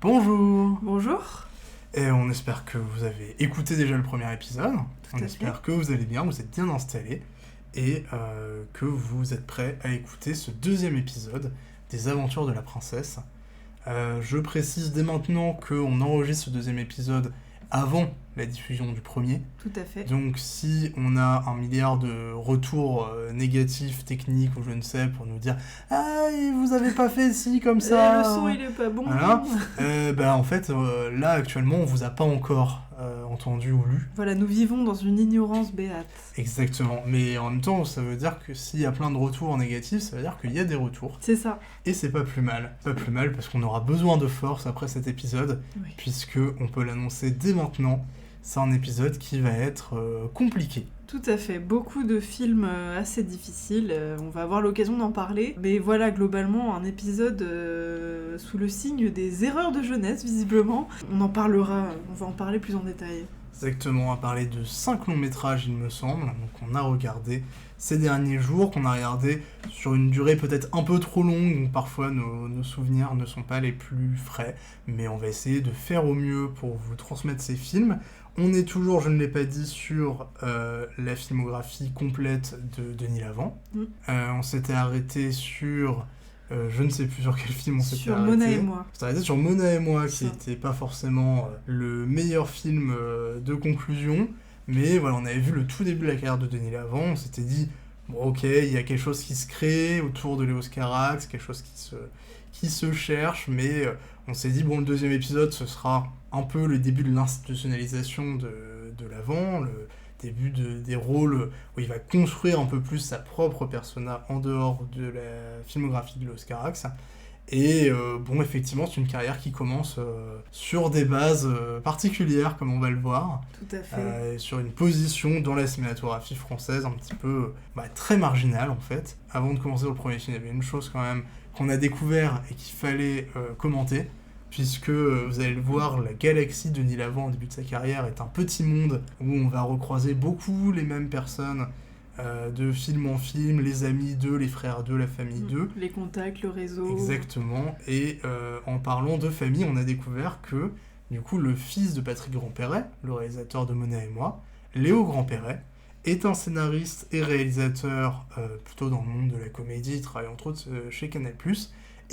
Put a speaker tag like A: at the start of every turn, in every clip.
A: Bonjour.
B: Bonjour.
A: Et on espère que vous avez écouté déjà le premier épisode.
B: Tout à fait.
A: Espère que vous allez bien, vous êtes bien installés et que vous êtes prêts à écouter ce deuxième épisode des Aventures de la Princesse. Je précise dès maintenant qu'on enregistre ce deuxième épisode avant la diffusion du premier.
B: Tout à fait.
A: Donc si on a un milliard de retours négatifs, techniques ou je ne sais, pour nous dire « Ah, vous avez pas fait ci comme ça !»
B: Le son, il est pas bon.
A: Voilà. En fait, là, actuellement, on vous a pas encore entendu ou lu.
B: Voilà, nous vivons dans une ignorance béate.
A: Exactement. Mais en même temps, ça veut dire que s'il y a plein de retours négatifs, ça veut dire qu'il y a des retours.
B: C'est ça.
A: Et c'est pas plus mal. Pas plus mal, parce qu'on aura besoin de force après cet épisode,
B: Oui.
A: puisque on peut l'annoncer dès maintenant. C'est un épisode qui va être compliqué.
B: Tout à fait. Beaucoup de films assez difficiles. On va avoir l'occasion d'en parler. Mais voilà, globalement, un épisode sous le signe des erreurs de jeunesse, visiblement. On en parlera, on va en parler plus en détail.
A: Exactement, on va parler de 5 longs métrages, il me semble, donc on a regardé ces derniers jours, qu'on a regardé sur une durée peut-être un peu trop longue, donc parfois nos souvenirs ne sont pas les plus frais, mais on va essayer de faire au mieux pour vous transmettre ces films. On est toujours, je ne l'ai pas dit, sur la filmographie complète de Denis Lavant. On s'était arrêté sur... je ne sais plus sur quel film on s'était arrêté.
B: Sur Mona et moi.
A: On s'était arrêté sur Mona et moi, qui
B: Ça.
A: n'était pas forcément le meilleur film de conclusion. Mais voilà, on avait vu le tout début de la carrière de Denis Lavant. On s'était dit, bon ok, il y a quelque chose qui se crée autour de Léos Carax, quelque chose qui se cherche. Mais on s'est dit, bon, le deuxième épisode, ce sera un peu le début de l'institutionnalisation de Lavant, le début des rôles où il va construire un peu plus sa propre persona en dehors de la filmographie de Léos Carax. Et effectivement, c'est une carrière qui commence sur des bases particulières, comme on va le voir.
B: Tout à fait.
A: Sur une position dans la cinématographie française un petit peu très marginale, en fait. Avant de commencer le premier film, il y avait une chose quand même qu'on a découvert et qu'il fallait commenter, puisque vous allez le voir, la galaxie de Denis Lavant au début de sa carrière est un petit monde où on va recroiser beaucoup les mêmes personnes de film en film, les amis d'eux, les frères d'eux, la famille d'eux.
B: Les contacts, le réseau.
A: Exactement. Et en parlant de famille, on a découvert que, du coup, le fils de Patrick Grandperret, le réalisateur de Mona et moi, Léo Grandperret, est un scénariste et réalisateur plutôt dans le monde de la comédie. Il travaille entre autres chez Canal+,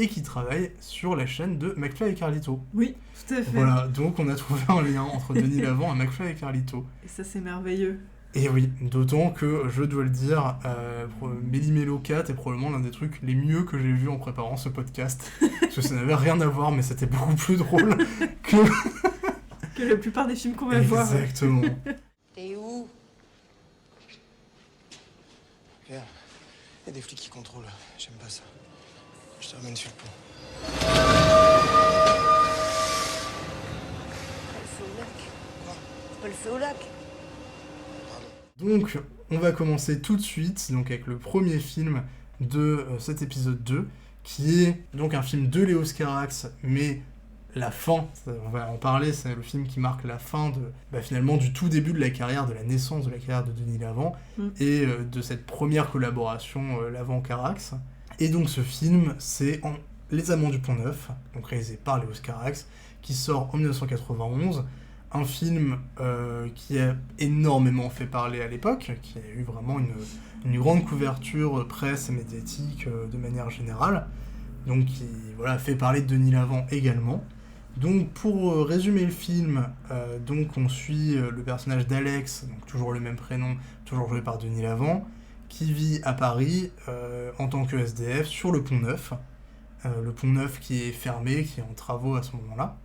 A: et qui travaille sur la chaîne de McFly et Carlito.
B: Oui, tout à fait.
A: Voilà, donc on a trouvé un lien entre Denis Lavant et McFly et Carlito.
B: Et ça, c'est merveilleux.
A: Et oui, d'autant que, je dois le dire, Méli-Mélo 4 est probablement l'un des trucs les mieux que j'ai vu en préparant ce podcast. Parce que ça n'avait rien à voir, mais c'était beaucoup plus drôle que...
B: Que la plupart des films qu'on va voir.
A: Exactement.
C: T'es où?
D: Pierre, il y a des flics qui contrôlent. J'aime pas ça. Je te ramène sur le pont.
C: Pas le feu au lac.
A: Donc, on va commencer tout de suite avec le premier film de cet épisode 2, qui est donc un film de Léos Carax, mais la fin, on va en parler, c'est le film qui marque la fin finalement du tout début de la carrière, de la naissance de la carrière de Denis Lavant, et de cette première collaboration Lavant-Carax. Et donc ce film, c'est Les Amants du Pont-Neuf, donc réalisé par Léos Carax, qui sort en 1991, un film qui a énormément fait parler à l'époque, qui a eu vraiment une grande couverture presse et médiatique de manière générale, donc qui fait parler de Denis Lavant également. Donc pour résumer le film, on suit le personnage d'Alex, donc toujours le même prénom, toujours joué par Denis Lavant, qui vit à Paris en tant que SDF sur le Pont-Neuf. Le Pont-Neuf qui est fermé, qui est en travaux à ce moment-là.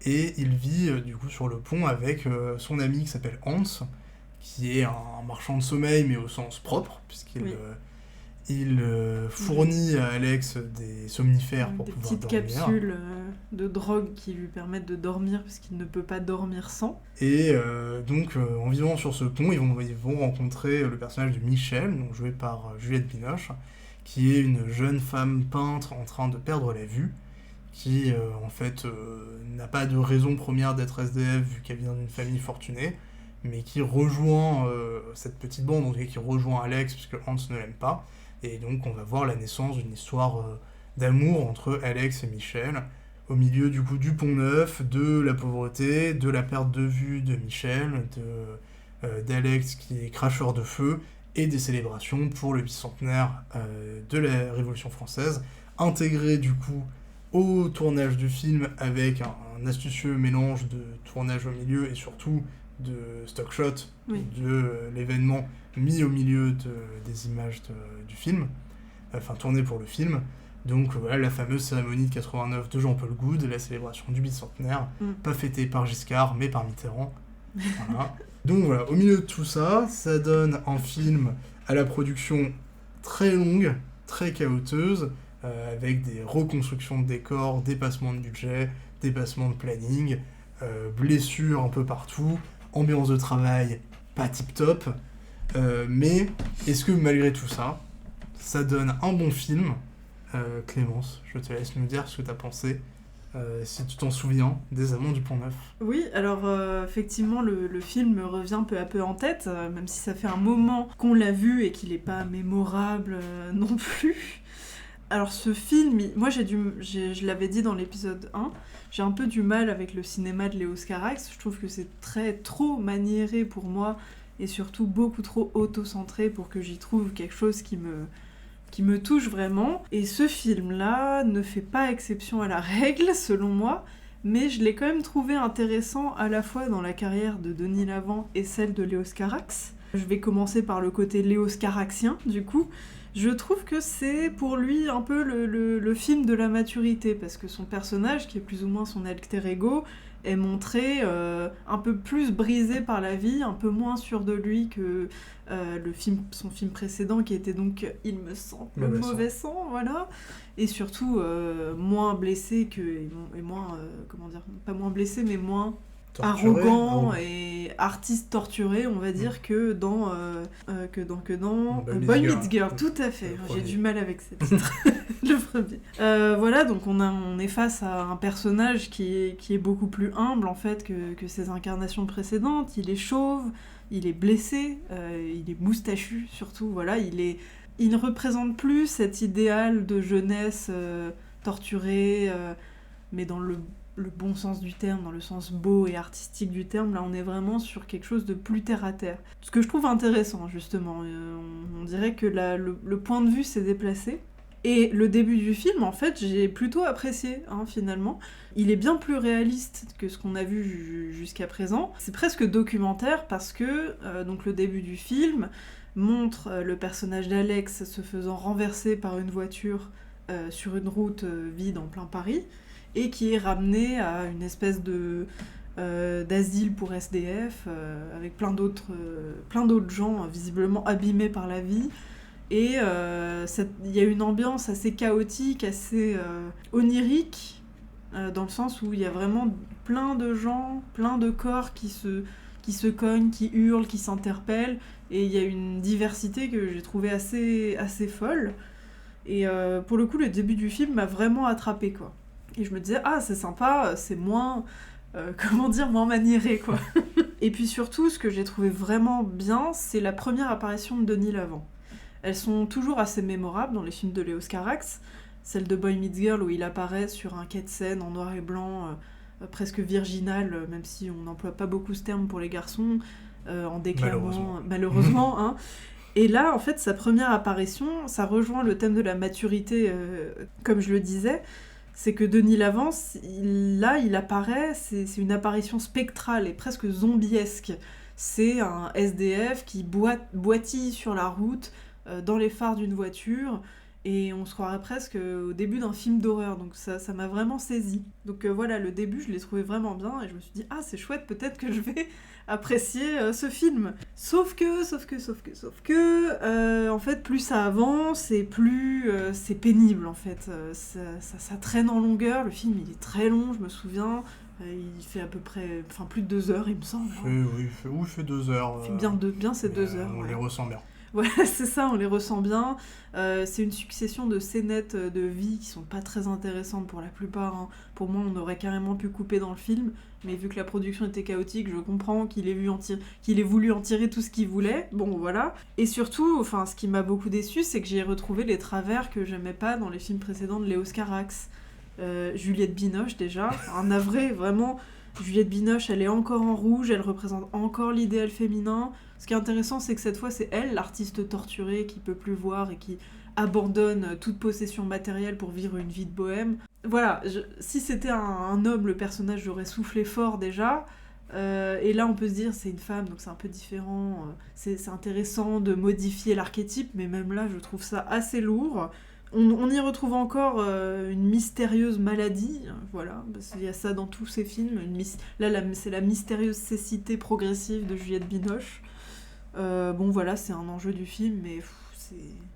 A: Et il vit du coup sur le pont avec son ami qui s'appelle Hans, qui est un marchand de sommeil, mais au sens propre, puisqu'il fournit à Alex des somnifères pour pouvoir dormir.
B: Des petites capsules de drogue qui lui permettent de dormir, puisqu'il ne peut pas dormir sans.
A: Et en vivant sur ce pont, ils vont rencontrer le personnage de Michel, donc joué par Juliette Binoche, qui est une jeune femme peintre en train de perdre la vue, qui n'a pas de raison première d'être SDF vu qu'elle vient d'une famille fortunée, mais qui rejoint cette petite bande, qui rejoint Alex puisque Hans ne l'aime pas, et donc on va voir la naissance d'une histoire d'amour entre Alex et Michel, au milieu du coup du Pont-Neuf, de la pauvreté, de la perte de vue de Michel, d'Alex qui est cracheur de feu, et des célébrations pour le bicentenaire de la Révolution française, intégré du coup au tournage du film avec un astucieux mélange de tournage au milieu et surtout de stock shot de l'événement mis au milieu des images du film, enfin tourné pour le film. Donc voilà, la fameuse cérémonie de 89 de Jean-Paul Goude, la célébration du bicentenaire, pas fêtée par Giscard mais par Mitterrand. Voilà. Donc voilà, au milieu de tout ça, ça donne un film à la production très longue, très chaoteuse, avec des reconstructions de décors, dépassements de budget, dépassements de planning, blessures un peu partout, ambiance de travail pas tip-top, mais est-ce que malgré tout ça, ça donne un bon film? Clémence, je te laisse nous dire ce que tu as pensé, si tu t'en souviens, des Amants du Pont-Neuf.
B: Oui, alors effectivement, le film me revient peu à peu en tête, même si ça fait un moment qu'on l'a vu et qu'il n'est pas mémorable non plus. Alors ce film, moi je l'avais dit dans l'épisode 1, j'ai un peu du mal avec le cinéma de Léos Carax. Je trouve que c'est trop maniéré pour moi et surtout beaucoup trop auto-centré pour que j'y trouve quelque chose qui me touche vraiment. Et ce film-là ne fait pas exception à la règle, selon moi, mais je l'ai quand même trouvé intéressant à la fois dans la carrière de Denis Lavant et celle de Léos Carax. Je vais commencer par le côté Léos Caraxien, du coup. Je trouve que c'est pour lui un peu le film de la maturité, parce que son personnage, qui est plus ou moins son alter ego, est montré un peu plus brisé par la vie, un peu moins sûr de lui que son film précédent, qui était donc, il me semble, le Mauvais Sang, voilà. Et surtout moins blessé et moins, comment dire, pas moins blessé, mais moins torturé, arrogant et artiste torturé, on va dire, que dans Boy Meets Girl. Tout à fait, j'ai du mal avec ce titre. Le premier. Voilà, donc on est face à un personnage qui est beaucoup plus humble en fait que ses incarnations précédentes. Il est chauve, il est blessé, il est moustachu surtout, voilà, il ne représente plus cet idéal de jeunesse torturée, mais dans le bon sens du terme, dans le sens beau et artistique du terme. Là on est vraiment sur quelque chose de plus terre à terre. Ce que je trouve intéressant justement, on dirait que le point de vue s'est déplacé. Et le début du film, en fait, j'ai plutôt apprécié, finalement. Il est bien plus réaliste que ce qu'on a vu jusqu'à présent. C'est presque documentaire parce que donc le début du film montre le personnage d'Alex se faisant renverser par une voiture sur une route vide en plein Paris, et qui est ramené à une espèce d'asile pour SDF, avec plein d'autres gens visiblement abîmés par la vie. Et il y a une ambiance assez chaotique, assez onirique, dans le sens où il y a vraiment plein de gens, plein de corps qui se cognent, qui hurlent, qui s'interpellent, et il y a une diversité que j'ai trouvée assez folle. Et pour le coup, le début du film m'a vraiment attrapée, quoi. Et je me disais, c'est sympa, c'est moins, moins maniéré, quoi. Et puis surtout, ce que j'ai trouvé vraiment bien, c'est la première apparition de Denis Lavant. Elles sont toujours assez mémorables dans les films de Léos Carax. Celle de Boy Meets Girl où il apparaît sur un quai de Seine en noir et blanc, presque virginal, même si on n'emploie pas beaucoup ce terme pour les garçons, en déclamant, malheureusement hein. Et là, en fait, sa première apparition, ça rejoint le thème de la maturité, comme je le disais, c'est que Denis Lavant, il apparaît, c'est une apparition spectrale et presque zombiesque. C'est un SDF qui boitille sur la route, dans les phares d'une voiture, et on se croirait presque au début d'un film d'horreur, donc ça m'a vraiment saisi. Donc voilà, le début je l'ai trouvé vraiment bien, et je me suis dit c'est chouette, peut-être que je vais apprécier ce film. Sauf que en fait plus ça avance et plus c'est pénible en fait, ça traîne en longueur, le film il est très long, je me souviens. Il fait à peu près plus de 2 heures il me semble.
A: Il fait 2 heures.
B: Il fait bien ces 2 heures.
A: On les ressent bien.
B: Voilà, c'est ça, on les ressent bien. C'est une succession de scénettes de vie qui sont pas très intéressantes pour la plupart. Hein. Pour moi, on aurait carrément pu couper dans le film, mais vu que la production était chaotique, je comprends qu'il ait voulu en tirer tout ce qu'il voulait. Bon, voilà. Et surtout, ce qui m'a beaucoup déçue, c'est que j'ai retrouvé les travers que j'aimais pas dans les films précédents de Léos Carax. Juliette Binoche déjà, un navré, vraiment. Juliette Binoche, elle est encore en rouge, elle représente encore l'idéal féminin. Ce qui est intéressant, c'est que cette fois, c'est elle, l'artiste torturée, qui peut plus voir et qui abandonne toute possession matérielle pour vivre une vie de bohème. Voilà, si c'était un homme, le personnage, j'aurais soufflé fort déjà. Et là, on peut se dire, c'est une femme, donc c'est un peu différent. C'est intéressant de modifier l'archétype, mais même là, je trouve ça assez lourd. On y retrouve encore une mystérieuse maladie, voilà, parce qu'il y a ça dans tous ces films. C'est la mystérieuse cécité progressive de Juliette Binoche. Bon, voilà, c'est un enjeu du film, mais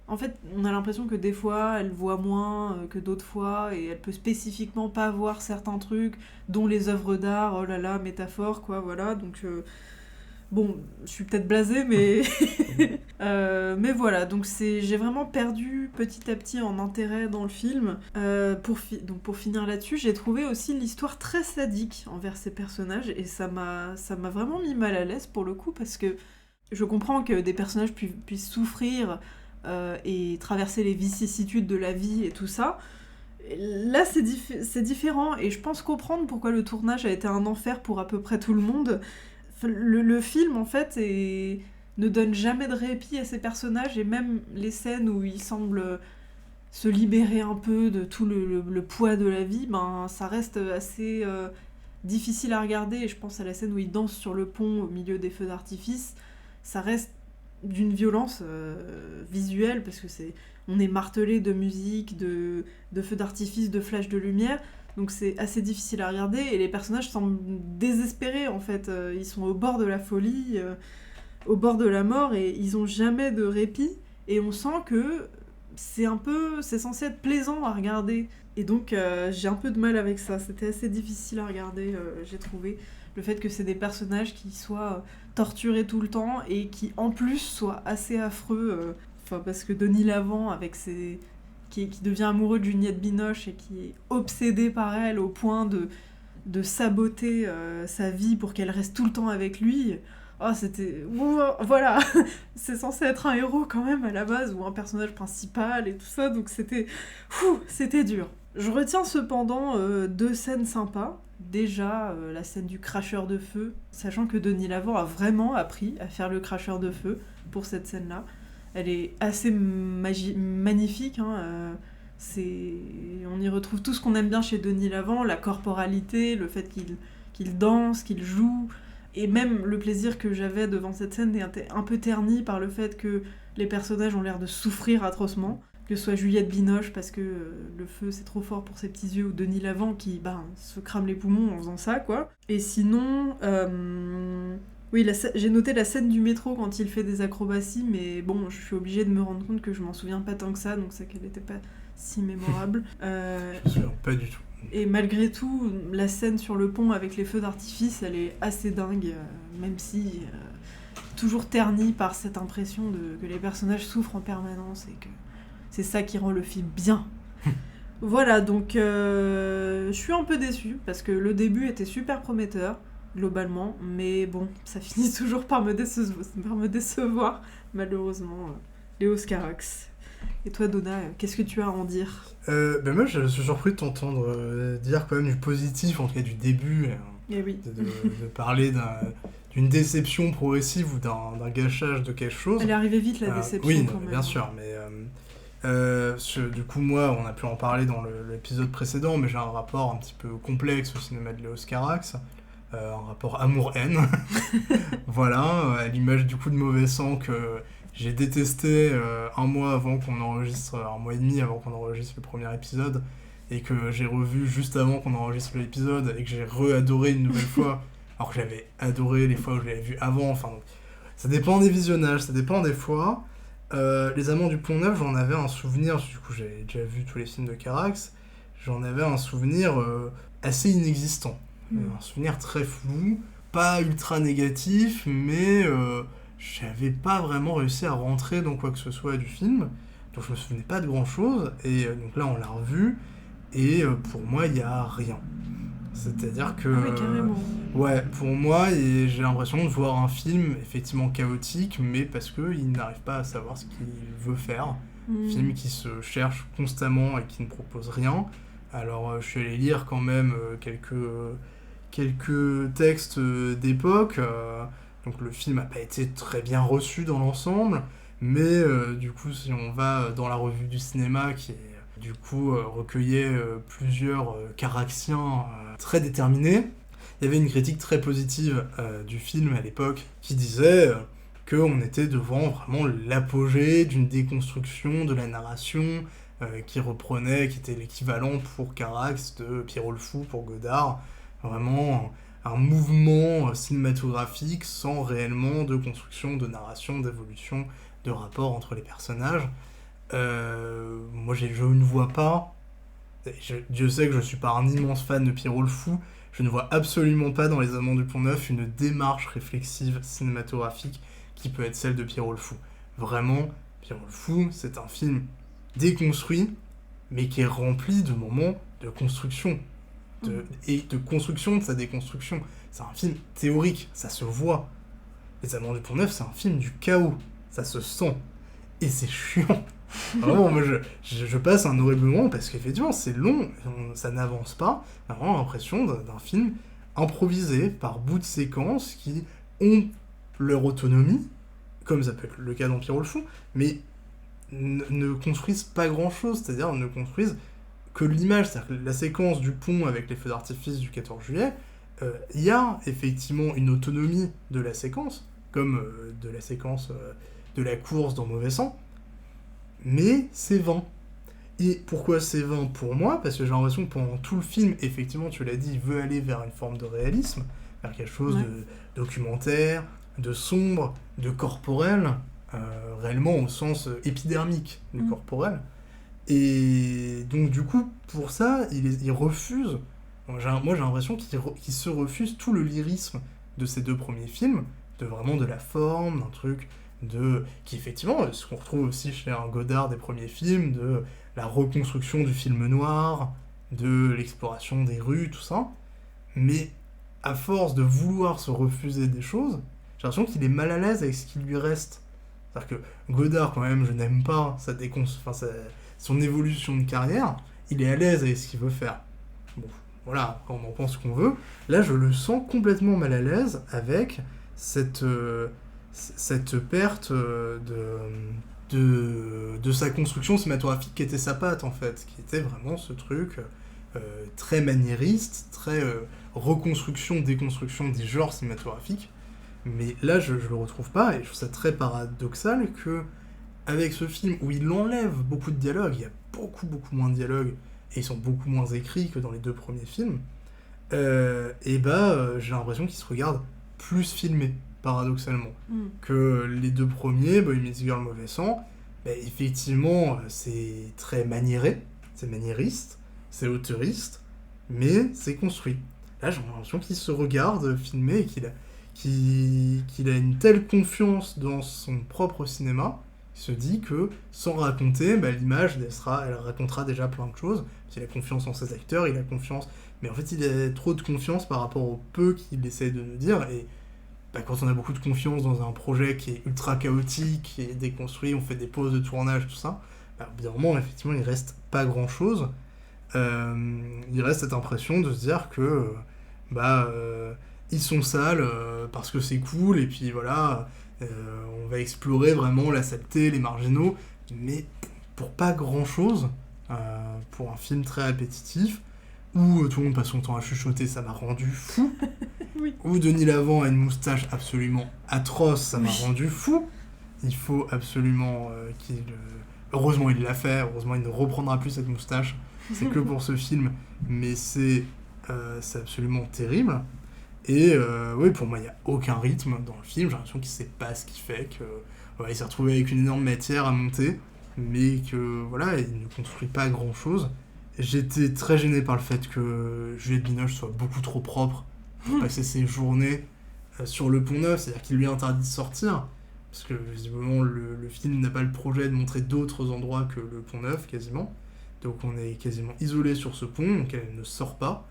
B: en fait, on a l'impression que des fois, elle voit moins que d'autres fois, et elle peut spécifiquement pas voir certains trucs, dont les œuvres d'art, oh là là, métaphore, quoi, voilà, donc... Bon, je suis peut-être blasée, mais... mais voilà, donc j'ai vraiment perdu petit à petit en intérêt dans le film. Donc pour finir là-dessus, j'ai trouvé aussi l'histoire très sadique envers ces personnages, et ça m'a vraiment mis mal à l'aise pour le coup, parce que je comprends que des personnages puissent souffrir et traverser les vicissitudes de la vie et tout ça. Là, c'est différent, et je pense comprendre pourquoi le tournage a été un enfer pour à peu près tout le monde. Le film, en fait, ne donne jamais de répit à ces personnages, et même les scènes où ils semblent se libérer un peu de tout le poids de la vie, ben, ça reste assez difficile à regarder. Et je pense à la scène où ils dansent sur le pont au milieu des feux d'artifice. Ça reste d'une violence visuelle, parce que on est martelé de musique, de feux d'artifice, de flashs de lumière. Donc c'est assez difficile à regarder, et les personnages semblent désespérés en fait. Ils sont au bord de la folie, au bord de la mort, et ils ont jamais de répit. Et on sent que c'est censé être plaisant à regarder. Et donc j'ai un peu de mal avec ça. C'était assez difficile à regarder, j'ai trouvé. Le fait que c'est des personnages qui soient torturés tout le temps, et qui en plus soient assez affreux. Parce que Denis Lavant, avec ses... Qui devient amoureux de Juliette Binoche et qui est obsédé par elle au point de saboter sa vie pour qu'elle reste tout le temps avec lui. Oh, c'était... Voilà. C'est censé être un héros quand même à la base, ou un personnage principal et tout ça, donc c'était dur. Je retiens cependant 2 scènes sympas. Déjà, la scène du cracheur de feu, sachant que Denis Lavant a vraiment appris à faire le cracheur de feu pour cette scène-là. Elle est assez magnifique, hein. On y retrouve tout ce qu'on aime bien chez Denis Lavant, la corporalité, le fait qu'il danse, qu'il joue, et même le plaisir que j'avais devant cette scène est un peu terni par le fait que les personnages ont l'air de souffrir atrocement, que ce soit Juliette Binoche parce que le feu c'est trop fort pour ses petits yeux, ou Denis Lavant qui se crame les poumons en faisant ça, quoi. Et sinon... Oui, j'ai noté la scène du métro quand il fait des acrobaties, mais bon, je suis obligée de me rendre compte que je m'en souviens pas tant que ça, donc c'est qu'elle était pas si mémorable.
A: Je me souviens pas du tout.
B: Et malgré tout, la scène sur le pont avec les feux d'artifice, elle est assez dingue, même si toujours ternie par cette impression que les personnages souffrent en permanence, et que c'est ça qui rend le film bien. Voilà, donc je suis un peu déçue, parce que le début était super prometteur, globalement, mais bon, ça finit toujours par me décevoir, malheureusement, Léos Carax. Et toi, Donna, qu'est-ce que tu as à en dire ?
A: Moi, je suis surpris de t'entendre dire quand même du positif, en tout cas du début,
B: oui.
A: de parler d'une déception progressive ou d'un gâchage de quelque chose.
B: Elle est arrivée vite, la déception,
A: oui,
B: quand même.
A: Bien sûr, mais du coup, moi, on a pu en parler dans l'épisode précédent, mais j'ai un rapport un petit peu complexe au cinéma de Léos Carax. Un rapport amour-haine, voilà, à l'image du coup de Mauvais Sang que j'ai détesté un mois et demi avant qu'on enregistre le premier épisode, et que j'ai revu juste avant qu'on enregistre l'épisode, et que j'ai re-adoré une nouvelle fois, alors que j'avais adoré les fois où je l'avais vu avant. Enfin, donc, ça dépend des visionnages, ça dépend des fois. Les Amants du Pont-Neuf, j'en avais un souvenir, du coup j'avais déjà vu tous les films de Carax, j'en avais un souvenir assez inexistant. Un souvenir très flou, pas ultra négatif, mais j'avais pas vraiment réussi à rentrer dans quoi que ce soit du film, donc je me souvenais pas de grand chose, et donc là on l'a revu, et pour moi il y a rien. C'est-à-dire que...
B: Ah oui, carrément.
A: Ouais, pour moi, j'ai l'impression de voir un film effectivement chaotique, mais parce qu'il n'arrive pas à savoir ce qu'il veut faire. Un film qui se cherche constamment et qui ne propose rien. Alors, je suis allé lire quand même quelques textes d'époque. Donc le film n'a pas été très bien reçu dans l'ensemble, mais du coup, si on va dans la revue du cinéma, qui du coup recueillait plusieurs caraxiens très déterminés, il y avait une critique très positive du film à l'époque qui disait qu'on était devant vraiment l'apogée d'une déconstruction de la narration qui était l'équivalent pour Carax de Pierrot le Fou pour Godard, vraiment un mouvement cinématographique sans réellement de construction, de narration, d'évolution, de rapport entre les personnages. Moi je ne vois pas, Dieu sait que je suis pas un immense fan de Pierrot le Fou, je ne vois absolument pas dans Les Amants du Pont-Neuf une démarche réflexive cinématographique qui peut être celle de Pierrot le Fou. Vraiment, Pierrot le Fou, c'est un film déconstruit, mais qui est rempli de moments de construction, et de construction de sa déconstruction. C'est un film théorique, ça se voit. Les Amants du Pont-Neuf, c'est un film du chaos, ça se sent. Et c'est chiant. Vraiment, moi je passe un horrible moment parce qu'effectivement c'est long, ça n'avance pas. On a vraiment l'impression d'un film improvisé par bouts de séquences qui ont leur autonomie, comme ça peut être le cas dans Pierrot le Fou, mais ne construisent pas grand chose, c'est-à-dire ne construisent que l'image, c'est-à-dire que la séquence du pont avec les feux d'artifice du 14 juillet, il y a effectivement une autonomie de la séquence, comme de la séquence de la course dans Mauvais Sang, mais c'est vain. Et pourquoi c'est vain pour moi ? Parce que j'ai l'impression que pendant tout le film, effectivement, tu l'as dit, il veut aller vers une forme de réalisme, vers quelque chose de documentaire, de sombre, de corporel, réellement au sens épidermique du corporel. Et donc du coup, pour ça, il refuse, moi j'ai l'impression qu'il se refuse tout le lyrisme de ces deux premiers films, de vraiment de la forme, d'un truc qui effectivement, ce qu'on retrouve aussi chez un Godard des premiers films, de la reconstruction du film noir, de l'exploration des rues, tout ça. Mais à force de vouloir se refuser des choses, j'ai l'impression qu'il est mal à l'aise avec ce qui lui reste. C'est-à-dire que Godard, quand même, je n'aime pas son évolution de carrière, il est à l'aise avec ce qu'il veut faire. Bon, voilà, on en pense ce qu'on veut. Là, je le sens complètement mal à l'aise avec cette perte de sa construction cinématographique qui était sa patte, en fait, qui était vraiment ce truc très maniériste, très reconstruction, déconstruction des genres cinématographiques. Mais là, je le retrouve pas, et je trouve ça très paradoxal que, avec ce film où il enlève beaucoup de dialogues, il y a beaucoup moins de dialogues, et ils sont beaucoup moins écrits que dans les deux premiers films, j'ai l'impression qu'ils se regardent plus filmés, paradoxalement. Que les deux premiers, Boy Meets Girl, Mauvais Sang, effectivement, c'est très maniéré, c'est maniériste, c'est auteuriste, mais c'est construit. Là, j'ai l'impression qu'il se regarde filmé et qu'il a une telle confiance dans son propre cinéma, il se dit que, sans raconter, l'image, elle racontera déjà plein de choses. Il a confiance en ses acteurs, il a confiance... Mais en fait, il a trop de confiance par rapport au peu qu'il essaie de nous dire, et quand on a beaucoup de confiance dans un projet qui est ultra chaotique, qui est déconstruit, on fait des pauses de tournage, tout ça, au bout d'un moment, effectivement, il reste pas grand-chose. Il reste cette impression de se dire que ils sont sales parce que c'est cool, et puis voilà, on va explorer vraiment la saleté, les marginaux, mais pour pas grand-chose, pour un film très répétitif, où tout le monde passe son temps à chuchoter, ça m'a rendu fou. Oui. Où Denis Lavant a une moustache absolument atroce, ça m'a rendu fou. Il faut absolument qu'il... Heureusement il l'a fait, heureusement il ne reprendra plus cette moustache, c'est que pour ce film, mais c'est absolument terrible. Et pour moi il n'y a aucun rythme dans le film, j'ai l'impression qu'il ne sait pas ce qu'il fait, il s'est retrouvé avec une énorme matière à monter, mais que voilà, il ne construit pas grand chose. J'étais très gêné par le fait que Juliette Binoche soit beaucoup trop propre pour passer ses journées sur le Pont-Neuf, c'est-à-dire qu'il lui interdit de sortir, parce que visiblement le film n'a pas le projet de montrer d'autres endroits que le Pont-Neuf, quasiment. Donc on est quasiment isolé sur ce pont, donc elle ne sort pas,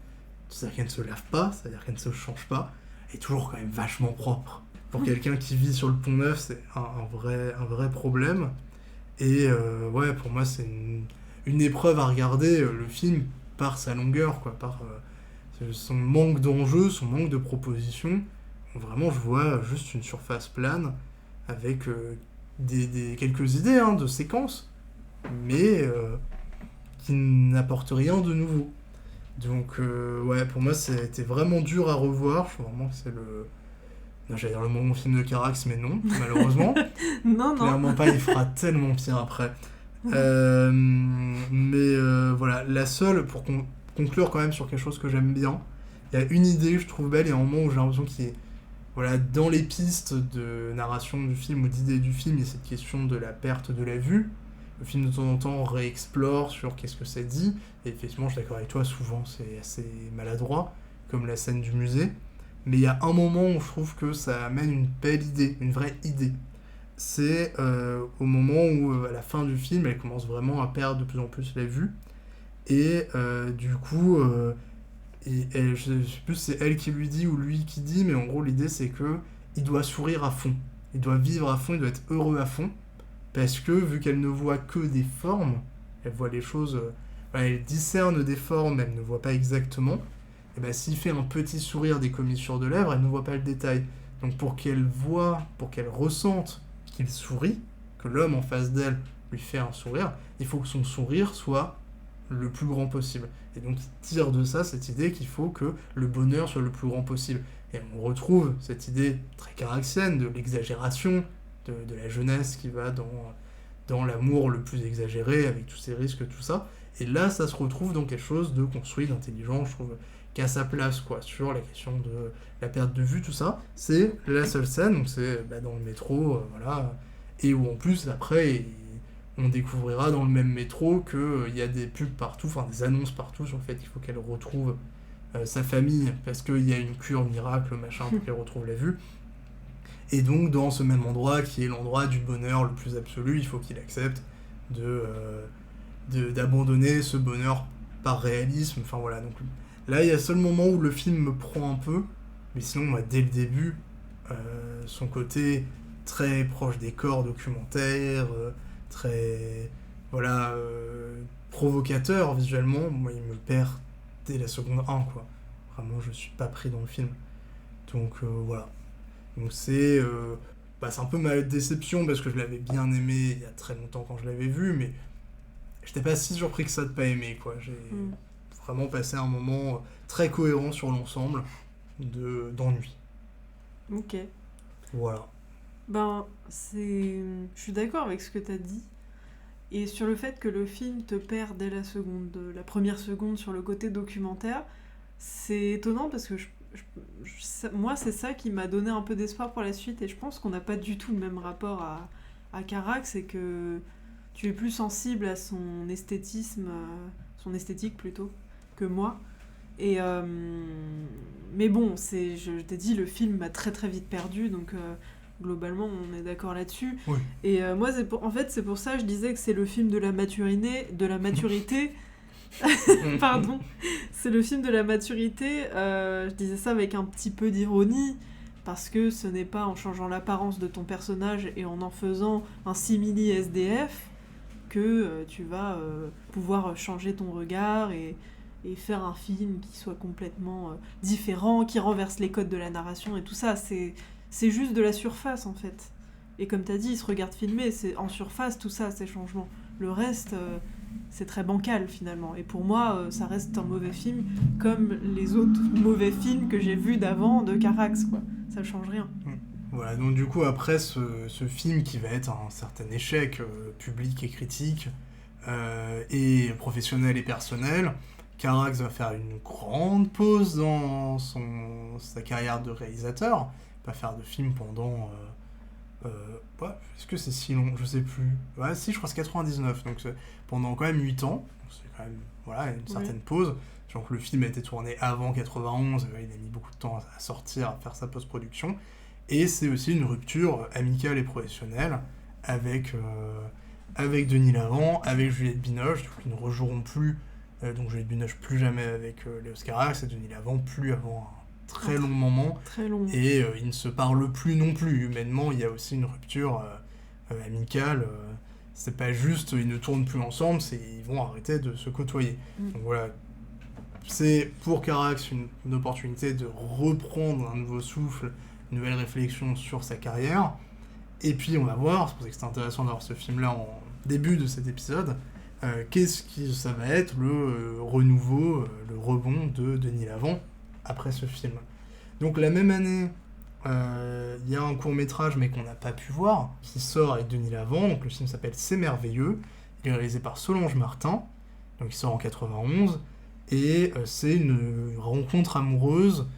A: c'est-à-dire qu'elle ne se lave pas, c'est-à-dire qu'elle ne se change pas, elle est toujours quand même vachement propre. Pour quelqu'un qui vit sur le Pont-Neuf, c'est un vrai problème. Et pour moi c'est une épreuve à regarder. Le film par sa longueur, quoi, par son manque d'enjeu, son manque de proposition. Vraiment, je vois juste une surface plane avec quelques idées de séquences, mais qui n'apportent rien de nouveau. Donc, ouais, pour moi, c'était vraiment dur à revoir. Je trouve vraiment que c'est le... Non, j'allais dire le moment film de Carax, mais non, malheureusement.
B: Non.
A: Clairement pas, il fera tellement pire après. Voilà, la seule, pour conclure quand même sur quelque chose que j'aime bien, il y a une idée que je trouve belle et un moment où j'ai l'impression qu'il est... Voilà, dans les pistes de narration du film ou d'idées du film, il y a cette question de la perte de la vue. Le film de temps en temps réexplore sur qu'est-ce que ça dit, et effectivement, je suis d'accord avec toi, souvent c'est assez maladroit, comme la scène du musée. Mais il y a un moment où je trouve que ça amène une belle idée, une vraie idée. C'est au moment où, à la fin du film, elle commence vraiment à perdre de plus en plus la vue. Et du coup, je sais plus si c'est elle qui lui dit ou lui qui dit, mais en gros, l'idée c'est que il doit sourire à fond. Il doit vivre à fond, il doit être heureux à fond. Parce que, vu qu'elle ne voit que des formes, elle voit les choses... elle discerne des formes, elle ne voit pas exactement. Et ben, s'il fait un petit sourire, des commissures de lèvres, elle ne voit pas le détail. Donc pour qu'elle voit, pour qu'elle ressente qu'il sourit, que l'homme en face d'elle lui fait un sourire, il faut que son sourire soit le plus grand possible. Et donc il tire de ça cette idée qu'il faut que le bonheur soit le plus grand possible. Et on retrouve cette idée très caraxienne de l'exagération, de la jeunesse qui va dans l'amour le plus exagéré, avec tous ses risques, tout ça. Et là, ça se retrouve dans quelque chose de construit, d'intelligent, je trouve, qui a sa place, quoi, sur la question de la perte de vue, tout ça. C'est la seule scène, donc c'est dans le métro, voilà, et où en plus, après, on découvrira dans le même métro qu'il y a des pubs partout, enfin des annonces partout sur le fait qu'il faut qu'elle retrouve sa famille, parce qu'il y a une cure miracle, machin, pour qu'elle retrouve la vue. Et donc, dans ce même endroit, qui est l'endroit du bonheur le plus absolu, il faut qu'il accepte d'abandonner ce bonheur par réalisme. Enfin voilà, donc là, il y a le seul moment où le film me prend un peu, mais sinon, moi, dès le début, son côté très proche des corps documentaires, très, provocateur visuellement, moi, il me perd dès la seconde 1, quoi. Vraiment, je suis pas pris dans le film. Donc, voilà. Donc c'est un peu ma déception parce que je l'avais bien aimé il y a très longtemps quand je l'avais vu, mais j'étais pas si surpris que ça de pas aimer, quoi. J'ai vraiment passé un moment très cohérent sur l'ensemble d'ennui.
B: Ok.
A: Voilà.
B: Je suis d'accord avec ce que t'as dit. Et sur le fait que le film te perd dès la première seconde sur le côté documentaire, c'est étonnant parce que moi, c'est ça qui m'a donné un peu d'espoir pour la suite, et je pense qu'on n'a pas du tout le même rapport à Carax, et que tu es plus sensible à son esthétisme, son esthétique plutôt, que moi. Et mais bon, je t'ai dit, le film m'a très très vite perdu, donc globalement, on est d'accord là-dessus.
A: Oui.
B: Et moi, c'est pour ça que je disais que c'est le film de la maturité. Pardon, c'est le film de la maturité. Je disais ça avec un petit peu d'ironie, parce que ce n'est pas en changeant l'apparence de ton personnage et en faisant un simili SDF que tu vas pouvoir changer ton regard et faire un film qui soit complètement différent, qui renverse les codes de la narration et tout ça. C'est juste de la surface, en fait. Et comme t'as dit, il se regarde filmer, c'est en surface tout ça, ces changements. Le reste... c'est très bancal finalement, et pour moi ça reste un mauvais film comme les autres mauvais films que j'ai vus d'avant de Carax, quoi. Ça change rien.
A: Voilà, donc du coup après ce film qui va être un certain échec public et critique et professionnel et personnel, Carax va faire une grande pause dans sa carrière de réalisateur, pas faire de film pendant est-ce que c'est si long? Je sais plus. Ouais, si, je crois que c'est 99, donc c'est pendant quand même 8 ans. C'est quand même une certaine pause. Donc le film a été tourné avant 91, il a mis beaucoup de temps à sortir, à faire sa post-production. Et c'est aussi une rupture amicale et professionnelle avec Denis Lavant, avec Juliette Binoche, qui ne rejoueront plus, donc Juliette Binoche plus jamais avec Léos Carax, et Denis Lavant plus avant un très long moment.
B: Très long.
A: Et ils ne se parlent plus non plus. Humainement, il y a aussi une rupture amicale. C'est pas juste ils ne tournent plus ensemble, c'est ils vont arrêter de se côtoyer. Donc voilà, c'est pour Carax une opportunité de reprendre un nouveau souffle, une nouvelle réflexion sur sa carrière. Et puis on va voir, c'est pour ça que c'est intéressant d'avoir ce film-là en début de cet épisode, ça va être le renouveau, le rebond de Denis Lavant après ce film. Donc la même année, il y a un court-métrage mais qu'on n'a pas pu voir, qui sort avec Denis Lavant, donc le film s'appelle C'est merveilleux, il est réalisé par Solange Martin, donc il sort en 91, et c'est une rencontre amoureuse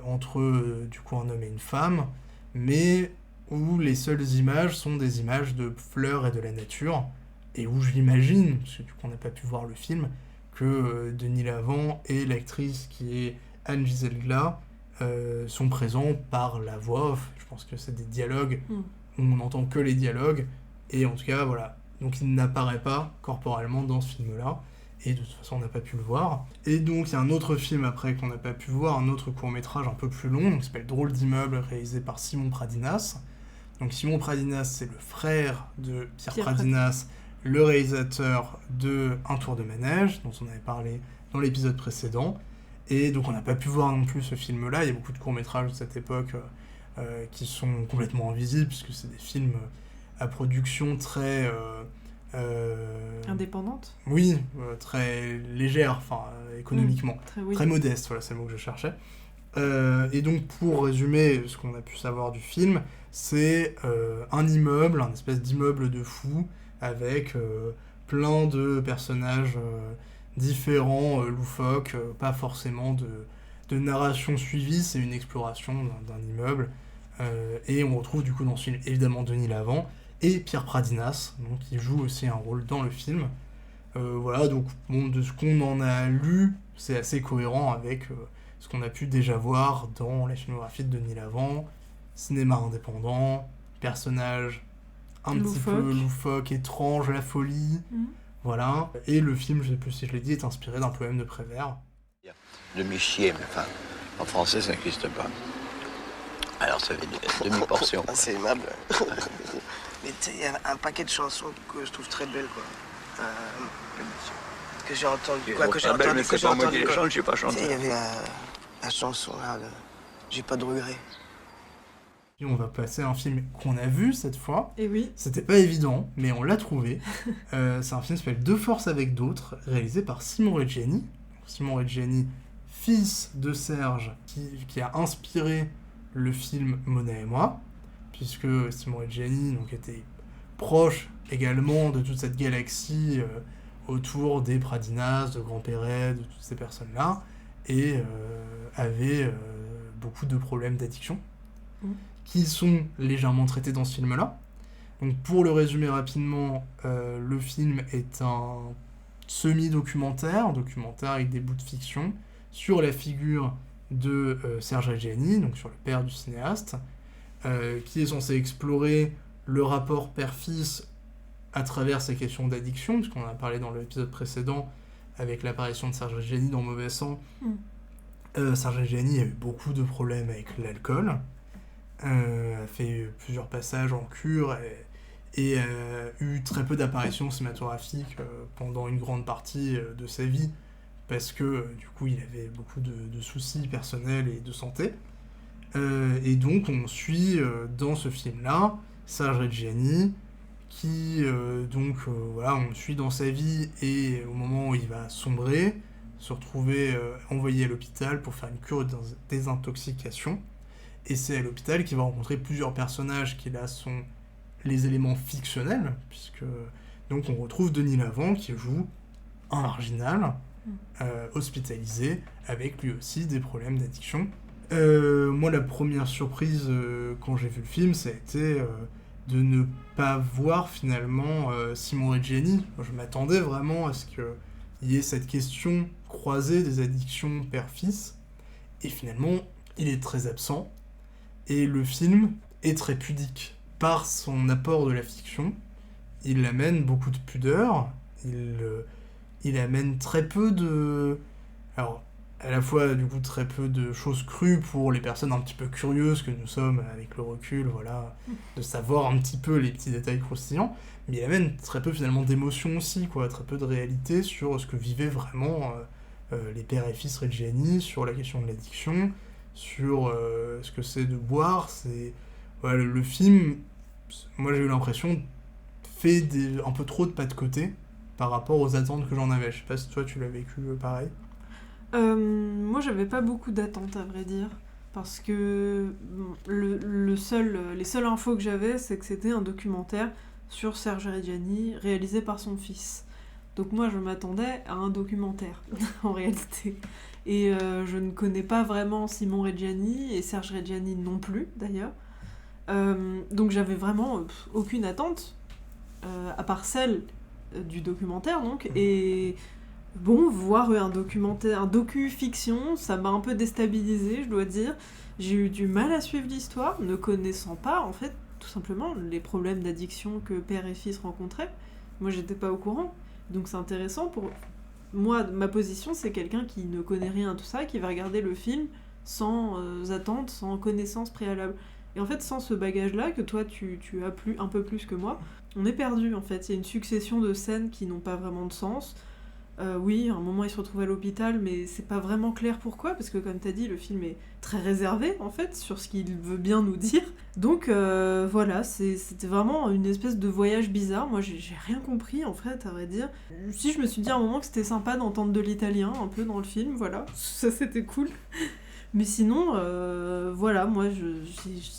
A: entre du coup un homme et une femme, mais où les seules images sont des images de fleurs et de la nature, et où j'imagine, parce que du coup on n'a pas pu voir le film, que Denis Lavant et l'actrice qui est Anne Giselgla sont présents par la voix off. Je pense que c'est des dialogues où on n'entend que les dialogues, et en tout cas voilà, donc il n'apparaît pas corporellement dans ce film-là, et de toute façon on n'a pas pu le voir. Et donc il y a un autre film après qu'on n'a pas pu voir, un autre court-métrage un peu plus long, donc, qui s'appelle Drôle d'immeuble, réalisé par Simon Pradinas. Donc Simon Pradinas, c'est le frère de Pierre Pradinas, le réalisateur de Un tour de manège, dont on avait parlé dans l'épisode précédent. Et donc on n'a pas pu voir non plus ce film-là, il y a beaucoup de courts-métrages de cette époque qui sont complètement invisibles, puisque c'est des films à production très...
B: indépendante.
A: Oui, très légère, économiquement. Très modeste, voilà, c'est le mot que je cherchais. Et donc pour résumer ce qu'on a pu savoir du film, c'est un immeuble, un espèce d'immeuble de fou, avec plein de personnages différents, loufoques, pas forcément de narration suivie, c'est une exploration d'un immeuble. Et on retrouve du coup dans ce film évidemment Denis Lavant et Pierre Pradinas, donc, qui joue aussi un rôle dans le film. Voilà, donc bon, de ce qu'on en a lu, c'est assez cohérent avec ce qu'on a pu déjà voir dans la filmographie de Denis Lavant, cinéma indépendant, personnage un petit peu loufoque, étrange, la folie, voilà. Et le film, je sais plus si je l'ai dit, est inspiré d'un poème de Prévert.
C: Demi-chier, mais enfin, en français, ça n'existe pas. Alors ça fait des demi-portions.
D: C'est aimable. Mais tu sais, il y a un paquet de chansons que je trouve très belles, quoi. Que j'ai entendu. Quoi, que j'ai entendu.
C: Mais c'est pas moi qui les chante, j'ai pas chanté.
D: Il y avait la chanson là, J'ai pas de regrets.
A: Et on va passer à un film qu'on a vu cette fois.
B: Et oui.
A: C'était pas évident, mais on l'a trouvé. C'est un film qui s'appelle De force avec d'autres, réalisé par Simon Reggiani. Simon Reggiani, fils de Serge, qui a inspiré le film Mona et moi, puisque Simon Reggiani donc, était proche également de toute cette galaxie autour des Pradinas, de Grand Perret, de toutes ces personnes-là, et avait beaucoup de problèmes d'addiction, qui sont légèrement traités dans ce film-là. Donc pour le résumer rapidement, le film est un semi-documentaire, avec des bouts de fiction, sur la figure de Serge Reggiani, donc sur le père du cinéaste, qui est censé explorer le rapport père-fils à travers ces questions d'addiction, puisqu'on en a parlé dans l'épisode précédent avec l'apparition de Serge Reggiani dans Mauvais Sang. Serge Reggiani a eu beaucoup de problèmes avec l'alcool, a fait plusieurs passages en cure et a eu très peu d'apparitions cinématographiques pendant une grande partie de sa vie, parce que du coup il avait beaucoup de soucis personnels et de santé. Et donc on suit dans ce film-là Serge Reggiani, qui voilà, on le suit dans sa vie, et au moment où il va sombrer, se retrouver envoyé à l'hôpital pour faire une cure de désintoxication. Et c'est à l'hôpital qu'il va rencontrer plusieurs personnages qui là sont les éléments fictionnels, puisque donc on retrouve Denis Lavant qui joue un marginal hospitalisé avec lui aussi des problèmes d'addiction. Moi, la première surprise quand j'ai vu le film, ça a été de ne pas voir finalement Simon Reggiani. Je m'attendais vraiment à ce qu'il y ait cette question croisée des addictions père-fils, et finalement il est très absent, et le film est très pudique. Par son apport de la fiction, il amène beaucoup de pudeur, il amène très peu de... Alors, à la fois, du coup, très peu de choses crues pour les personnes un petit peu curieuses que nous sommes, avec le recul, voilà, de savoir un petit peu les petits détails croustillants, mais il amène très peu, finalement, d'émotions aussi, quoi, très peu de réalité sur ce que vivait vraiment les pères et fils Reggiani, sur la question de l'addiction, sur ce que c'est de boire. Voilà, le film, moi j'ai eu l'impression, fait un peu trop de pas de côté par rapport aux attentes que j'en avais. Je sais pas si toi tu l'as vécu pareil.
B: Moi, j'avais pas beaucoup d'attentes, à vrai dire. Parce que les seules infos que j'avais, c'est que c'était un documentaire sur Serge Reggiani, réalisé par son fils. Donc moi, je m'attendais à un documentaire, en réalité. Et je ne connais pas vraiment Simon Reggiani, et Serge Reggiani non plus, d'ailleurs. Donc j'avais vraiment aucune attente, à part celle du documentaire, donc. Et bon, voir un documentaire, un docu-fiction, ça m'a un peu déstabilisée, je dois dire. J'ai eu du mal à suivre l'histoire, ne connaissant pas, en fait, tout simplement, les problèmes d'addiction que père et fils rencontraient. Moi, j'étais pas au courant. Donc c'est intéressant pour... Moi, ma position, c'est quelqu'un qui ne connaît rien à tout ça, qui va regarder le film sans attente, sans connaissance préalable. Et en fait, sans ce bagage-là, que toi, tu as un peu plus que moi, on est perdu, en fait. Il y a une succession de scènes qui n'ont pas vraiment de sens. Oui, à un moment, il se retrouve à l'hôpital, mais c'est pas vraiment clair pourquoi, parce que, comme t'as dit, le film est très réservé, en fait, sur ce qu'il veut bien nous dire. Donc, voilà, c'était vraiment une espèce de voyage bizarre. Moi, j'ai rien compris, en fait, à vrai dire. Si, je me suis dit à un moment que c'était sympa d'entendre de l'italien, un peu, dans le film, voilà. Ça, c'était cool. Mais sinon, voilà, moi, je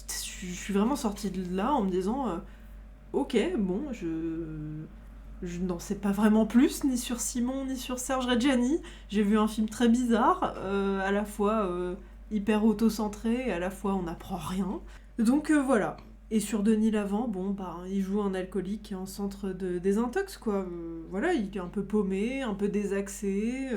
B: suis vraiment sortie de là en me disant... ok, bon, je n'en sais pas vraiment plus, ni sur Simon, ni sur Serge Reggiani. J'ai vu un film très bizarre, à la fois hyper auto-centré, et à la fois on n'apprend rien. Donc voilà. Et sur Denis Lavant, bon, bah, il joue un alcoolique en centre de désintox, quoi. Voilà, il est un peu paumé, un peu désaxé,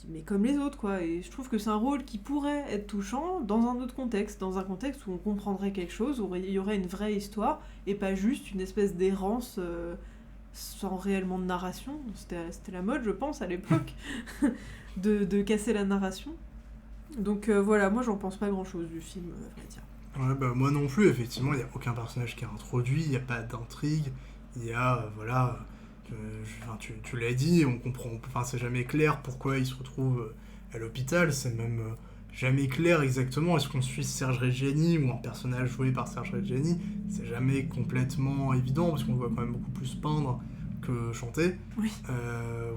B: mais comme les autres, quoi. Et je trouve que c'est un rôle qui pourrait être touchant dans un autre contexte, dans un contexte où on comprendrait quelque chose, où il y aurait une vraie histoire, et pas juste une espèce d'errance sans réellement de narration. C'était la mode, je pense, à l'époque, de casser la narration. Donc voilà, moi j'en pense pas grand-chose du film, à vrai dire.
A: Ouais, bah, moi non plus, effectivement, il n'y a aucun personnage qui est introduit, il n'y a pas d'intrigue, il y a, voilà, tu l'as dit, on comprend, enfin, c'est jamais clair pourquoi il se retrouve à l'hôpital, c'est même jamais clair exactement, est-ce qu'on suit Serge Reggiani ou un personnage joué par Serge Reggiani, c'est jamais complètement évident, parce qu'on le voit quand même beaucoup plus peindre que chanter.
B: Oui.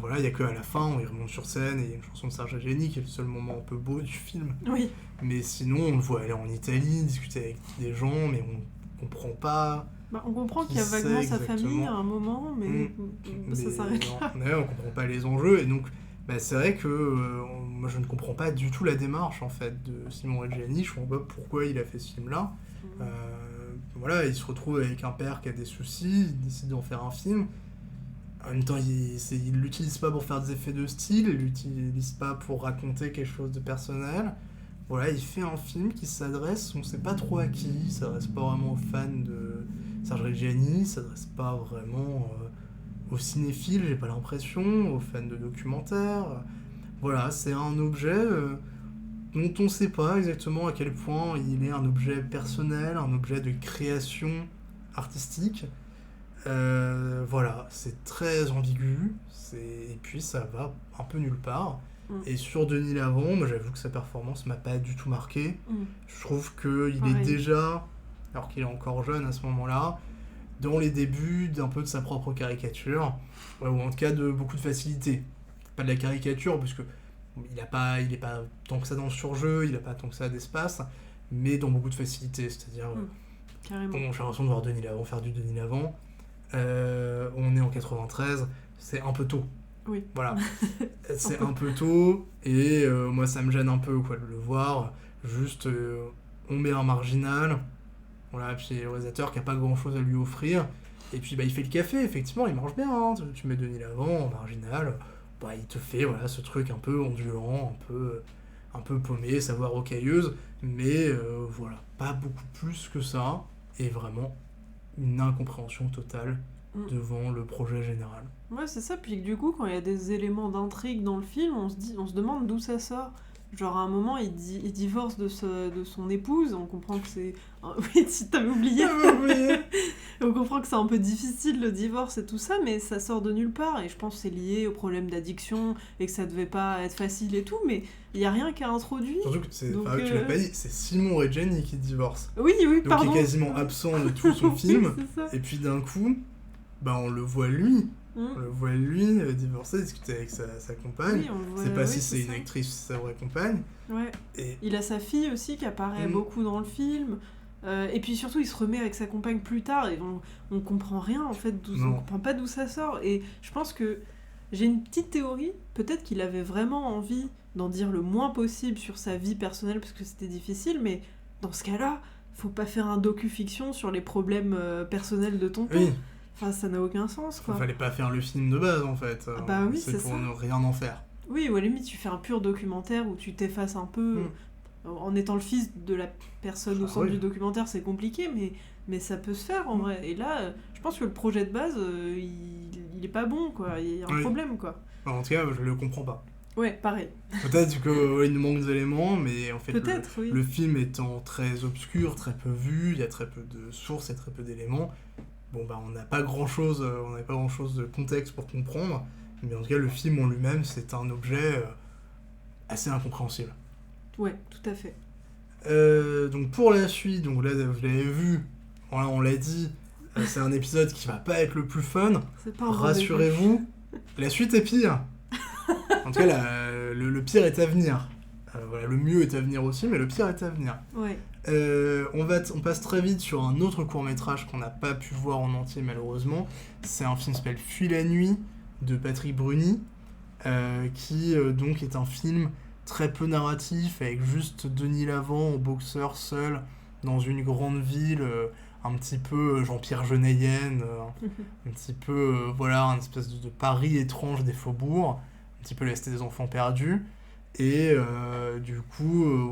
A: Voilà, il n'y a qu'à la fin où il remonte sur scène et il y a une chanson de Serge Reggiani qui est le seul moment un peu beau du film.
B: Oui.
A: Mais sinon, on le voit aller en Italie, discuter avec des gens, mais on comprend pas.
B: Bah, on comprend qu'il y a vaguement sa famille à un moment, mais ça s'arrête là.
A: Ouais, on comprend pas les enjeux, et donc bah, c'est vrai que moi je ne comprends pas du tout la démarche en fait de Simon Reggiani. Je comprends pas pourquoi il a fait ce film-là. Voilà, il se retrouve avec un père qui a des soucis, il décide d'en faire un film. En même temps, il l'utilise pas pour faire des effets de style, il l'utilise pas pour raconter quelque chose de personnel. Voilà, il fait un film qui s'adresse, on sait pas trop à qui, il s'adresse pas vraiment aux fans de Serge Reggiani, il s'adresse pas vraiment aux cinéphiles, j'ai pas l'impression, aux fans de documentaires. Voilà, c'est un objet dont on sait pas exactement à quel point il est un objet personnel, un objet de création artistique. Voilà, c'est très ambigu, et puis ça va un peu nulle part. Et sur Denis Lavant, moi j'avoue que sa performance m'a pas du tout marqué. Je trouve qu'il est déjà, alors qu'il est encore jeune à ce moment-là, dans les débuts d'un peu de sa propre caricature, ou en tout cas de beaucoup de facilité. Pas de la caricature, parce que il est pas tant que ça dans le surjeu, il a pas tant que ça d'espace, mais dans beaucoup de facilité, c'est-à-dire
B: carrément.
A: Bon, j'ai l'impression de voir Denis Lavant faire du Denis Lavant. On est en 93, c'est un peu tôt.
B: Oui.
A: Voilà. C'est un peu tôt, et moi ça me gêne un peu quoi, de le voir. Juste, on met un marginal, voilà, puis le réalisateur qui a pas grand chose à lui offrir, et puis bah, il fait le café, effectivement, il marche bien. Hein. Tu mets Denis Lavant en marginal, bah, il te fait voilà, ce truc un peu ondulant, un peu paumé, sa voix rocailleuse, mais voilà, pas beaucoup plus que ça, et vraiment une incompréhension totale devant le projet général.
B: Ouais, c'est ça, puis du coup, quand il y a des éléments d'intrigue dans le film, on se demande d'où ça sort. Genre à un moment, il divorce de son épouse, on comprend que c'est... Oui, si t'avais oublié. On comprend que c'est un peu difficile le divorce et tout ça, mais ça sort de nulle part, et je pense que c'est lié au problème d'addiction, et que ça devait pas être facile et tout, mais il y a rien qui a introduit.
A: Surtout que tu l'as pas dit, c'est Simon et Jenny qui divorcent.
B: Oui,
A: donc
B: pardon.
A: Donc il est quasiment absent de tout son film,
B: c'est ça.
A: et puis d'un coup, on le voit lui. On le voit lui divorcer, discuter avec sa compagne.
B: Oui, on voit,
A: c'est pas si
B: c'est
A: c'est
B: ça.
A: une actrice ou sa vraie compagne.
B: Ouais.
A: Et...
B: Il a sa fille aussi qui apparaît beaucoup dans le film. Et puis surtout, il se remet avec sa compagne plus tard et on comprend rien en fait, on comprend pas d'où ça sort. Et je pense que j'ai une petite théorie, peut-être qu'il avait vraiment envie d'en dire le moins possible sur sa vie personnelle parce que c'était difficile, mais dans ce cas-là, faut pas faire un docu-fiction sur les problèmes personnels de tonton.
A: Oui.
B: Enfin, ça n'a aucun sens, quoi.
A: Fallait pas faire le film de base, en fait.
B: Bah oui, c'est
A: pour
B: ça.
A: ne rien en faire.
B: Oui, ou à la limite, tu fais un pur documentaire où tu t'effaces un peu. En étant le fils de la personne au centre du documentaire, c'est compliqué, mais ça peut se faire, en vrai. Et là, je pense que le projet de base, il est pas bon, quoi. Il y a un problème, quoi.
A: En tout cas, je le comprends pas.
B: Ouais, pareil.
A: Peut-être qu'il nous manque d'éléments, mais en fait,
B: oui.
A: Le film étant très obscur, très peu vu, il y a très peu de sources et très peu d'éléments. Bon, on n'a pas grand-chose de contexte pour comprendre, mais en tout cas, le film en lui-même, c'est un objet assez incompréhensible.
B: Ouais, tout à fait.
A: Donc pour la suite, donc là, vous l'avez vu, voilà, on l'a dit, c'est un épisode qui va pas être le plus fun.
B: C'est pas un
A: rassurez-vous, la suite est pire. En tout cas, le pire est à venir. Voilà, le mieux est à venir aussi, mais le pire est à venir.
B: Ouais.
A: On passe très vite sur un autre court-métrage qu'on n'a pas pu voir en entier malheureusement. C'est un film qui s'appelle Fuis la nuit de Patrick Bruni, qui donc est un film très peu narratif, avec juste Denis Lavant en boxeur seul dans une grande ville, un petit peu Jean-Pierre Geneyen, un petit peu une espèce de Paris étrange des faubourgs, un petit peu la Cité des enfants perdus. Et du coup,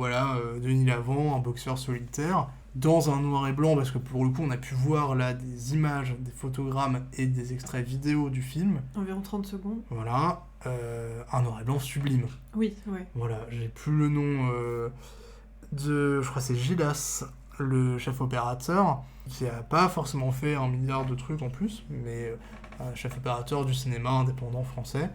A: Denis Lavant, un boxeur solitaire, dans un noir et blanc, parce que pour le coup, on a pu voir là des images, des photogrammes et des extraits vidéo du film.
B: Environ 30 secondes.
A: Voilà, un noir et blanc sublime.
B: Oui, ouais.
A: Voilà, j'ai plus le nom je crois que c'est Gilas, le chef opérateur, qui a pas forcément fait 1 milliard de trucs en plus, mais chef opérateur du cinéma indépendant français.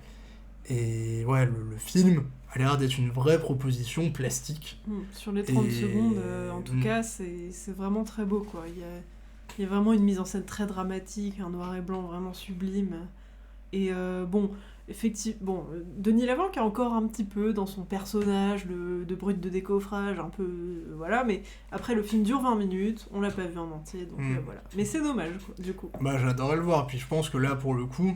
A: Et ouais, le film a l'air d'être une vraie proposition plastique.
B: Sur les 30 secondes, en tout cas, c'est vraiment très beau, quoi. Il y a vraiment une mise en scène très dramatique, un noir et blanc vraiment sublime. Et effectivement, Denis Lavant qui est encore un petit peu dans son personnage de brut de décoffrage, un peu, voilà, mais après le film dure 20 minutes, on l'a pas vu en entier, donc voilà. Mais c'est dommage, quoi, du coup.
A: J'adorais le voir, puis je pense que là, pour le coup,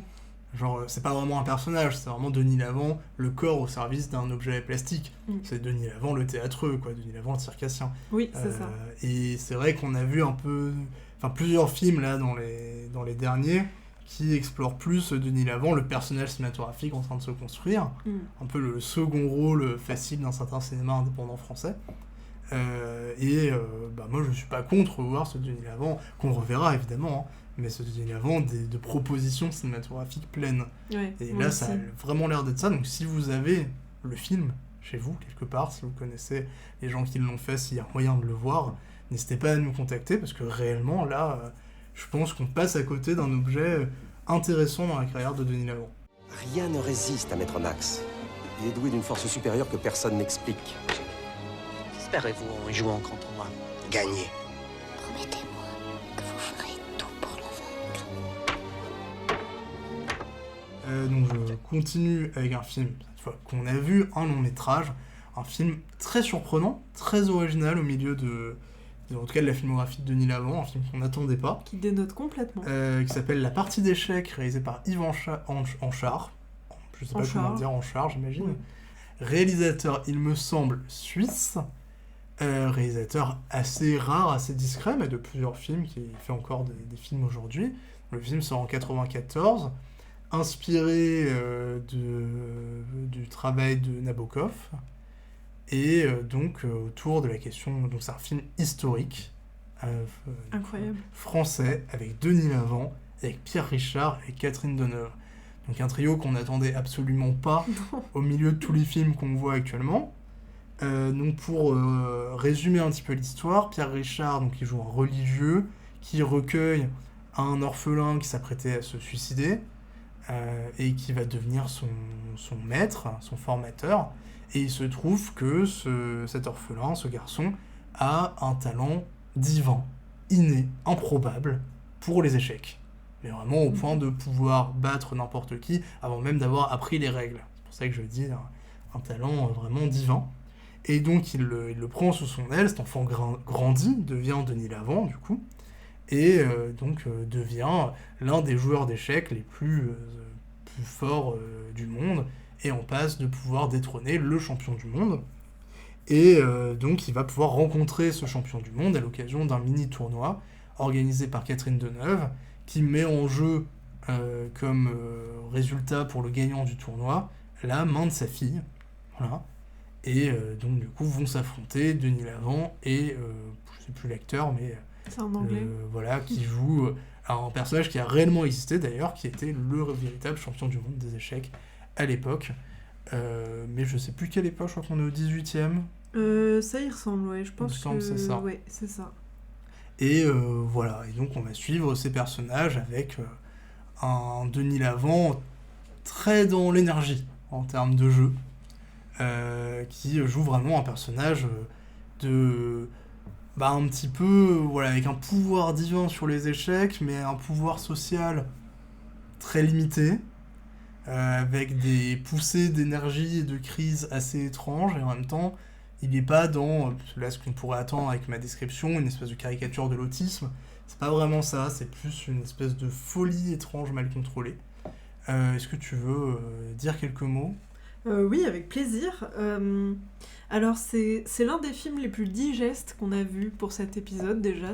A: c'est pas vraiment un personnage, c'est vraiment Denis Lavant, le corps au service d'un objet plastique. C'est Denis Lavant le théâtreux, quoi, Denis Lavant le circassien.
B: Oui, c'est ça.
A: Et c'est vrai qu'on a vu plusieurs films là dans les derniers qui explorent plus Denis Lavant, le personnage cinématographique en train de se construire, un peu le second rôle facile d'un certain cinéma indépendant français. Moi je suis pas contre voir ce Denis Lavant, qu'on reverra évidemment, mais ce Denis Lavant de propositions cinématographiques pleines.
B: Ouais,
A: et là, ça a vraiment l'air d'être ça. Donc si vous avez le film chez vous, quelque part, si vous connaissez les gens qui l'ont fait, s'il y a moyen de le voir, n'hésitez pas à nous contacter, parce que réellement, là, je pense qu'on passe à côté d'un objet intéressant dans la carrière de Denis Lavant.
E: Rien ne résiste à Maître Max. Il est doué d'une force supérieure que personne n'explique.
D: Qu'espérez-vous en jouant quand on va gagner?
F: Promettez-moi que vous ferez tout pour le vaincre.
A: Donc je continue avec un film, cette fois qu'on a vu, un long métrage, un film très surprenant, très original au milieu en tout cas de la filmographie de Denis Lavant, un film qu'on n'attendait pas.
B: Qui dénote complètement.
A: Qui s'appelle La partie d'échecs, réalisé par Yves Anchard. Je sais pas comment dire, Anchard, j'imagine. Oui. Réalisateur, il me semble, suisse. Réalisateur assez rare, assez discret, mais de plusieurs films, qui fait encore des films aujourd'hui. Le film sort en 1994, inspiré du travail de Nabokov. Et autour de la question, donc c'est un film historique,
B: incroyable,
A: français, avec Denis Lavant, avec Pierre Richard et Catherine Deneuve. Donc un trio qu'on n'attendait absolument pas au milieu de tous les films qu'on voit actuellement. Donc pour résumer un petit peu l'histoire, Pierre Richard, donc, il joue un religieux qui recueille un orphelin qui s'apprêtait à se suicider et qui va devenir son maître, son formateur. Et il se trouve que cet orphelin, ce garçon, a un talent divin, inné, improbable pour les échecs. Mais vraiment au point de pouvoir battre n'importe qui avant même d'avoir appris les règles. C'est pour ça que je dis un talent vraiment divin. Et donc il le prend sous son aile, cet enfant grandit, devient Denis Lavant du coup, et devient l'un des joueurs d'échecs les plus forts du monde, et on passe de pouvoir détrôner le champion du monde. Et donc il va pouvoir rencontrer ce champion du monde à l'occasion d'un mini-tournoi organisé par Catherine Deneuve, qui met en jeu comme résultat pour le gagnant du tournoi la main de sa fille. Voilà. Et donc du coup vont s'affronter Denis Lavant et je sais plus l'acteur, mais
B: c'est en anglais.
A: Voilà, qui joue un personnage qui a réellement existé d'ailleurs, qui était le véritable champion du monde des échecs à l'époque. Mais je sais plus quelle époque, je crois qu'on est au 18e.
B: Ça y ressemble, ouais, je pense que
A: c'est ça.
B: Ouais, c'est ça.
A: Et voilà, et donc on va suivre ces personnages avec un Denis Lavant très dans l'énergie en termes de jeu, qui joue vraiment un personnage un petit peu, voilà, avec un pouvoir divin sur les échecs, mais un pouvoir social très limité, avec des poussées d'énergie et de crise assez étranges, et en même temps, il n'est pas dans, là, ce qu'on pourrait attendre avec ma description, une espèce de caricature de l'autisme. C'est pas vraiment ça, c'est plus une espèce de folie étrange mal contrôlée. Est-ce que tu veux dire quelques mots ?
B: Oui, avec plaisir. Alors, c'est l'un des films les plus digestes qu'on a vu pour cet épisode, déjà,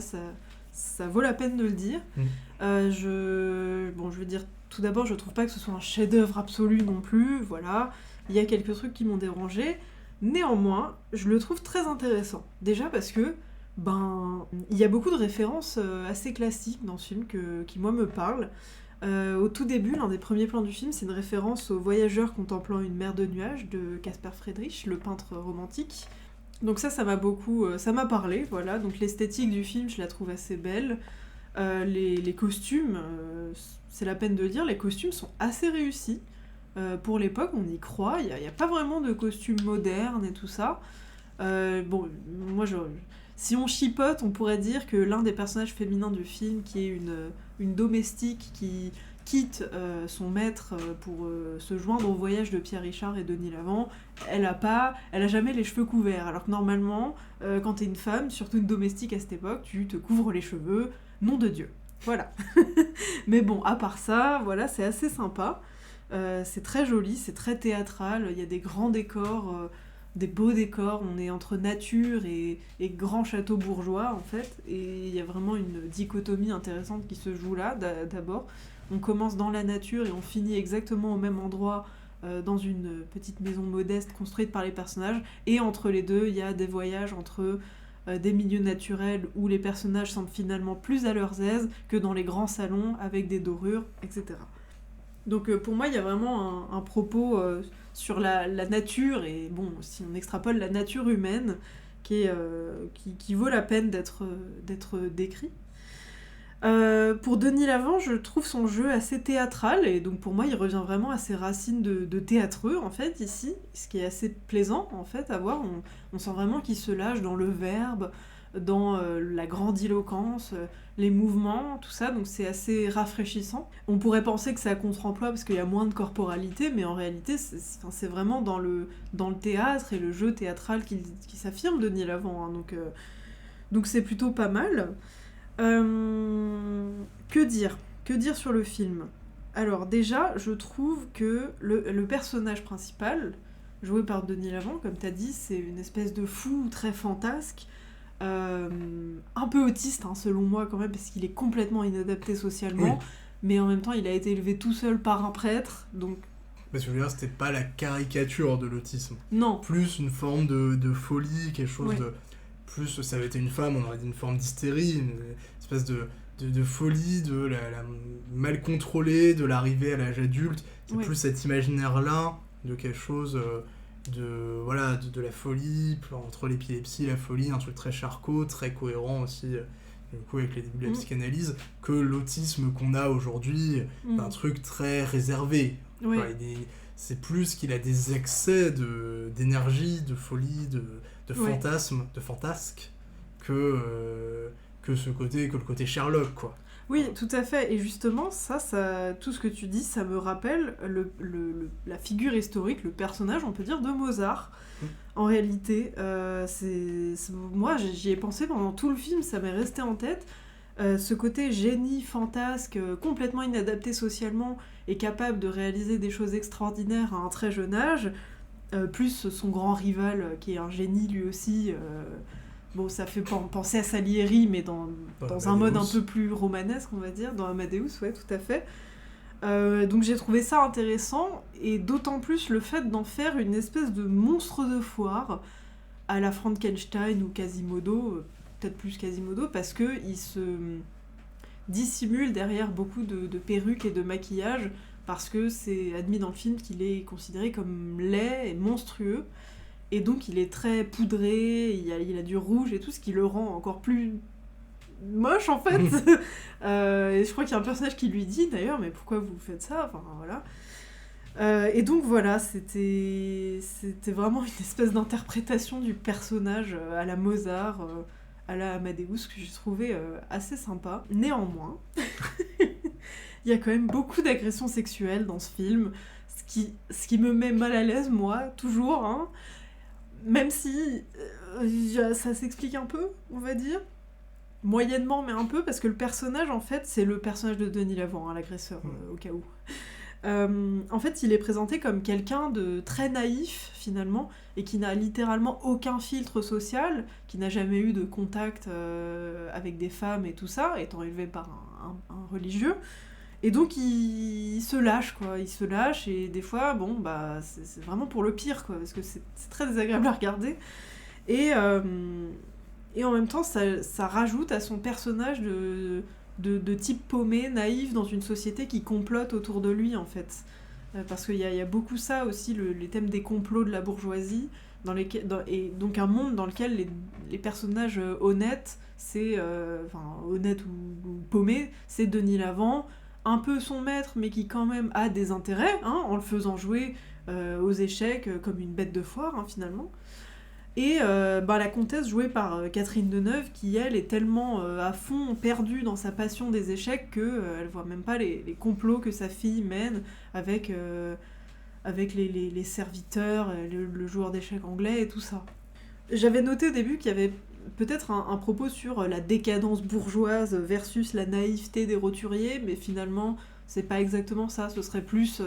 B: ça vaut la peine de le dire. Je veux dire, tout d'abord, je trouve pas que ce soit un chef-d'œuvre absolu non plus, voilà. Il y a quelques trucs qui m'ont dérangé. Néanmoins, je le trouve très intéressant. Déjà parce que, il y a beaucoup de références assez classiques dans ce film qui moi, me parlent. Au tout début, l'un des premiers plans du film, c'est une référence au Voyageur contemplant une mer de nuages de Caspar Friedrich, le peintre romantique. Donc ça m'a beaucoup... ça m'a parlé, voilà. Donc l'esthétique du film, je la trouve assez belle. Les costumes, c'est la peine de le dire, les costumes sont assez réussis. Pour l'époque, on y croit, il n'y a pas vraiment de costumes modernes et tout ça. Moi, si on chipote, on pourrait dire que l'un des personnages féminins du film, qui est une domestique qui quitte son maître pour se joindre au voyage de Pierre Richard et Denis Lavant, elle a jamais les cheveux couverts. Alors que normalement, quand t'es une femme, surtout une domestique à cette époque, tu te couvres les cheveux, nom de Dieu. Voilà. Mais bon, à part ça, voilà, c'est assez sympa. C'est très joli, c'est très théâtral, il y a des grands décors, des beaux décors, on est entre nature et grands châteaux bourgeois en fait, et il y a vraiment une dichotomie intéressante qui se joue là. D'abord, on commence dans la nature et on finit exactement au même endroit, dans une petite maison modeste construite par les personnages, et entre les deux, il y a des voyages entre des milieux naturels où les personnages semblent finalement plus à leur aise que dans les grands salons avec des dorures, etc. Donc pour moi, il y a vraiment un propos sur la nature, et bon, si on extrapole la nature humaine, qui vaut la peine d'être décrit. Pour Denis Lavant, je trouve son jeu assez théâtral, et donc pour moi, il revient vraiment à ses racines de théâtreux, en fait, ici, ce qui est assez plaisant, en fait, à voir. On sent vraiment qu'il se lâche dans le verbe, dans la grandiloquence, les mouvements, tout ça, donc c'est assez rafraîchissant. On pourrait penser que c'est à contre-emploi parce qu'il y a moins de corporalité, mais en réalité, c'est vraiment dans le théâtre et le jeu théâtral qui s'affirme, Denis Lavant, hein, donc c'est plutôt pas mal. Que dire sur le film ? Alors déjà, je trouve que le personnage principal, joué par Denis Lavant, comme t'as dit, c'est une espèce de fou très fantasque, un peu autiste, hein, selon moi quand même, parce qu'il est complètement inadapté socialement, oui. Mais en même temps il a été élevé tout seul par un prêtre, donc...
A: Mais celui-là, c'était pas la caricature de l'autisme.
B: Non.
A: Plus une forme de folie, quelque chose de... Plus, ça avait été une femme, on aurait dit une forme d'hystérie, une espèce de folie, de la mal contrôlée, de l'arrivée à l'âge adulte. C'est plus cet imaginaire-là de quelque chose de la folie, entre l'épilepsie et la folie, un truc très Charcot, très cohérent aussi, du coup avec les débuts de la psychanalyse, que l'autisme qu'on a aujourd'hui, un truc très réservé.
B: Oui.
A: Enfin, c'est plus qu'il a des excès d'énergie, de folie, de fantasme, de fantasque, que le côté Sherlock, quoi.
B: Oui, tout à fait. Et justement, ça, tout ce que tu dis, ça me rappelle la figure historique, le personnage, on peut dire, de Mozart. En réalité, moi, j'y ai pensé pendant tout le film, ça m'est resté en tête. Ce côté génie, fantasque, complètement inadapté socialement et capable de réaliser des choses extraordinaires à un très jeune âge, plus son grand rival, qui est un génie lui aussi... Bon, ça fait penser à Salieri, mais dans un mode un peu plus romanesque, on va dire, dans Amadeus, ouais, tout à fait. Donc j'ai trouvé ça intéressant, et d'autant plus le fait d'en faire une espèce de monstre de foire à la Frankenstein ou Quasimodo, peut-être plus Quasimodo, parce qu'il se dissimule derrière beaucoup de perruques et de maquillage, parce que c'est admis dans le film qu'il est considéré comme laid et monstrueux. Et donc il est très poudré, il a du rouge et tout, ce qui le rend encore plus moche en fait. Et je crois qu'il y a un personnage qui lui dit d'ailleurs, mais pourquoi vous faites ça ? Enfin voilà. Et donc voilà, c'était vraiment une espèce d'interprétation du personnage à la Mozart, à la Amadeus, que j'ai trouvé assez sympa. Néanmoins, il y a quand même beaucoup d'agressions sexuelles dans ce film, ce qui me met mal à l'aise, moi, toujours, hein. Même si ça s'explique un peu, on va dire. Moyennement, mais un peu, parce que le personnage, en fait, c'est le personnage de Denis Lavant, hein, l'agresseur, au cas où. En fait, il est présenté comme quelqu'un de très naïf, finalement, et qui n'a littéralement aucun filtre social, qui n'a jamais eu de contact avec des femmes et tout ça, étant élevé par un religieux. Et donc il se lâche, quoi. Il se lâche, et des fois, bon, bah, c'est vraiment pour le pire, quoi, parce que c'est très désagréable à regarder. Et en même temps, ça rajoute à son personnage de type paumé, naïf, dans une société qui complote autour de lui, en fait. Parce qu'il y a beaucoup ça aussi, les thèmes des complots de la bourgeoisie, et donc un monde dans lequel les personnages honnêtes, honnêtes ou paumés, c'est Denis Lavant, un peu son maître, mais qui quand même a des intérêts, hein, en le faisant jouer aux échecs comme une bête de foire, hein, finalement. Et la comtesse, jouée par Catherine Deneuve, qui elle est tellement à fond perdue dans sa passion des échecs qu'elle voit même pas les complots que sa fille mène avec les serviteurs, le joueur d'échecs anglais et tout ça. J'avais noté au début qu'il y avait peut-être un propos sur la décadence bourgeoise versus la naïveté des roturiers, mais finalement c'est pas exactement ça, ce serait plus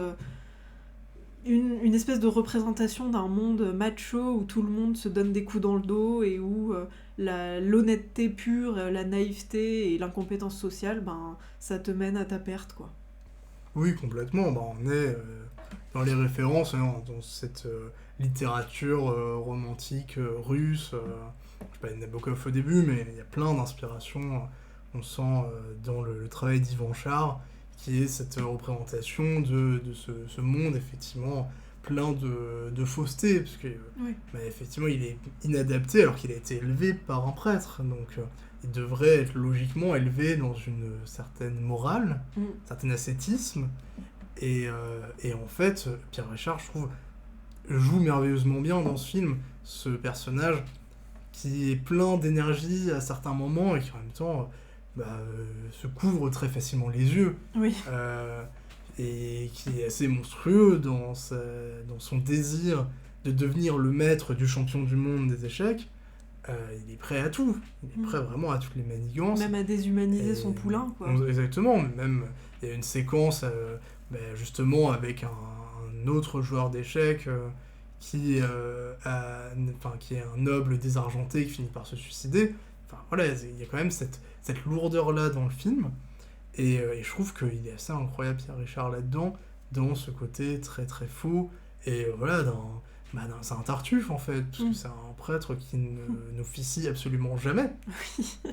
B: une espèce de représentation d'un monde macho où tout le monde se donne des coups dans le dos et où l'honnêteté pure, la naïveté et l'incompétence sociale, ça te mène à ta perte, quoi.
A: Oui, complètement. On est dans les références, hein, dans cette littérature romantique russe. Je parlais de Nabokov au début, mais il y a plein d'inspirations. On sent dans le travail d'Yvan Char, qui est cette représentation de ce monde, effectivement, plein de fausseté, parce que effectivement, il est inadapté alors qu'il a été élevé par un prêtre. Donc, il devrait être logiquement élevé dans une certaine morale, un certain ascétisme. Et en fait, Pierre Richard, je trouve, joue merveilleusement bien dans ce film, ce personnage qui est plein d'énergie à certains moments et qui en même temps se couvre très facilement les yeux. Oui. Et qui est assez monstrueux dans son désir de devenir le maître du champion du monde des échecs. Il est prêt à tout. Il est prêt vraiment à toutes les manigances.
B: Même à déshumaniser son poulain, quoi.
A: Exactement. Même, il y a une séquence justement avec un autre joueur d'échecs qui est un noble désargenté qui finit par se suicider. Enfin voilà, il y a quand même cette lourdeur-là dans le film. Et je trouve qu'il est assez incroyable, Pierre Richard, là-dedans, dans ce côté très très faux. Et voilà, c'est un Tartuffe, en fait, parce que c'est un prêtre qui n'officie absolument jamais.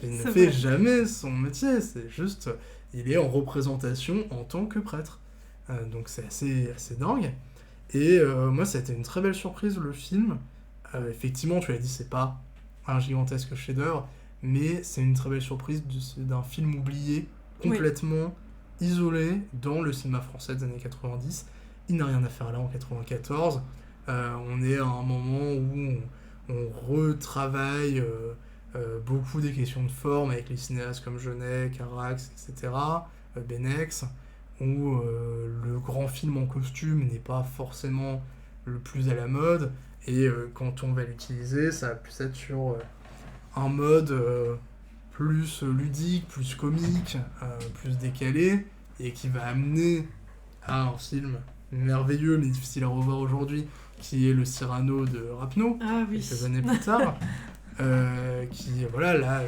A: Il ne fait jamais son métier, c'est juste, il est en représentation en tant que prêtre. Donc c'est assez dingue. Et moi, ça a été une très belle surprise, le film. Effectivement, tu l'as dit, c'est pas un gigantesque chef-d'œuvre, mais c'est une très belle surprise d'un film oublié, complètement isolé dans le cinéma français des années 90. Il n'a rien à faire là en 94. On est à un moment où on retravaille beaucoup des questions de forme avec les cinéastes comme Jeunet, Carax, etc., Benex, où le grand film en costume n'est pas forcément le plus à la mode, et quand on va l'utiliser, ça va plus être sur un mode plus ludique, plus comique, plus décalé, et qui va amener à un film merveilleux mais difficile à revoir aujourd'hui, qui est le Cyrano de Rapneau, quelques années plus tard, qui, voilà, là,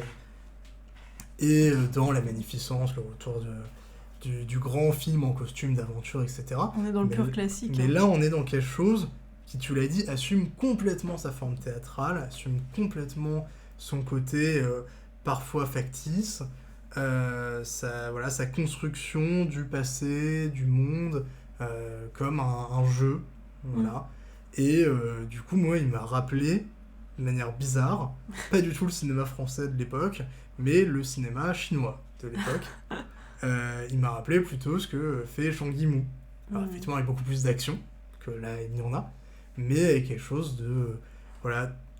A: est dans la magnificence, le retour du grand film en costume d'aventure, etc.
B: On est dans le pur classique.
A: Mais là, on est dans quelque chose qui, tu l'as dit, assume complètement sa forme théâtrale, assume complètement son côté parfois factice, sa construction du passé, du monde, comme un jeu. Voilà. Et du coup, moi, il m'a rappelé, de manière bizarre, pas du tout le cinéma français de l'époque, mais le cinéma chinois de l'époque. Il m'a rappelé plutôt ce que fait Zhang Yimou. Alors, effectivement, avec beaucoup plus d'action, que là, il y en a, mais avec quelque chose de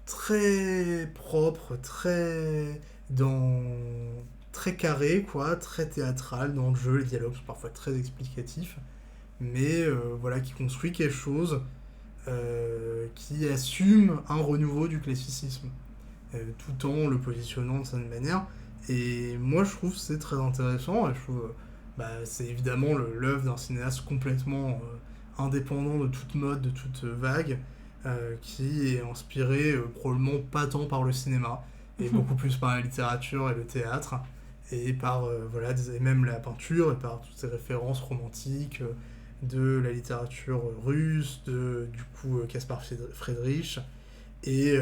A: très propre, très carré, quoi, très théâtral dans le jeu. Les dialogues sont parfois très explicatifs, mais qui construit quelque chose qui assume un renouveau du classicisme, tout en le positionnant de cette manière. Et moi, je trouve que c'est très intéressant. Et je trouve c'est évidemment l'œuvre d'un cinéaste complètement indépendant de toute mode, de toute vague, qui est inspiré probablement pas tant par le cinéma, et beaucoup plus par la littérature et le théâtre, et par et même la peinture, et par toutes ces références romantiques de la littérature russe, du coup Caspar Friedrich, et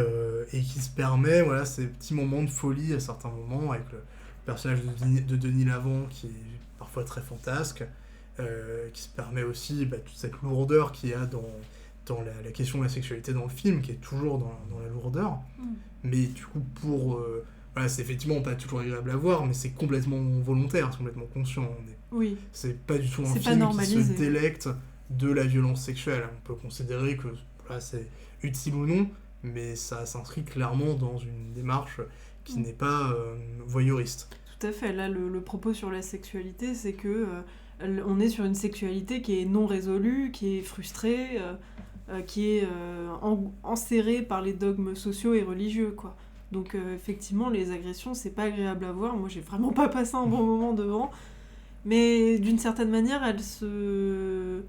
A: qui se permet ces petits moments de folie à certains moments, avec le personnage de Denis Lavant qui est parfois très fantasque, qui se permet aussi toute cette lourdeur qu'il y a dans la question de la sexualité dans le film, qui est toujours dans la lourdeur, mais du coup c'est effectivement pas toujours agréable à voir, mais c'est complètement volontaire, c'est complètement conscient. C'est pas du tout un film qui se délecte de la violence sexuelle. On peut considérer que c'est utile ou non, mais ça s'inscrit clairement dans une démarche qui n'est pas voyeuriste.
B: Tout à fait. Là, le propos sur la sexualité, c'est que on est sur une sexualité qui est non résolue, qui est frustrée, qui est enserrée par les dogmes sociaux et religieux, quoi. Donc effectivement, les agressions, c'est pas agréable à voir. Moi, j'ai vraiment pas passé un bon moment devant. Mais d'une certaine manière, elles se...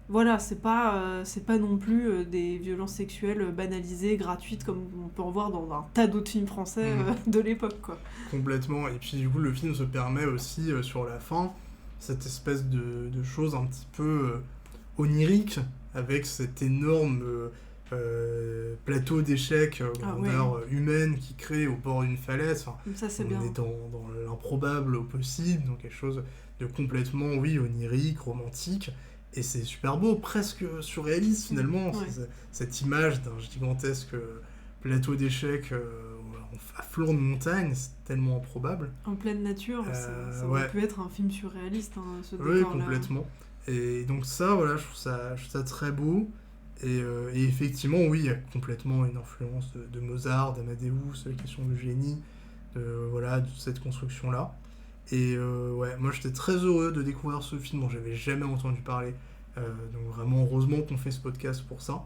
B: Voilà, c'est pas non plus des violences sexuelles banalisées, gratuites, comme on peut en voir dans un tas d'autres films français de l'époque, quoi.
A: Complètement. Et puis du coup, le film se permet aussi, sur la fin, cette espèce de chose un petit peu onirique, avec cet énorme plateau d'échecs grandeur humaine qui crée au bord d'une falaise.
B: Ça, c'est
A: on
B: bien.
A: est dans l'improbable au possible, donc quelque chose de complètement onirique, romantique, et c'est super beau, presque surréaliste finalement. Cette image d'un gigantesque plateau d'échecs à flanc de montagne, c'est tellement improbable.
B: En pleine nature, ça aurait pu être un film surréaliste, ce décor-là.
A: Oui, complètement. Et donc ça, je trouve ça très beau. Et effectivement, il y a complètement une influence de Mozart, d'Amadeus, la question du génie, de cette construction-là. Et moi j'étais très heureux de découvrir ce film dont j'avais jamais entendu parler. Donc vraiment, heureusement qu'on fait ce podcast pour ça.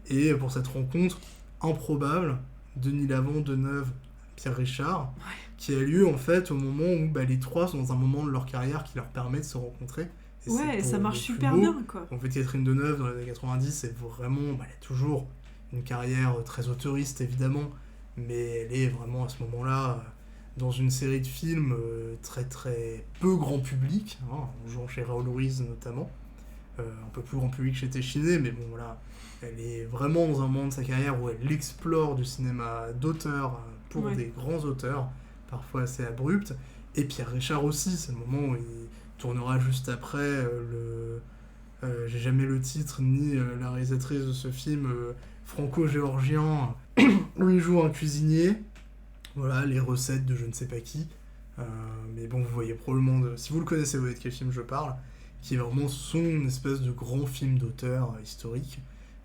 A: Et pour cette rencontre improbable, Denis Lavant, Deneuve, Pierre Richard, qui a lieu en fait au moment où les trois sont dans un moment de leur carrière qui leur permet de se rencontrer.
B: Et ça marche super bien, quoi.
A: En fait, Catherine Deneuve, dans les années 90, c'est vraiment... elle a toujours une carrière très auteuriste, évidemment, mais elle est vraiment à ce moment-là dans une série de films très très peu grand public, en jouant chez Raoul Ruiz notamment, un peu plus grand public chez Téchiné, mais bon, voilà, elle est vraiment dans un moment de sa carrière où elle explore du cinéma d'auteur pour des grands auteurs, parfois assez abrupts, et Pierre Richard aussi, c'est le moment où il tournera juste après j'ai jamais le titre ni la réalisatrice de ce film franco-géorgien où il joue un cuisinier. Voilà, les recettes de je ne sais pas qui. Mais bon, vous voyez probablement, si vous le connaissez, vous voyez de quel film je parle, qui est vraiment son espèce de grand film d'auteur historique.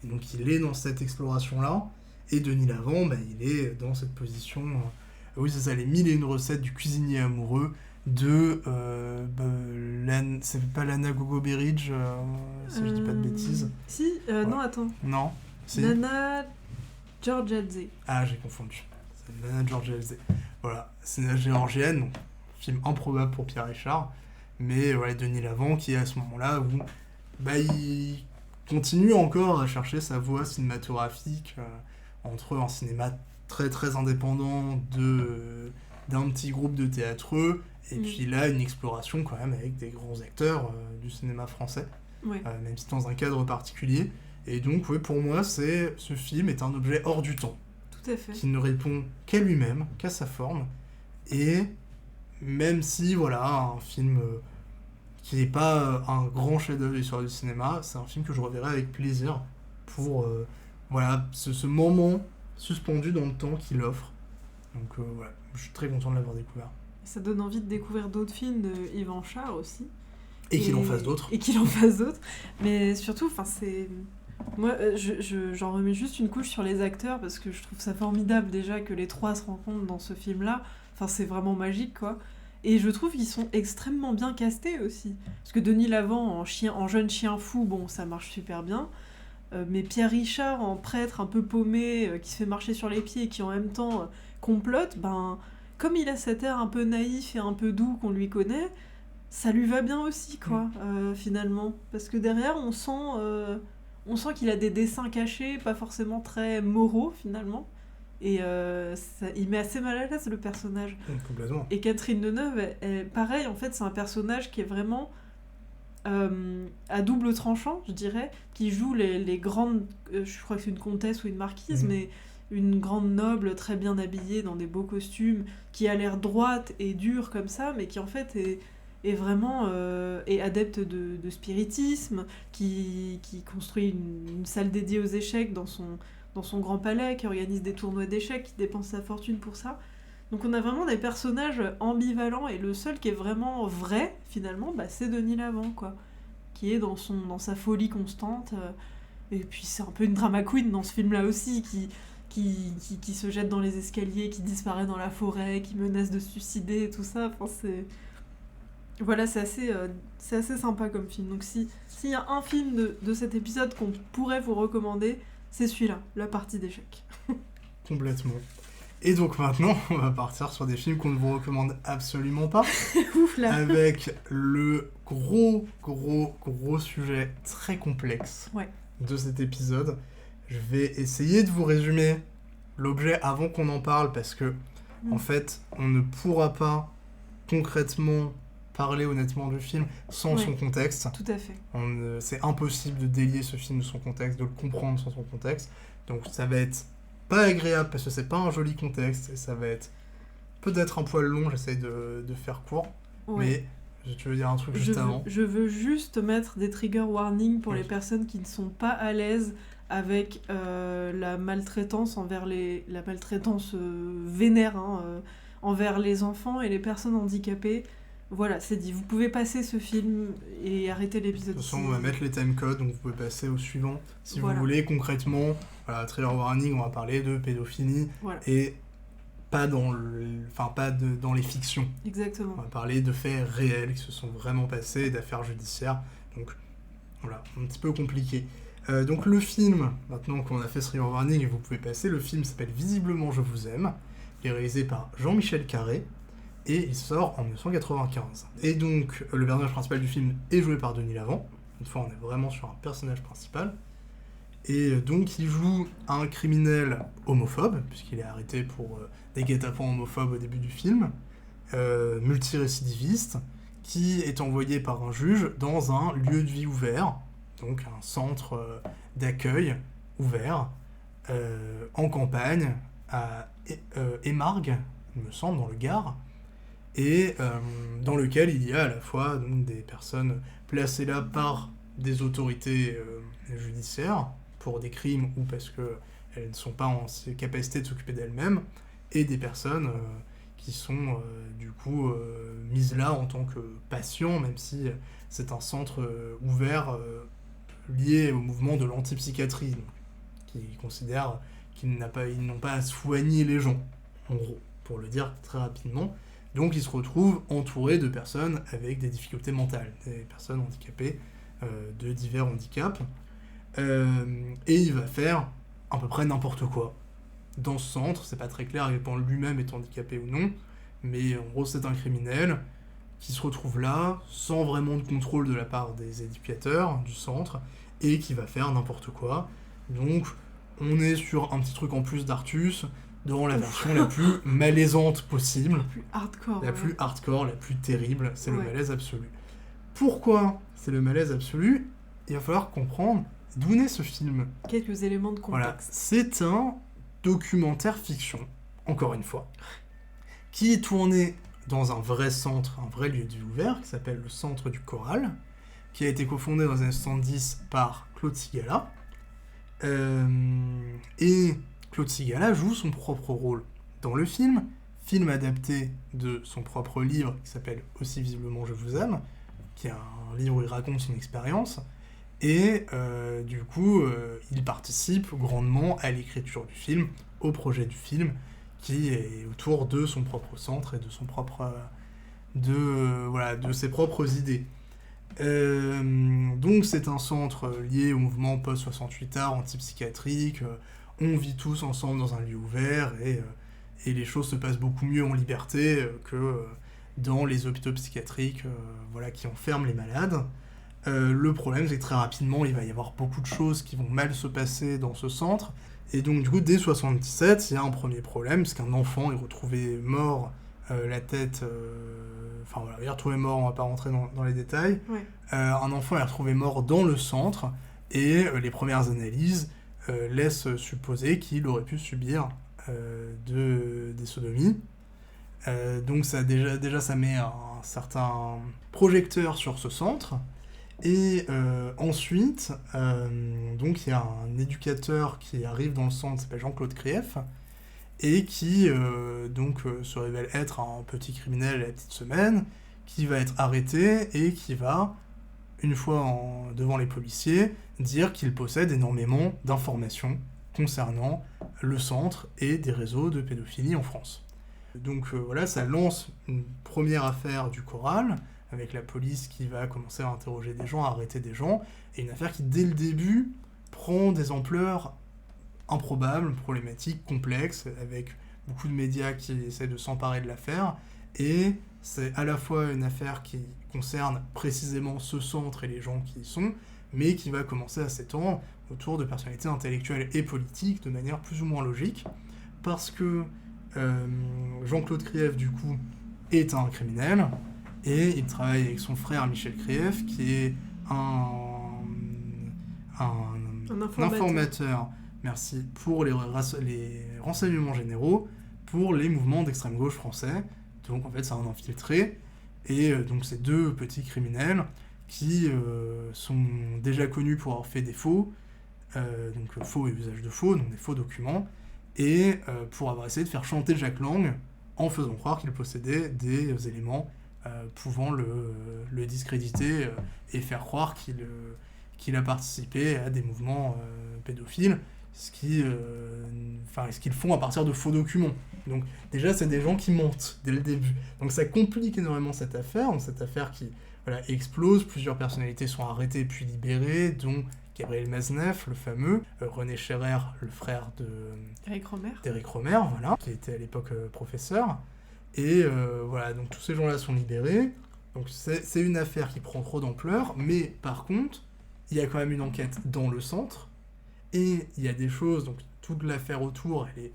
A: Et donc il est dans cette exploration-là. Et Denis Lavant, il est dans cette position... oui, c'est ça, les 1001 recettes du cuisinier amoureux de... c'est pas Lana Gogoberic, si je dis pas de bêtises.
B: Si, non, attends.
A: Non, si.
B: Nana Georgiadze.
A: Ah, j'ai confondu. C'est Nana Georgiadze. Voilà, c'est une géorgienne, donc, film improbable pour Pierre Richard. Mais voilà, Denis Lavant qui est à ce moment-là où il continue encore à chercher sa voie cinématographique entre un cinéma très très indépendant d'un petit groupe de théâtreux et puis là une exploration quand même avec des grands acteurs du cinéma français, même si dans un cadre particulier. Et donc pour moi ce film est un objet hors du temps.
B: Tout à fait. Qui
A: ne répond qu'à lui-même, qu'à sa forme, et même si un film qui n'est pas un grand chef-d'œuvre de l'histoire du cinéma, c'est un film que je reverrai avec plaisir pour ce moment suspendu dans le temps qu'il offre. Donc je suis très content de l'avoir découvert.
B: Ça donne envie de découvrir d'autres films de Yvan Char aussi.
A: Et qu'il en fasse d'autres.
B: Et qu'il en fasse d'autres. Mais surtout, c'est... Moi, j'en remets juste une couche sur les acteurs parce que je trouve ça formidable déjà que les trois se rencontrent dans ce film-là. C'est vraiment magique, quoi. Et je trouve qu'ils sont extrêmement bien castés aussi. Parce que Denis Lavant en jeune chien fou, ça marche super bien. Mais Pierre Richard en prêtre un peu paumé, qui se fait marcher sur les pieds et qui en même temps complote, comme il a cet air un peu naïf et un peu doux qu'on lui connaît, ça lui va bien aussi, quoi, finalement. Parce que derrière, on sent qu'il a des dessins cachés, pas forcément très moraux, finalement. Et il met assez mal à l'aise le personnage.
A: Complètement.
B: Et Catherine Deneuve, pareil, en fait, c'est un personnage qui est vraiment à double tranchant, je dirais, qui joue les grandes... je crois que c'est une comtesse ou une marquise, mais une grande noble très bien habillée dans des beaux costumes, qui a l'air droite et dure comme ça, mais qui en fait est vraiment est adepte de spiritisme, qui construit une salle dédiée aux échecs dans son grand palais, qui organise des tournois d'échecs, qui dépense sa fortune pour ça. Donc on a vraiment des personnages ambivalents, et le seul qui est vraiment vrai, finalement, c'est Denis Lavant, quoi, qui est dans sa folie constante. Et puis c'est un peu une drama queen dans ce film-là aussi, qui se jette dans les escaliers, qui disparaît dans la forêt, qui menace de se suicider et tout ça. C'est assez sympa comme film. Donc s'il y a un film de cet épisode qu'on pourrait vous recommander, c'est celui-là, La partie d'échecs.
A: Complètement. Et donc maintenant, on va partir sur des films qu'on ne vous recommande absolument pas.
B: Ouf là.
A: Avec le gros sujet très complexe de cet épisode. Je vais essayer de vous résumer l'objet avant qu'on en parle, parce que en fait, on ne pourra pas concrètement parler honnêtement du film sans son contexte.
B: Tout à fait.
A: C'est impossible de délier ce film de son contexte, de le comprendre sans son contexte. Donc ça va être pas agréable parce que c'est pas un joli contexte, et ça va être peut-être un poil long, j'essaye de faire court. Mais tu veux dire un truc juste avant ?
B: Je veux juste mettre des trigger warnings pour les personnes qui ne sont pas à l'aise avec la maltraitance la maltraitance vénère envers les enfants et les personnes handicapées. Voilà, c'est dit. Vous pouvez passer ce film et arrêter l'épisode.
A: De toute façon, on va mettre les timecodes, donc vous pouvez passer au suivant. Si vous voulez, concrètement, trailer warning, on va parler de pédophilie et pas dans les fictions.
B: Exactement.
A: On va parler de faits réels qui se sont vraiment passés, d'affaires judiciaires. Donc, voilà, un petit peu compliqué. Donc le film, maintenant qu'on a fait ce trailer warning, vous pouvez passer, le film s'appelle Visiblement Je vous aime. Il est réalisé par Jean-Michel Carré. Et il sort en 1995. Et donc, le personnage principal du film est joué par Denis Lavant. Une fois, on est vraiment sur un personnage principal. Et donc, il joue un criminel homophobe, puisqu'il est arrêté pour des guet-apens homophobes au début du film, multirécidiviste, qui est envoyé par un juge dans un lieu de vie ouvert, donc un centre d'accueil ouvert, en campagne, à Émargues, il me semble, dans le Gard, et dans lequel il y a à la fois donc, des personnes placées là par des autorités judiciaires pour des crimes ou parce qu'elles ne sont pas en capacité de s'occuper d'elles-mêmes, et des personnes qui sont du coup mises là en tant que patients, même si c'est un centre ouvert lié au mouvement de l'antipsychiatrie, donc, qui considère qu'ils n'ont pas à soigner les gens, en gros, pour le dire très rapidement. Donc ils se retrouvent entourés de personnes avec des difficultés mentales, des personnes handicapées de divers handicaps, et il va faire à peu près n'importe quoi dans ce centre. C'est pas très clair à quel point lui-même est handicapé ou non, mais en gros c'est un criminel qui se retrouve là sans vraiment de contrôle de la part des éducateurs du centre et qui va faire n'importe quoi. Donc on est sur un petit truc en plus d'Artus dans la version la plus malaisante possible,
B: La plus hardcore.
A: la plus hardcore, la plus terrible, c'est le
B: Ouais.
A: malaise absolu. Pourquoi c'est le malaise absolu? Il va falloir comprendre d'où naît ce film.
B: Quelques éléments de
A: Voilà,
B: contexte.
A: c'est un documentaire fiction, encore une fois, qui est tourné dans un vrai centre, un vrai lieu de vie ouvert, qui s'appelle le Centre du Choral, qui a été cofondé dans les années 70 par Claude Sigala. Et Claude Sigala joue son propre rôle dans le film adapté de son propre livre, qui s'appelle Aussi visiblement je vous aime, qui est un livre où il raconte son expérience. Et du coup, il participe grandement à l'écriture du film, au projet du film, qui est autour de son propre centre et de son propre, de ses propres idées. Donc c'est un centre lié au mouvement post-68 antipsychiatrique. On vit tous ensemble dans un lieu ouvert et les choses se passent beaucoup mieux en liberté que dans les hôpitaux psychiatriques qui enferment les malades. Le problème, c'est que très rapidement, il va y avoir beaucoup de choses qui vont mal se passer dans ce centre. Et donc, du coup, dès 77, il y a un premier problème, parce qu'un enfant est retrouvé mort, la tête... il est retrouvé mort, on va pas rentrer dans les détails.
B: Ouais.
A: Un enfant est retrouvé mort dans le centre, et les premières analyses laissent supposer qu'il aurait pu subir des sodomies. Donc, ça, déjà, ça met un certain projecteur sur ce centre. Et ensuite, donc il y a un éducateur qui arrive dans le centre, qui s'appelle Jean-Claude Krief, et qui se révèle être un petit criminel à la petite semaine, qui va être arrêté et qui va, une fois devant les policiers, dire qu'il possède énormément d'informations concernant le centre et des réseaux de pédophilie en France. Donc ça lance une première affaire du Choral, avec la police qui va commencer à interroger des gens, à arrêter des gens, et une affaire qui, dès le début, prend des ampleurs improbables, problématiques, complexes, avec beaucoup de médias qui essaient de s'emparer de l'affaire, et c'est à la fois une affaire qui concerne précisément ce centre et les gens qui y sont, mais qui va commencer à s'étendre autour de personnalités intellectuelles et politiques de manière plus ou moins logique, parce que Jean-Claude Krief, du coup, est un criminel, et il travaille avec son frère Michel Krief, qui est un informateur, merci, pour les renseignements généraux, pour les mouvements d'extrême gauche français. Donc en fait c'est un infiltré, et donc ces deux petits criminels qui sont déjà connus pour avoir fait des faux, donc faux et usage de faux, donc des faux documents, et pour avoir essayé de faire chanter Jack Lang en faisant croire qu'il possédait des éléments pouvant le discréditer et faire croire qu'il a participé à des mouvements pédophiles, ce qu'ils font à partir de faux documents. Donc déjà, c'est des gens qui mentent dès le début. Donc ça complique énormément cette affaire, qui explose. Plusieurs personnalités sont arrêtées puis libérées, dont Gabriel Maznef, le fameux, René Scherer, le frère d'Éric Romer, qui était à l'époque professeur. Et donc tous ces gens-là sont libérés. Donc c'est une affaire qui prend trop d'ampleur, mais par contre, il y a quand même une enquête dans le centre, et il y a des choses, donc toute l'affaire autour, elle est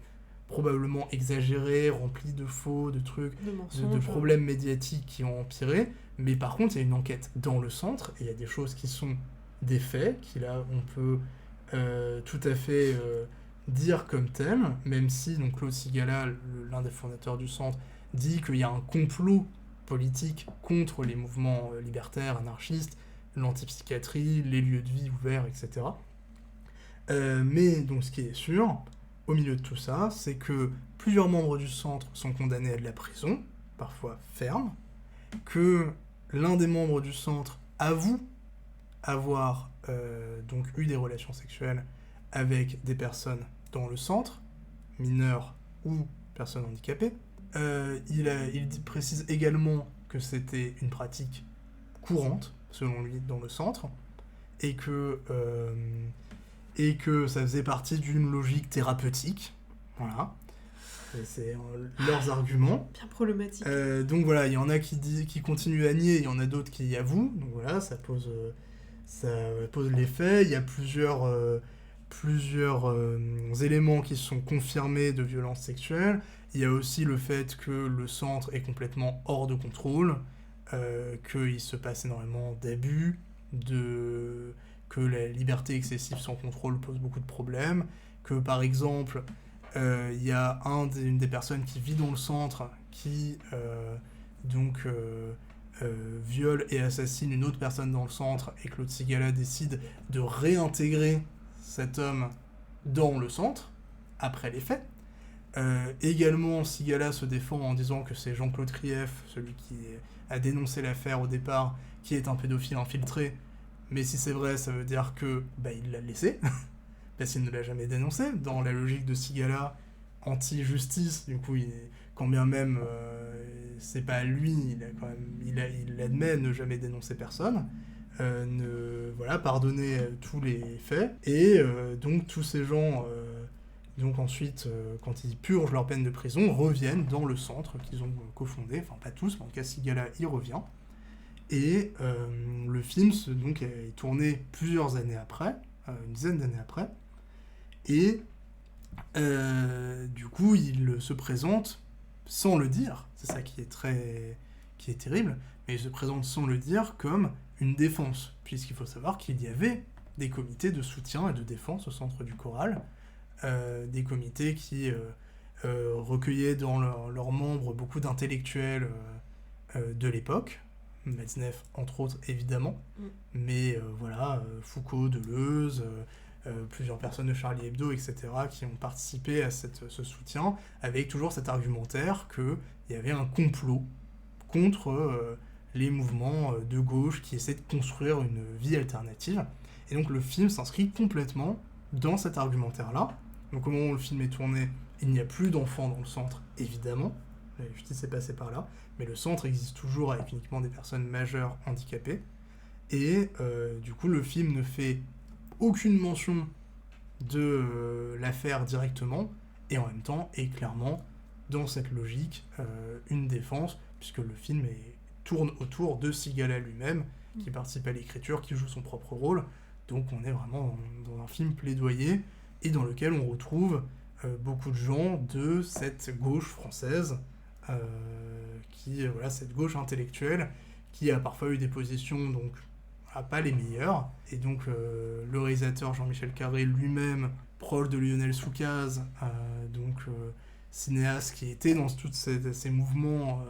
A: probablement exagérée, remplie de faux, de trucs, de problèmes médiatiques qui ont empiré, mais par contre, il y a une enquête dans le centre, et il y a des choses qui sont des faits, qui là, on peut tout à fait dire comme tel, même si donc, Claude Sigala, l'un des fondateurs du centre, dit qu'il y a un complot politique contre les mouvements libertaires, anarchistes, l'antipsychiatrie, les lieux de vie ouverts, etc. Mais donc ce qui est sûr, au milieu de tout ça, c'est que plusieurs membres du centre sont condamnés à de la prison, parfois ferme, que l'un des membres du centre avoue avoir donc eu des relations sexuelles avec des personnes dans le centre, mineurs ou personnes handicapées. Il précise également que c'était une pratique courante, selon lui, dans le centre, et que ça faisait partie d'une logique thérapeutique. Voilà. Et c'est leurs arguments.
B: Bien problématique.
A: Donc voilà, il y en a qui continuent à nier, il y en a d'autres qui y avouent. Donc voilà, ça pose les faits. Il y a plusieurs éléments qui sont confirmés de violences sexuelles. Il y a aussi le fait que le centre est complètement hors de contrôle, qu'il se passe énormément d'abus, que la liberté excessive sans contrôle pose beaucoup de problèmes, que par exemple, il y a une des personnes qui vit dans le centre qui viole et assassine une autre personne dans le centre, et Claude Sigala décide de réintégrer cet homme dans le centre, après les faits. Également, Sigala se défend en disant que c'est Jean-Claude Krief, celui qui a dénoncé l'affaire au départ, qui est un pédophile infiltré. Mais si c'est vrai, ça veut dire que il l'a laissé, parce qu'il ne l'a jamais dénoncé. Dans la logique de Sigala, anti-justice, du coup, quand bien même c'est pas lui, il admet ne jamais dénoncer personne, pardonner tous les faits. Et donc tous ces gens, ensuite, quand ils purgent leur peine de prison, reviennent dans le centre qu'ils ont cofondé, enfin pas tous, mais en tout cas Sigala y revient. Et le film est tourné plusieurs années après, une dizaine d'années après, et du coup il se présente sans le dire, c'est ça qui est terrible, mais il se présente sans le dire comme une défense, puisqu'il faut savoir qu'il y avait des comités de soutien et de défense au centre du choral, des comités qui recueillaient dans leurs membres beaucoup d'intellectuels de l'époque, Matzneff entre autres évidemment, mais Foucault, Deleuze, plusieurs personnes de Charlie Hebdo, etc., qui ont participé à ce soutien, avec toujours cet argumentaire qu'il y avait un complot contre les mouvements de gauche qui essaient de construire une vie alternative. Et donc le film s'inscrit complètement dans cet argumentaire-là. Donc au moment où le film est tourné, il n'y a plus d'enfants dans le centre, évidemment, la justice est passée par là, mais le centre existe toujours avec uniquement des personnes majeures handicapées, et du coup le film ne fait aucune mention de l'affaire directement, et en même temps est clairement dans cette logique une défense, puisque le film tourne autour de Sigala lui-même, qui participe à l'écriture, qui joue son propre rôle, donc on est vraiment dans un film plaidoyer, et dans lequel on retrouve beaucoup de gens de cette gauche française, cette gauche intellectuelle, qui a parfois eu des positions donc pas les meilleures, et donc le réalisateur Jean-Michel Carré lui-même, proche de Lionel Soucaz, cinéaste qui était dans tous ces mouvements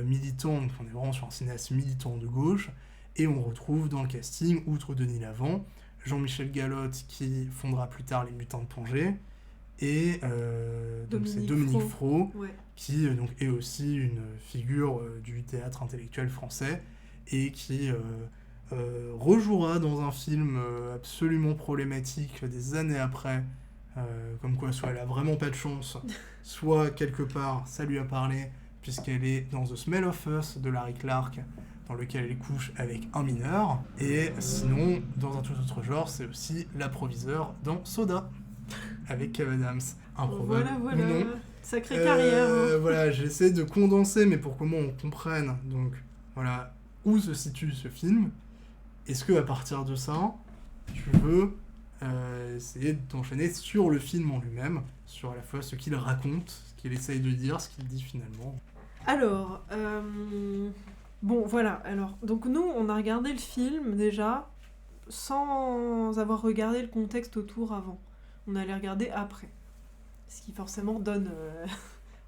A: militants, donc on est vraiment sur un cinéaste militant de gauche, et on retrouve dans le casting, outre Denis Lavant, Jean-Michel Galotte qui fondera plus tard Les Mutins de Tanger, et c'est Dominique Frot, qui est aussi une figure du théâtre intellectuel français, et qui rejouera dans un film absolument problématique des années après, comme quoi soit elle a vraiment pas de chance, soit quelque part ça lui a parlé, puisqu'elle est dans The Smell of Us de Larry Clark, dans lequel elle couche avec un mineur, et sinon, dans un tout autre genre, c'est aussi l'approviseur dans Soda, avec Kev Adams. Improbable
B: voilà.
A: ou non.
B: Sacrée carrière.
A: Voilà, j'essaie de condenser, mais pour comment on comprenne, donc, voilà, où se situe ce film. Est-ce que à partir de ça, tu veux essayer d'enchaîner sur le film en lui-même, sur à la fois ce qu'il raconte, ce qu'il essaye de dire, ce qu'il dit finalement?
B: Alors, donc nous, on a regardé le film déjà sans avoir regardé le contexte autour avant. On allait regarder après, ce qui forcément donne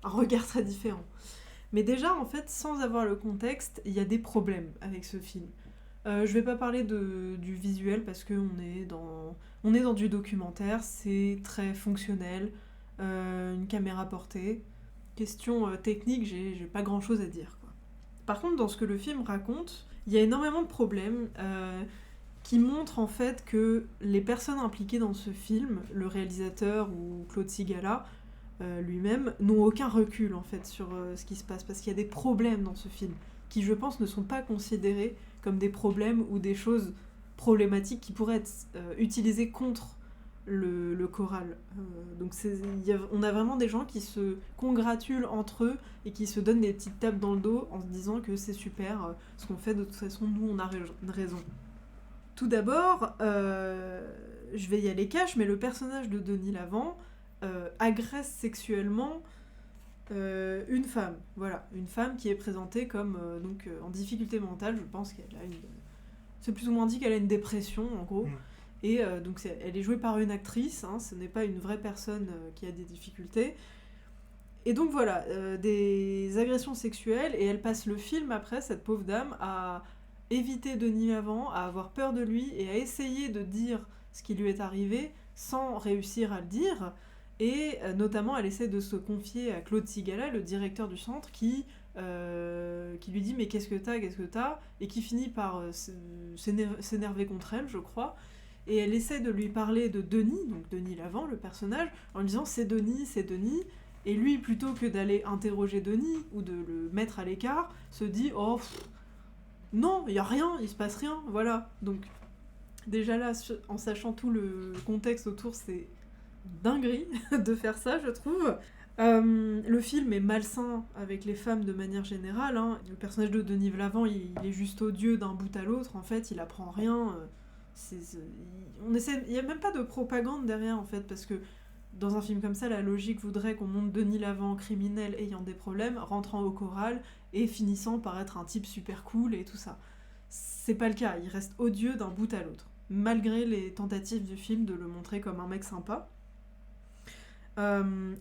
B: un regard très différent. Mais déjà, en fait, sans avoir le contexte, il y a des problèmes avec ce film. Je vais pas parler du visuel parce qu'on est dans du documentaire, c'est très fonctionnel, une caméra portée. Question technique, j'ai pas grand chose à dire, quoi. Par contre, dans ce que le film raconte, il y a énormément de problèmes qui montrent en fait que les personnes impliquées dans ce film, le réalisateur ou Claude Sigala lui-même, n'ont aucun recul en fait sur ce qui se passe, parce qu'il y a des problèmes dans ce film qui, je pense, ne sont pas considérés comme des problèmes ou des choses problématiques qui pourraient être utilisées contre le choral. Donc on a vraiment des gens qui se congratulent entre eux et qui se donnent des petites tapes dans le dos en se disant que c'est super, ce qu'on fait, de toute façon, nous, on a raison. Tout d'abord, je vais y aller cash, mais le personnage de Denis Lavant agresse sexuellement une femme. Voilà, une femme qui est présentée comme en difficulté mentale. Je pense qu'elle a c'est plus ou moins dit qu'elle a une dépression, en gros. Et donc elle est jouée par une actrice, hein, ce n'est pas une vraie personne qui a des difficultés. Et donc voilà, des agressions sexuelles, et elle passe le film après, cette pauvre dame, à éviter Denis Lavant, à avoir peur de lui, et à essayer de dire ce qui lui est arrivé sans réussir à le dire. Et notamment, elle essaie de se confier à Claude Sigala, le directeur du centre, qui lui dit « mais qu'est-ce que t'as ?» et qui finit par s'énerver contre elle, je crois. Et elle essaie de lui parler de Denis, donc Denis Lavant, le personnage, en lui disant « c'est Denis », et lui, plutôt que d'aller interroger Denis, ou de le mettre à l'écart, se dit « oh, non, il y a rien, il se passe rien, voilà ». Donc, déjà là, en sachant tout le contexte autour, c'est dinguerie de faire ça, je trouve. Le film est malsain avec les femmes de manière générale, hein. Le personnage de Denis Lavant, il est juste odieux d'un bout à l'autre, en fait, il apprend rien. Il n'y a même pas de propagande derrière, en fait, parce que dans un film comme ça, la logique voudrait qu'on montre Denis Lavant criminel ayant des problèmes, rentrant au choral et finissant par être un type super cool et tout ça. C'est pas le cas, il reste odieux d'un bout à l'autre, malgré les tentatives du film de le montrer comme un mec sympa.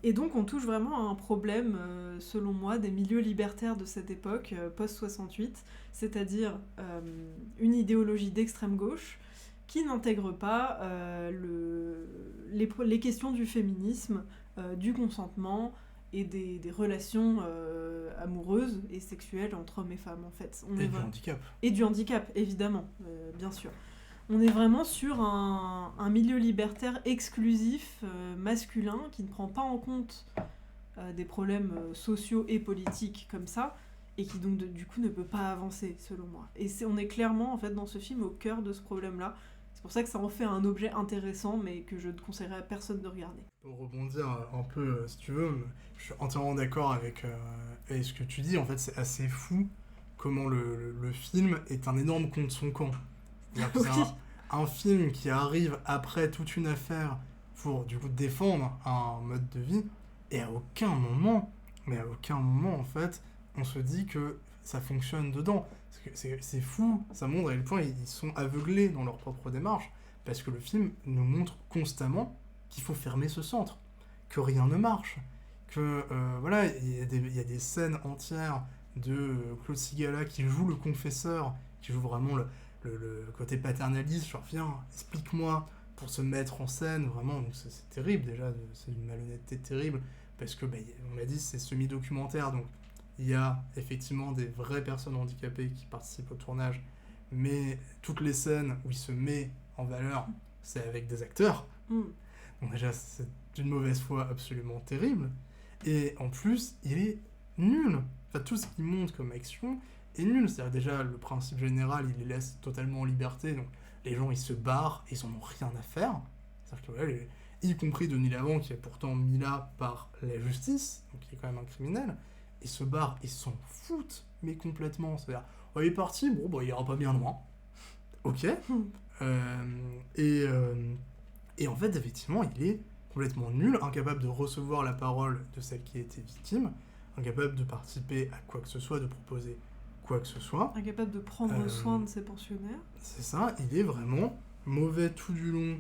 B: Et donc on touche vraiment à un problème, selon moi, des milieux libertaires de cette époque, post-68, c'est-à-dire une idéologie d'extrême gauche qui n'intègre pas les questions du féminisme, du consentement et des relations amoureuses et sexuelles entre hommes et femmes, en fait.
A: Du handicap.
B: Et du handicap, évidemment, bien sûr. On est vraiment sur un milieu libertaire exclusif, masculin, qui ne prend pas en compte des problèmes sociaux et politiques comme ça, et qui donc du coup ne peut pas avancer, selon moi. Et on est clairement, en fait, dans ce film, au cœur de ce problème-là. C'est pour ça que ça en fait un objet intéressant, mais que je ne conseillerais à personne de regarder.
A: Pour rebondir un peu, si tu veux, je suis entièrement d'accord avec ce que tu dis. En fait, c'est assez fou comment le film est un énorme contre son camp. C'est-à-dire que c'est un film qui arrive après toute une affaire pour, du coup, défendre un mode de vie, et à aucun moment, en fait, on se dit que ça fonctionne dedans. C'est fou, ça montre à quel point ils sont aveuglés dans leur propre démarche, parce que le film nous montre constamment qu'il faut fermer ce centre, que rien ne marche, que voilà, il y a des scènes entières de Claude Sigala qui joue le confesseur, qui joue vraiment le côté paternaliste, genre viens, explique-moi, pour se mettre en scène, vraiment, donc c'est terrible déjà, c'est une malhonnêteté terrible, parce que on l'a dit, c'est semi-documentaire, donc il y a effectivement des vraies personnes handicapées qui participent au tournage, mais toutes les scènes où il se met en valeur, c'est avec des acteurs. Donc déjà, c'est d'une mauvaise foi absolument terrible. Et en plus, il est nul. Enfin, tout ce qu'il montre comme action est nul. C'est-à-dire déjà, le principe général, il les laisse totalement en liberté. Donc les gens, ils se barrent, ils en ont rien à faire. C'est-à-dire que voilà, y compris Denis Lavant, qui est pourtant mis là par la justice, donc qui est quand même un criminel, ils se barrent, ils s'en foutent, mais complètement. C'est-à-dire, il est parti, bon, il ira pas bien loin. Ok. Et en fait, effectivement, il est complètement nul, incapable de recevoir la parole de celle qui était victime, incapable de participer à quoi que ce soit, de proposer quoi que ce soit.
B: Incapable de prendre soin de ses pensionnaires. C'est
A: ça, il est vraiment mauvais tout du long,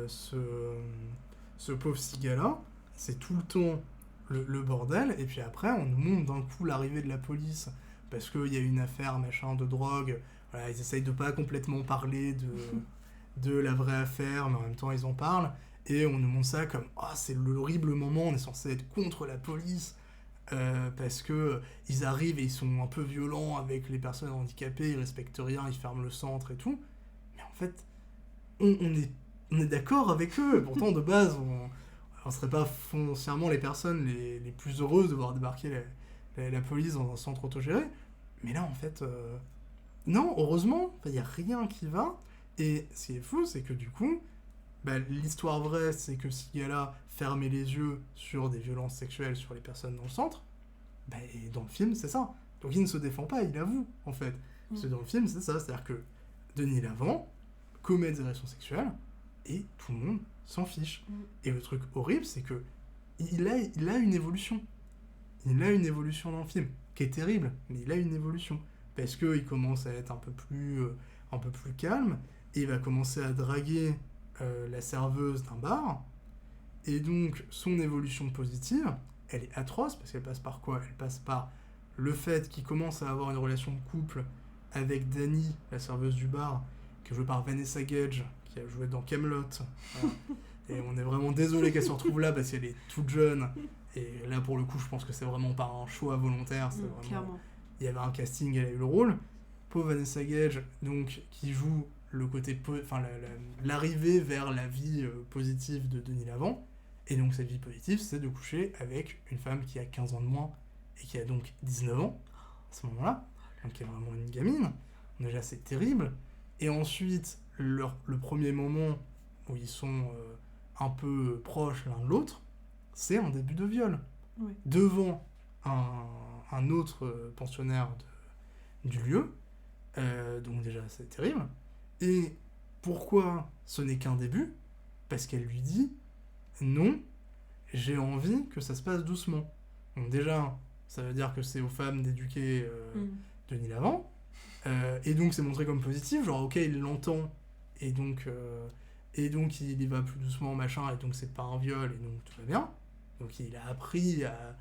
A: ce pauvre Sigala. C'est tout le temps le bordel, et puis après, on nous montre d'un coup l'arrivée de la police, parce qu'il y a une affaire, machin, de drogue, Voilà, ils essayent de pas complètement parler de la vraie affaire, mais en même temps ils en parlent, et on nous montre ça comme « Ah, c'est l'horrible moment, on est censé être contre la police », parce que ils arrivent et ils sont un peu violents avec les personnes handicapées, ils respectent rien, ils ferment le centre et tout. Mais en fait, on est d'accord avec eux. Pourtant, de base, on serait pas foncièrement les personnes les plus heureuses de voir débarquer la police dans un centre autogéré. Mais là, en fait, non, heureusement, il n'y a rien qui va. Et ce qui est fou, c'est que du coup, l'histoire vraie, c'est que ce gars-là fermait les yeux sur des violences sexuelles sur les personnes dans le centre. Et dans le film, c'est ça. Donc il ne se défend pas, il avoue, en fait. Parce que dans le film, c'est ça. C'est-à-dire que Denis Lavant commet des agressions sexuelles et tout le monde s'en fiche. Et le truc horrible, c'est que il a une évolution. Il a une évolution dans le film, qui est terrible, mais il a une évolution. Parce qu'il commence à être un peu plus calme, et il va commencer à draguer la serveuse d'un bar, et donc son évolution positive, elle est atroce, parce qu'elle passe par quoi ? Elle passe par le fait qu'il commence à avoir une relation de couple avec Dani, la serveuse du bar, qui est jouée par Vanessa Gage, qui a joué dans Kaamelott. Voilà. Et on est vraiment désolé qu'elle se retrouve là, parce qu'elle est toute jeune, et là pour le coup je pense que c'est vraiment pas un choix volontaire, c'est vraiment...
B: Clairement.
A: Il y avait un casting, elle a eu le rôle. Pauvre Vanessa Gage, donc, qui joue le côté l'arrivée vers la vie positive de Denis Lavant. Et donc cette vie positive, c'est de coucher avec une femme qui a 15 ans de moins et qui a donc 19 ans à ce moment-là, donc qui est vraiment une gamine. Déjà c'est terrible. Et ensuite, le premier moment où ils sont un peu proches l'un de l'autre, c'est un début de viol.
B: Oui.
A: Devant un autre pensionnaire du lieu. Donc déjà c'est terrible. Et pourquoi ce n'est qu'un début ? Parce qu'elle lui dit non, j'ai envie que ça se passe doucement. Donc déjà, ça veut dire que c'est aux femmes d'éduquer Denis Lavant. Et donc c'est montré comme positif, genre ok, il l'entend, et donc il y va plus doucement, machin, et donc c'est pas un viol, et donc tout va bien. Donc il a appris à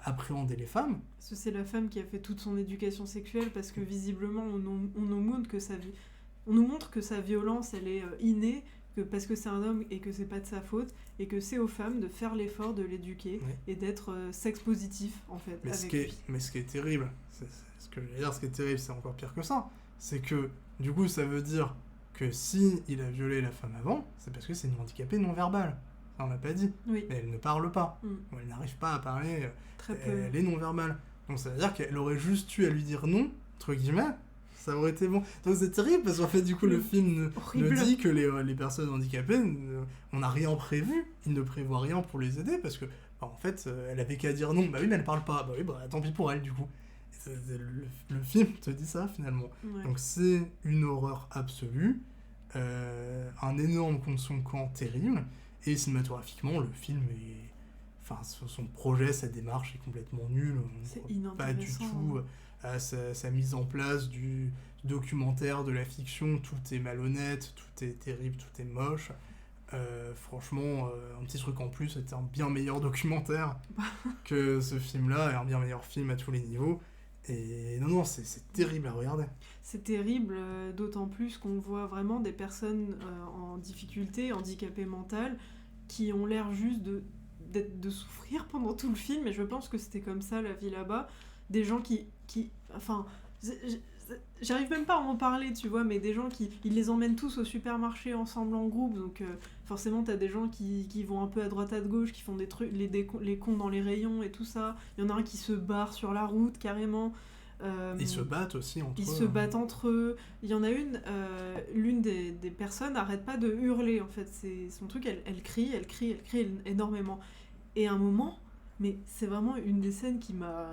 A: appréhender les femmes.
B: Parce que c'est la femme qui a fait toute son éducation sexuelle, parce que visiblement on nous montre que sa violence elle est innée, parce que c'est un homme et que c'est pas de sa faute, et que c'est aux femmes de faire l'effort de l'éduquer, et d'être sex positif en fait.
A: Mais ce qui est terrible, ce que je veux dire, ce qui est terrible, c'est encore pire que ça. C'est que du coup ça veut dire que si il a violé la femme avant, c'est parce que c'est une handicapée non verbale. Ça on l'a pas dit.
B: Oui.
A: Mais elle ne parle pas. Elle n'arrive pas à parler.
B: Très peu.
A: Elle est non verbale. Donc ça veut dire qu'elle aurait juste eu à lui dire non, entre guillemets, ça aurait été bon. Donc c'est terrible parce qu'en fait du coup le film ne dit que les personnes handicapées, on n'a rien prévu, il ne prévoit rien pour les aider parce que en fait elle avait qu'à dire non, bah oui mais elle parle pas, bah oui bah tant pis pour elle du coup. Le film te dit ça finalement. Ouais. Donc c'est une horreur absolue, un énorme contre son camp terrible, et cinématographiquement le film est... Enfin, son projet, sa démarche est complètement nulle.
B: C'est inintéressant.
A: Pas du tout à sa mise en place du documentaire, de la fiction. Tout est malhonnête, tout est terrible, tout est moche. Franchement, un petit truc en plus, c'était un bien meilleur documentaire que ce film-là, et un bien meilleur film à tous les niveaux. Et non, c'est terrible à regarder.
B: C'est terrible, d'autant plus qu'on voit vraiment des personnes en difficulté, handicapées mentales, qui ont l'air juste de souffrir pendant tout le film, et je pense que c'était comme ça la vie là-bas. Des gens qui enfin, j'arrive même pas à en parler, tu vois, mais des gens ils les emmènent tous au supermarché ensemble en groupe, donc forcément t'as des gens qui vont un peu à droite à gauche, qui font des trucs, les cons dans les rayons et tout ça. Il y en a un qui se barre sur la route carrément.
A: Ils se battent aussi entre eux.
B: Ils se battent entre eux. Il y en a l'une des personnes n'arrête pas de hurler en fait. C'est son truc, elle crie énormément. Et à un moment, mais c'est vraiment une des scènes qui m'a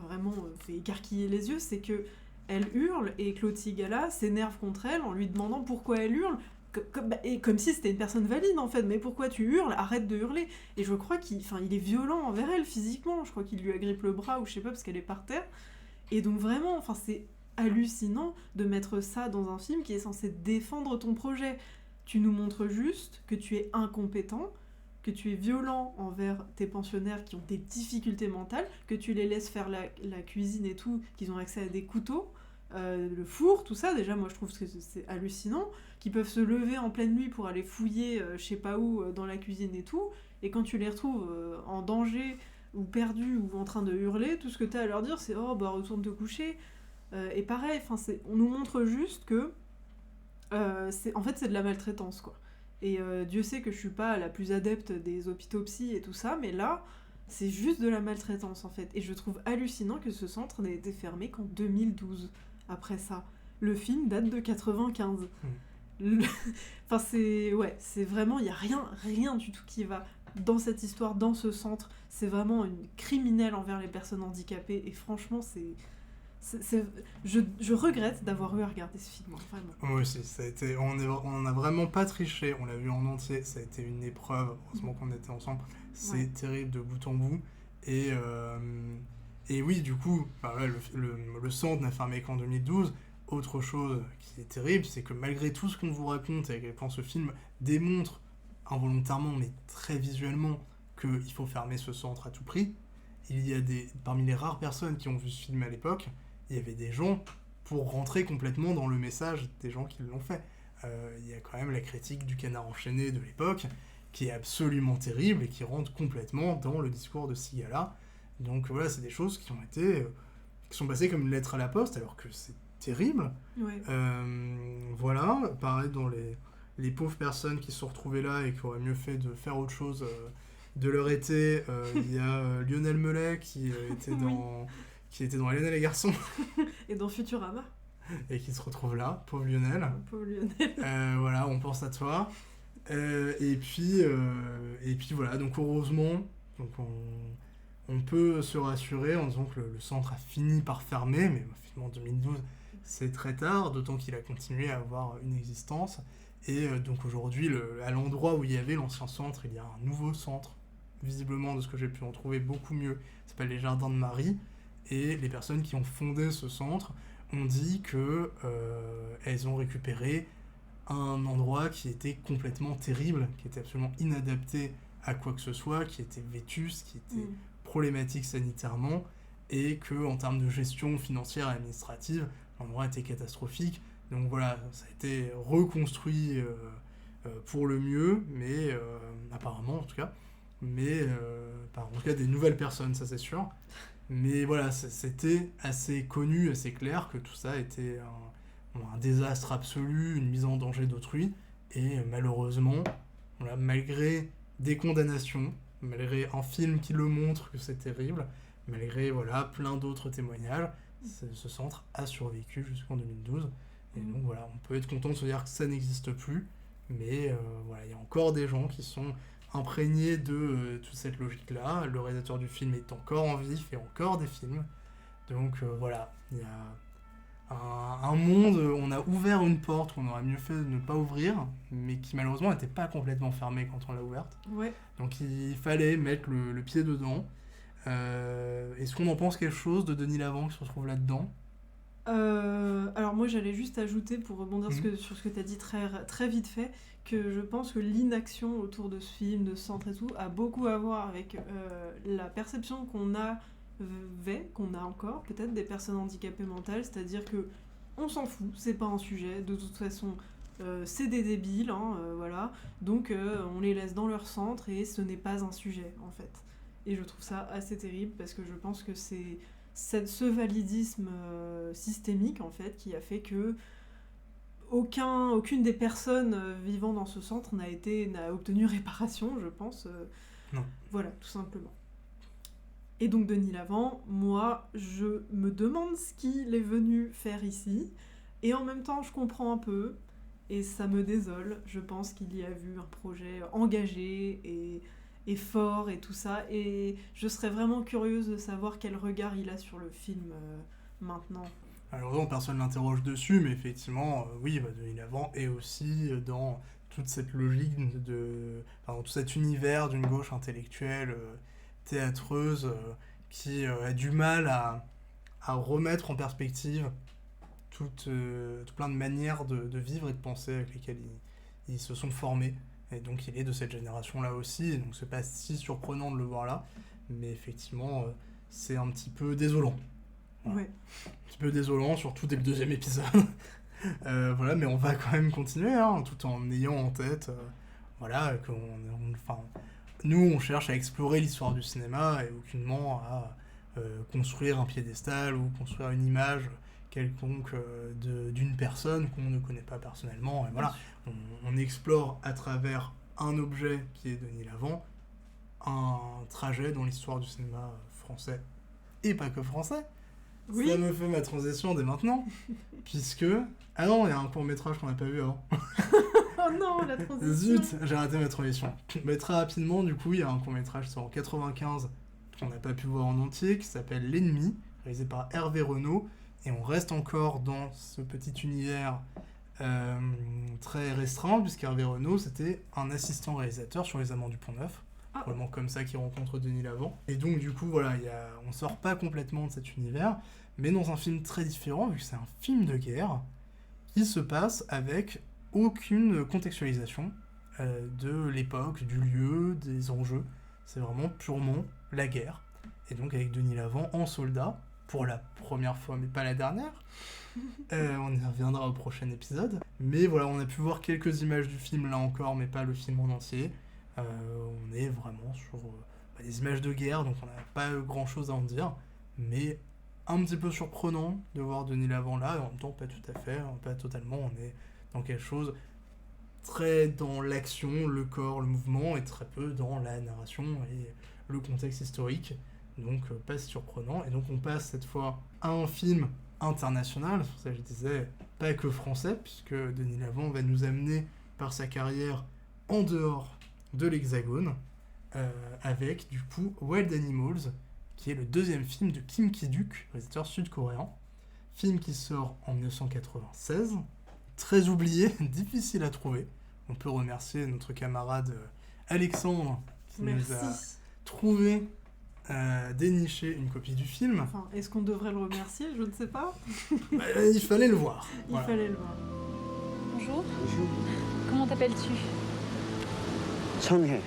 B: vraiment fait écarquiller les yeux, c'est que elle hurle et Claude Sigala s'énerve contre elle en lui demandant pourquoi elle hurle. Comme si c'était une personne valide en fait, mais pourquoi tu hurles ? Arrête de hurler. Et je crois qu'il est violent envers elle physiquement. Je crois qu'il lui agrippe le bras ou je sais pas parce qu'elle est par terre. Et donc vraiment, c'est hallucinant de mettre ça dans un film qui est censé défendre ton projet. Tu nous montres juste que tu es incompétent, que tu es violent envers tes pensionnaires qui ont des difficultés mentales, que tu les laisses faire la cuisine et tout, qu'ils ont accès à des couteaux, le four, tout ça, déjà moi je trouve que c'est hallucinant, qu'ils peuvent se lever en pleine nuit pour aller fouiller je sais pas où dans la cuisine et tout, et quand tu les retrouves en danger ou perdus ou en train de hurler, tout ce que t'as à leur dire c'est oh bah retourne te coucher, et pareil, on nous montre juste que en fait c'est de la maltraitance quoi. Et Dieu sait que je suis pas la plus adepte des hôpitaux psy et tout ça, mais là c'est juste de la maltraitance en fait, et je trouve hallucinant que ce centre n'ait été fermé qu'en 2012. Après ça, le film date de 95. Enfin, c'est vraiment, il y a rien du tout qui va dans cette histoire, dans ce centre. C'est vraiment une criminelle envers les personnes handicapées, et franchement, je regrette d'avoir eu à regarder ce film, vraiment.
A: Oui, ça a été, on a vraiment pas triché, on l'a vu en entier, ça a été une épreuve, heureusement qu'on était ensemble. C'est terrible de bout en bout, et oui, du coup, le centre n'a fermé qu'en 2012. Autre chose qui est terrible, c'est que malgré tout ce qu'on vous raconte, et quand ce film démontre involontairement, mais très visuellement, qu'il faut fermer ce centre à tout prix, il y a parmi les rares personnes qui ont vu ce film à l'époque, il y avait des gens pour rentrer complètement dans le message des gens qui l'ont fait. Il y a quand même la critique du Canard enchaîné de l'époque, qui est absolument terrible et qui rentre complètement dans le discours de ce gars-là. Donc voilà, c'est des choses qui sont passées comme une lettre à la poste, alors que c'est terrible.
B: Ouais.
A: Voilà, pareil dans les pauvres personnes qui se sont retrouvées là et qui auraient mieux fait de faire autre chose de leur été. Il y a Lionel Melet qui était dans Hélène et les garçons.
B: Et dans Futurama.
A: Et qui se retrouve là, pauvre Lionel.
B: Pauvre Lionel.
A: Voilà, on pense à toi. Et puis voilà, donc heureusement, on peut se rassurer en disant que le centre a fini par fermer, mais finalement en 2012, c'est très tard, d'autant qu'il a continué à avoir une existence. Et donc aujourd'hui, à l'endroit où il y avait l'ancien centre, il y a un nouveau centre, visiblement de ce que j'ai pu en trouver beaucoup mieux. Ça s'appelle les Jardins de Marie. Et les personnes qui ont fondé ce centre ont dit que elles ont récupéré un endroit qui était complètement terrible, qui était absolument inadapté à quoi que ce soit, qui était vétuste, qui était problématique sanitairement, et que en termes de gestion financière et administrative, l'endroit était catastrophique. Donc voilà, ça a été reconstruit pour le mieux, mais apparemment en tout cas, mais en tout cas des nouvelles personnes, ça c'est sûr. Mais voilà, c'était assez connu, assez clair que tout ça était un désastre absolu, une mise en danger d'autrui, et malheureusement, voilà, malgré des condamnations, malgré un film qui le montre que c'est terrible, malgré voilà, plein d'autres témoignages, ce centre a survécu jusqu'en 2012. Et donc voilà, on peut être content de se dire que ça n'existe plus, mais voilà, il y a encore des gens qui sont imprégnés de toute cette logique-là. Le réalisateur du film est encore en vie, fait encore des films. Donc voilà, il y a un monde, on a ouvert une porte qu'on aurait mieux fait de ne pas ouvrir, mais qui malheureusement n'était pas complètement fermée quand on l'a ouverte.
B: Ouais.
A: Donc il fallait mettre le pied dedans. Est-ce qu'on en pense quelque chose de Denis Lavant qui se retrouve là-dedans ?
B: Alors moi j'allais juste ajouter, pour rebondir sur ce que tu as dit très, très vite fait, que je pense que l'inaction autour de ce film, de ce centre et tout, a beaucoup à voir avec la perception qu'on a encore, peut-être, des personnes handicapées mentales, c'est-à-dire que on s'en fout, c'est pas un sujet, de toute façon c'est des débiles, voilà, donc on les laisse dans leur centre et ce n'est pas un sujet en fait. Et je trouve ça assez terrible parce que je pense que c'est ce validisme systémique en fait qui a fait que aucune des personnes vivant dans ce centre n'a obtenu réparation, je pense.
A: Non.
B: Voilà, tout simplement. Et donc Denis Lavant, moi, je me demande ce qu'il est venu faire ici, et en même temps, je comprends un peu, et ça me désole. Je pense qu'il y a vu un projet engagé et fort et tout ça, et je serais vraiment curieuse de savoir quel regard il a sur le film maintenant.
A: Alors personne ne l'interroge dessus, mais effectivement, oui, Denis Lavant est aussi dans toute cette logique tout cet univers d'une gauche intellectuelle, théâtreuse, qui a du mal à remettre en perspective tout plein de manières de vivre et de penser avec lesquelles ils se sont formés. Et donc il est de cette génération-là aussi, et donc c'est pas si surprenant de le voir là, mais effectivement c'est un petit peu désolant. Voilà.
B: Ouais.
A: Un petit peu désolant, surtout dès le 2e épisode. Voilà, mais on va quand même continuer, hein, tout en ayant en tête, voilà, nous, on cherche à explorer l'histoire du cinéma et aucunement à construire un piédestal ou construire une image quelconque d'une personne qu'on ne connaît pas personnellement. Et voilà, on explore à travers un objet qui est Denis Lavant un trajet dans l'histoire du cinéma français et pas que français.
B: Oui.
A: Ça me fait ma transition dès maintenant, puisque... Ah non, il y a un court-métrage qu'on n'a pas vu avant.
B: Oh non, la transition.
A: Zut, j'ai raté ma transition. Mais très rapidement, du coup, il y a un court-métrage sorti en 95 qu'on n'a pas pu voir en entier, qui s'appelle L'Ennemi, réalisé par Hervé Renaud, et on reste encore dans ce petit univers très restreint, puisqu'Hervé Renaud, c'était un assistant réalisateur sur Les Amants du Pont-Neuf. Vraiment comme ça qu'il rencontre Denis Lavant. Et donc du coup voilà, on sort pas complètement de cet univers, mais dans un film très différent, vu que c'est un film de guerre, qui se passe avec aucune contextualisation de l'époque, du lieu, des enjeux. C'est vraiment purement la guerre. Et donc avec Denis Lavant en soldat, pour la première fois, mais pas la dernière. On y reviendra au prochain épisode. Mais voilà, on a pu voir quelques images du film là encore, mais pas le film en entier. On est vraiment sur des images de guerre, donc on n'a pas grand chose à en dire, mais un petit peu surprenant de voir Denis Lavant là, et en même temps pas tout à fait, pas totalement, on est dans quelque chose très dans l'action, le corps, le mouvement, et très peu dans la narration et le contexte historique, donc pas si surprenant. Et donc on passe cette fois à un film international, c'est pour ça que je disais pas que français, puisque Denis Lavant va nous amener par sa carrière en dehors de l'Hexagone, avec du coup Wild Animals, qui est le 2e film de Kim Ki-duk, réalisateur sud-coréen, film qui sort en 1996, très oublié, difficile à trouver. On peut remercier notre camarade Alexandre qui nous a trouvé, déniché une copie du film.
B: Enfin, est-ce qu'on devrait le remercier? Je ne sais pas.
A: Il fallait le voir.
B: Il fallait le voir.
G: Bonjour.
H: Bonjour.
G: Comment t'appelles-tu?
H: Changhe.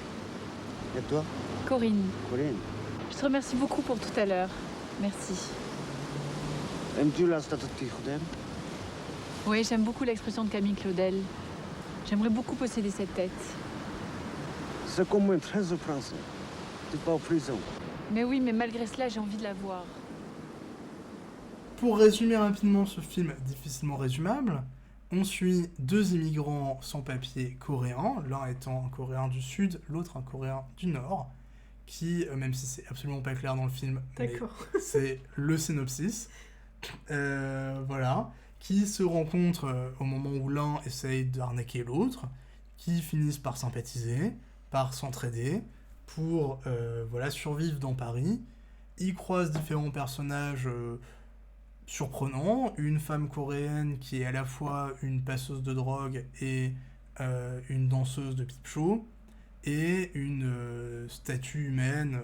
H: Et toi?
G: Corinne.
H: Corinne.
G: Je te remercie beaucoup pour tout à l'heure. Merci.
H: Aimes-tu la statue de Claudel?
G: Oui, j'aime beaucoup l'expression de Camille Claudel. J'aimerais beaucoup posséder cette tête.
H: C'est comme un trésor français. Tu pas en prison.
G: Mais oui, mais malgré cela, j'ai envie de la voir.
A: Pour résumer rapidement ce film difficilement résumable, on suit 2 immigrants sans papier coréens, l'un étant un Coréen du Sud, l'autre un Coréen du Nord, qui, même si c'est absolument pas clair dans le film, mais c'est le synopsis, voilà, qui se rencontrent au moment où l'un essaye d'arnaquer l'autre, qui finissent par sympathiser, par s'entraider, pour voilà, survivre dans Paris. Ils croisent différents personnages surprenant, une femme coréenne qui est à la fois une passeuse de drogue et une danseuse de peep show, et une statue humaine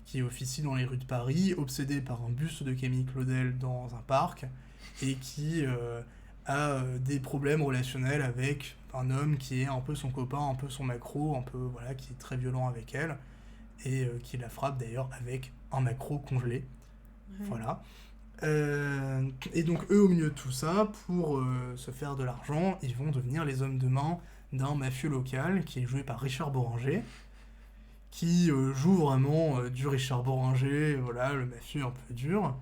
A: qui officie dans les rues de Paris, obsédée par un buste de Camille Claudel dans un parc, et qui a des problèmes relationnels avec un homme qui est un peu son copain, un peu son macro, un peu, voilà, qui est très violent avec elle, et qui la frappe d'ailleurs avec un macro congelé. Ouais. Voilà. Et donc eux, au milieu de tout ça, pour se faire de l'argent, ils vont devenir les hommes de main d'un mafieux local qui est joué par Richard Bohringer, qui joue vraiment du Richard Bohringer, voilà, le mafieux un peu dur.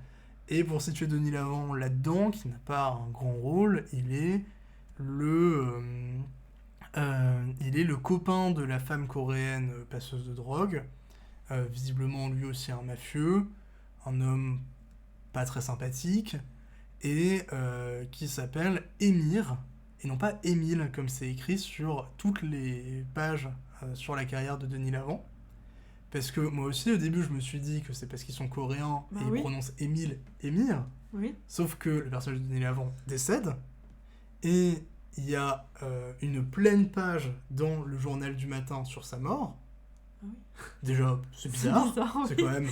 A: Et pour situer Denis Lavant là-dedans, qui n'a pas un grand rôle, il est le copain de la femme coréenne passeuse de drogue, visiblement lui aussi un mafieux, un homme pas très sympathique, et qui s'appelle Émir, et non pas Émile, comme c'est écrit sur toutes les pages sur la carrière de Denis Lavant. Parce que moi aussi, au début, je me suis dit que c'est parce qu'ils sont coréens et ils prononcent Émile, Émir. Oui. Sauf que le personnage de Denis Lavant décède, et il y a une pleine page dans le journal du matin sur sa mort. Ah oui. Déjà, c'est bizarre. C'est quand même...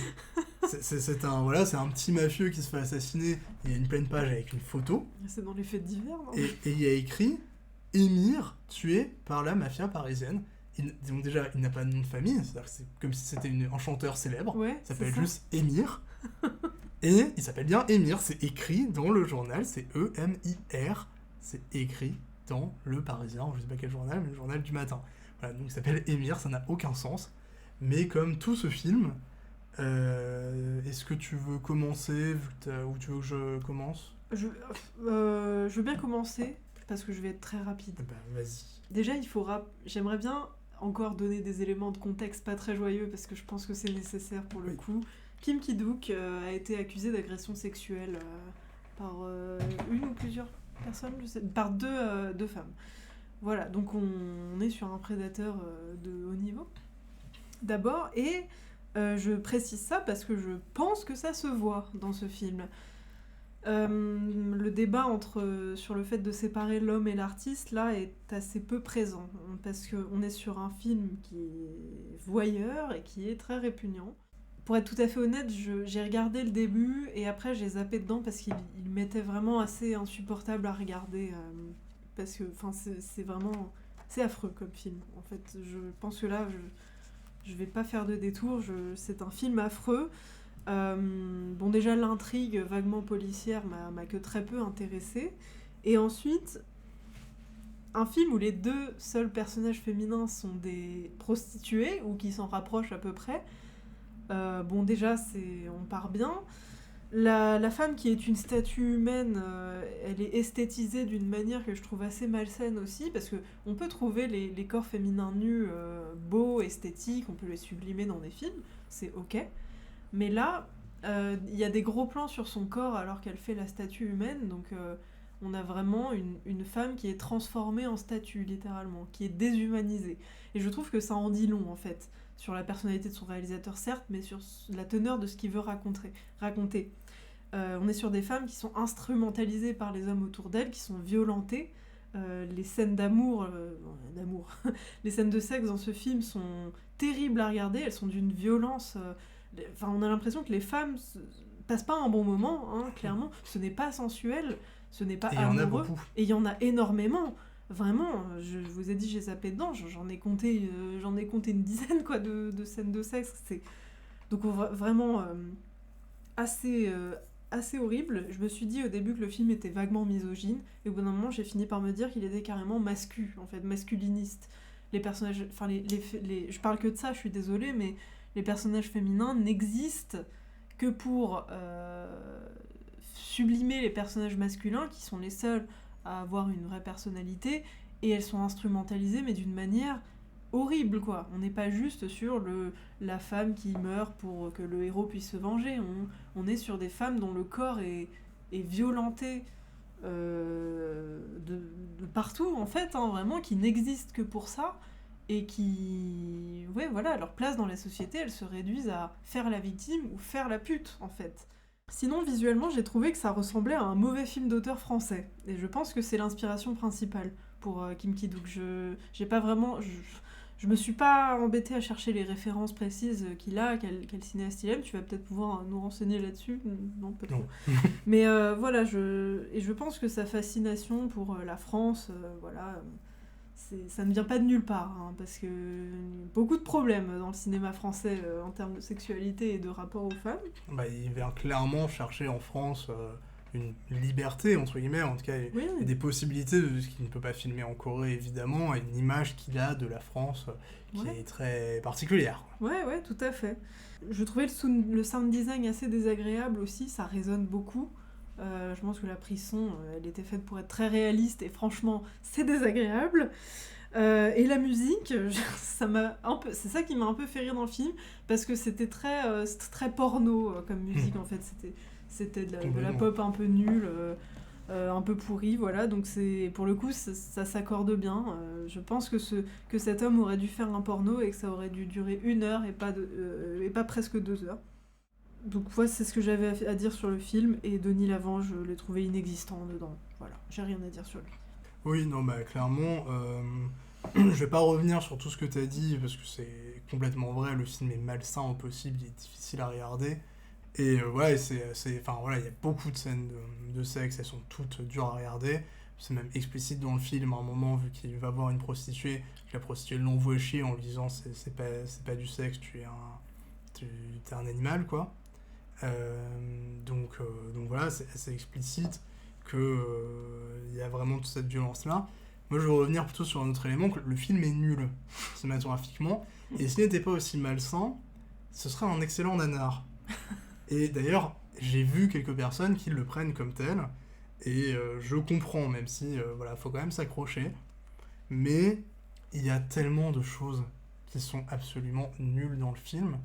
A: C'est un petit mafieux qui se fait assassiner. Il y a une pleine page avec une photo.
B: C'est dans les faits divers, non?
A: Et il y a écrit « Émir, tué par la mafia parisienne ». Donc déjà, il n'a pas de nom de famille. C'est-à-dire que c'est comme si c'était un chanteur célèbre. Ouais, ça s'appelle juste Émir. Et il s'appelle bien Émir, c'est écrit dans le journal, c'est E-M-I-R, c'est écrit dans Le Parisien, je sais pas quel journal, mais le journal du matin. Voilà, donc il s'appelle Émir, ça n'a aucun sens. Mais comme tout ce film, est-ce que tu veux commencer, ou tu veux que je commence ?
B: Je veux bien commencer, parce que je vais être très rapide.
A: Bah, vas-y.
B: Déjà, j'aimerais bien encore donner des éléments de contexte pas très joyeux, parce que je pense que c'est nécessaire pour le coup. Kim Ki-duk a été accusé d'agression sexuelle par une ou plusieurs personnes, par deux femmes. Voilà, donc on est sur un prédateur de haut niveau. D'abord, et je précise ça parce que je pense que ça se voit dans ce film. Le débat sur le fait de séparer l'homme et l'artiste, là, est assez peu présent, parce qu'on est sur un film qui est voyeur et qui est très répugnant. Pour être tout à fait honnête, j'ai regardé le début et après j'ai zappé dedans parce qu'il m'était vraiment assez insupportable à regarder, parce que c'est affreux comme film. En fait, je pense que là, je vais pas faire de détour, c'est un film affreux. Bon, déjà l'intrigue vaguement policière m'a que très peu intéressée, et ensuite un film où les deux seuls personnages féminins sont des prostituées ou qui s'en rapprochent à peu près. Bon, déjà on part bien. La femme qui est une statue humaine, elle est esthétisée d'une manière que je trouve assez malsaine aussi, parce que on peut trouver les corps féminins nus beaux, esthétiques, on peut les sublimer dans des films, c'est ok. Mais là, il y a des gros plans sur son corps alors qu'elle fait la statue humaine, donc on a vraiment une femme qui est transformée en statue, littéralement, qui est déshumanisée. Et je trouve que ça en dit long, en fait, sur la personnalité de son réalisateur, certes, mais sur la teneur de ce qu'il veut raconter. On est sur des femmes qui sont instrumentalisées par les hommes autour d'elles, qui sont violentées. Les scènes d'amour, les scènes de sexe dans ce film sont terribles à regarder, elles sont d'une violence... on a l'impression que les femmes passent pas un bon moment, hein, clairement. Ce n'est pas sensuel, ce n'est pas amoureux. Et il y en a énormément. Vraiment, je vous ai dit, j'ai zappé dedans, j'en ai compté une dizaine quoi, de scènes de sexe. Donc vraiment assez horrible. Je me suis dit au début que le film était vaguement misogyne, et au bout d'un moment, j'ai fini par me dire qu'il était carrément masculiniste. Les personnages, je parle que de ça, je suis désolée, mais les personnages féminins n'existent que pour sublimer les personnages masculins, qui sont les seuls à avoir une vraie personnalité, et elles sont instrumentalisées, mais d'une manière horrible, quoi. On n'est pas juste sur la femme qui meurt pour que le héros puisse se venger, on est sur des femmes dont le corps est violenté de partout, en fait, hein, vraiment, qui n'existent que pour ça, et qui, leur place dans la société, elles se réduisent à faire la victime ou faire la pute, en fait. Sinon, visuellement, j'ai trouvé que ça ressemblait à un mauvais film d'auteur français, et je pense que c'est l'inspiration principale pour Kim Ki-duk. Je me suis pas embêtée à chercher les références précises qu'il a, quel cinéaste il aime. Tu vas peut-être pouvoir nous renseigner là-dessus. Non, pas trop. Mais je pense que sa fascination pour la France, ça ne vient pas de nulle part, hein, parce que beaucoup de problèmes dans le cinéma français en termes de sexualité et de rapport aux femmes.
A: Il vient clairement chercher en France une liberté, entre guillemets, en tout cas, et des possibilités de ce qu'il ne peut pas filmer en Corée, évidemment, et une image qu'il a de la France qui est très particulière.
B: Ouais, tout à fait. Je trouvais le sound design assez désagréable aussi, ça résonne beaucoup. Je pense que la prise son, elle était faite pour être très réaliste, et franchement, c'est désagréable. Et la musique, c'est ça qui m'a un peu fait rire dans le film, parce que c'était très porno comme musique, en fait. C'était de la pop un peu nulle, un peu pourrie, voilà. Donc pour le coup, ça s'accorde bien. Je pense que cet homme aurait dû faire un porno et que ça aurait dû durer 1 heure et pas presque 2 heures. Donc c'est ce que j'avais à dire sur le film, et Denis Lavant, je l'ai trouvé inexistant dedans. Voilà, j'ai rien à dire sur lui.
A: Oui, non, clairement, je vais pas revenir sur tout ce que t'as dit, parce que c'est complètement vrai, le film est malsain au possible, il est difficile à regarder, et il y a beaucoup de scènes de sexe, elles sont toutes dures à regarder, c'est même explicite dans le film, à un moment, vu qu'il va voir une prostituée, que la prostituée l'envoie chier en lui disant c'est pas du sexe, t'es un animal, quoi. Donc voilà, c'est assez explicite que il y a vraiment toute cette violence-là. Moi, je veux revenir plutôt sur un autre élément, que le film est nul cinématographiquement, et s'il n'était pas aussi malsain, ce serait un excellent nanar. Et d'ailleurs, j'ai vu quelques personnes qui le prennent comme tel, et je comprends, même si, voilà, faut quand même s'accrocher, mais il y a tellement de choses qui sont absolument nulles dans le film.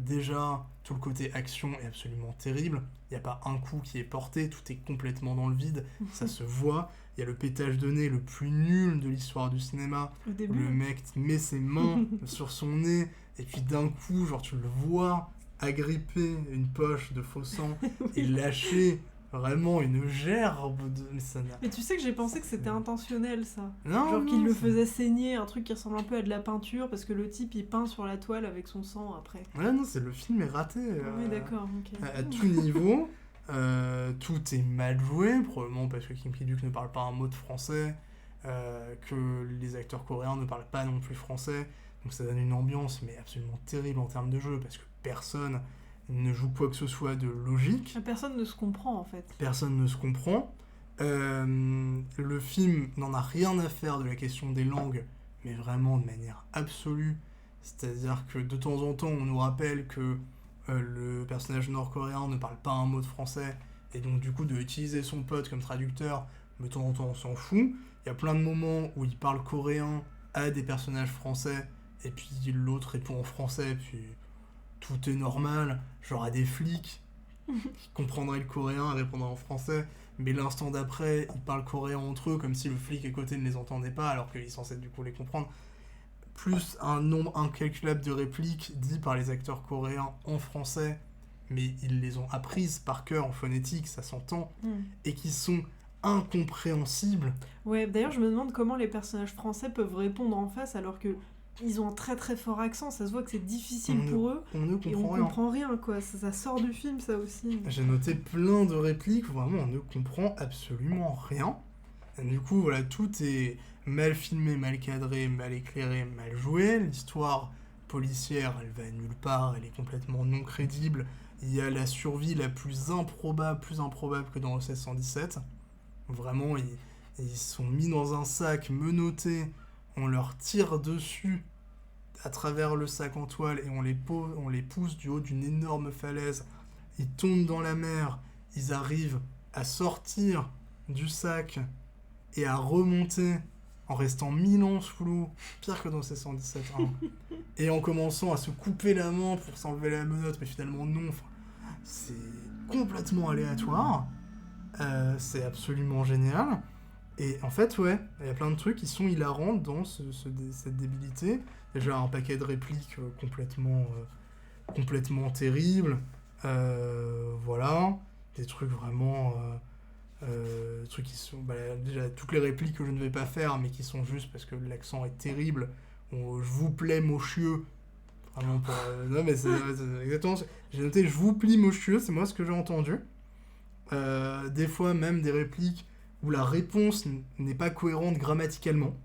A: Déjà, tout le côté action est absolument terrible. Il n'y a pas un coup qui est porté, tout est complètement dans le vide, ça se voit. Il y a le pétage de nez le plus nul de l'histoire du cinéma.
B: Au début.
A: Le mec met ses mains sur son nez, et puis d'un coup, genre tu le vois agripper une poche de faux sang et lâcher vraiment une gerbe de... Mais ça n'a...
B: Mais tu sais que j'ai pensé que c'était intentionnel, ça.
A: Non,
B: Genre
A: non,
B: qu'il le
A: c'est-
B: faisait saigner, un truc qui ressemble un peu à de la peinture, parce que le type il peint sur la toile avec son sang après.
A: Ouais, non, c'est le film est raté.
B: Oui, d'accord, ok.
A: À tout niveau, tout est mal joué, probablement parce que Kim Ki-duk ne parle pas un mot de français, que les acteurs coréens ne parlent pas non plus français, donc ça donne une ambiance mais absolument terrible en termes de jeu, parce que personne ne joue quoi que ce soit de logique,
B: Personne ne se comprend en fait.
A: personne ne se comprend. Le film n'en a rien à faire de la question des langues, mais vraiment de manière absolue. C'est-à-dire que de temps en temps, on nous rappelle que le personnage nord-coréen ne parle pas un mot de français, et donc du coup de utiliser son pote comme traducteur, mais de temps en temps on s'en fout. Il y a plein de moments où il parle coréen à des personnages français, et puis l'autre répond en français, puis tout est normal, genre à des flics qui comprendraient le coréen et répondraient en français, mais l'instant d'après, ils parlent coréen entre eux comme si le flic à côté ne les entendait pas, alors qu'il est censé du coup les comprendre. Plus un nombre incalculable de répliques dites par les acteurs coréens en français, mais ils les ont apprises par cœur en phonétique, ça s'entend, et qui sont incompréhensibles.
B: Ouais, d'ailleurs je me demande comment les personnages français peuvent répondre en face alors que ils ont un très très fort accent, ça se voit que c'est difficile pour eux.
A: On ne
B: Et on
A: comprend rien.
B: comprend rien quoi, ça sort du film ça aussi.
A: J'ai noté plein de répliques où vraiment on ne comprend absolument rien. Et du coup, voilà, tout est mal filmé, mal cadré, mal éclairé, mal joué. L'histoire policière, elle va nulle part, elle est complètement non crédible. Il y a la survie la plus improbable que dans OSS 117. Vraiment, ils sont mis dans un sac, menottés, on leur tire dessus à travers le sac en toile et on les pousse du haut d'une énorme falaise. Ils tombent dans la mer, ils arrivent à sortir du sac et à remonter en restant 1000 ans sous l'eau, pire que dans ces 117, hein. Et en commençant à se couper la main pour s'enlever la menotte, mais finalement non. Enfin, c'est complètement aléatoire. C'est absolument génial. Et en fait, ouais, il y a plein de trucs qui sont hilarants dans cette débilité. Déjà, un paquet de répliques complètement terribles. Voilà. Des trucs vraiment... trucs qui sont... déjà, toutes les répliques que je ne vais pas faire, mais qui sont juste parce que l'accent est terrible. Je vous plais, monsieur. Vraiment pour... non, mais c'est exactement... J'ai noté « je vous plie, monsieur », c'est moi ce que j'ai entendu. Des fois, même des répliques où la réponse n'est pas cohérente grammaticalement.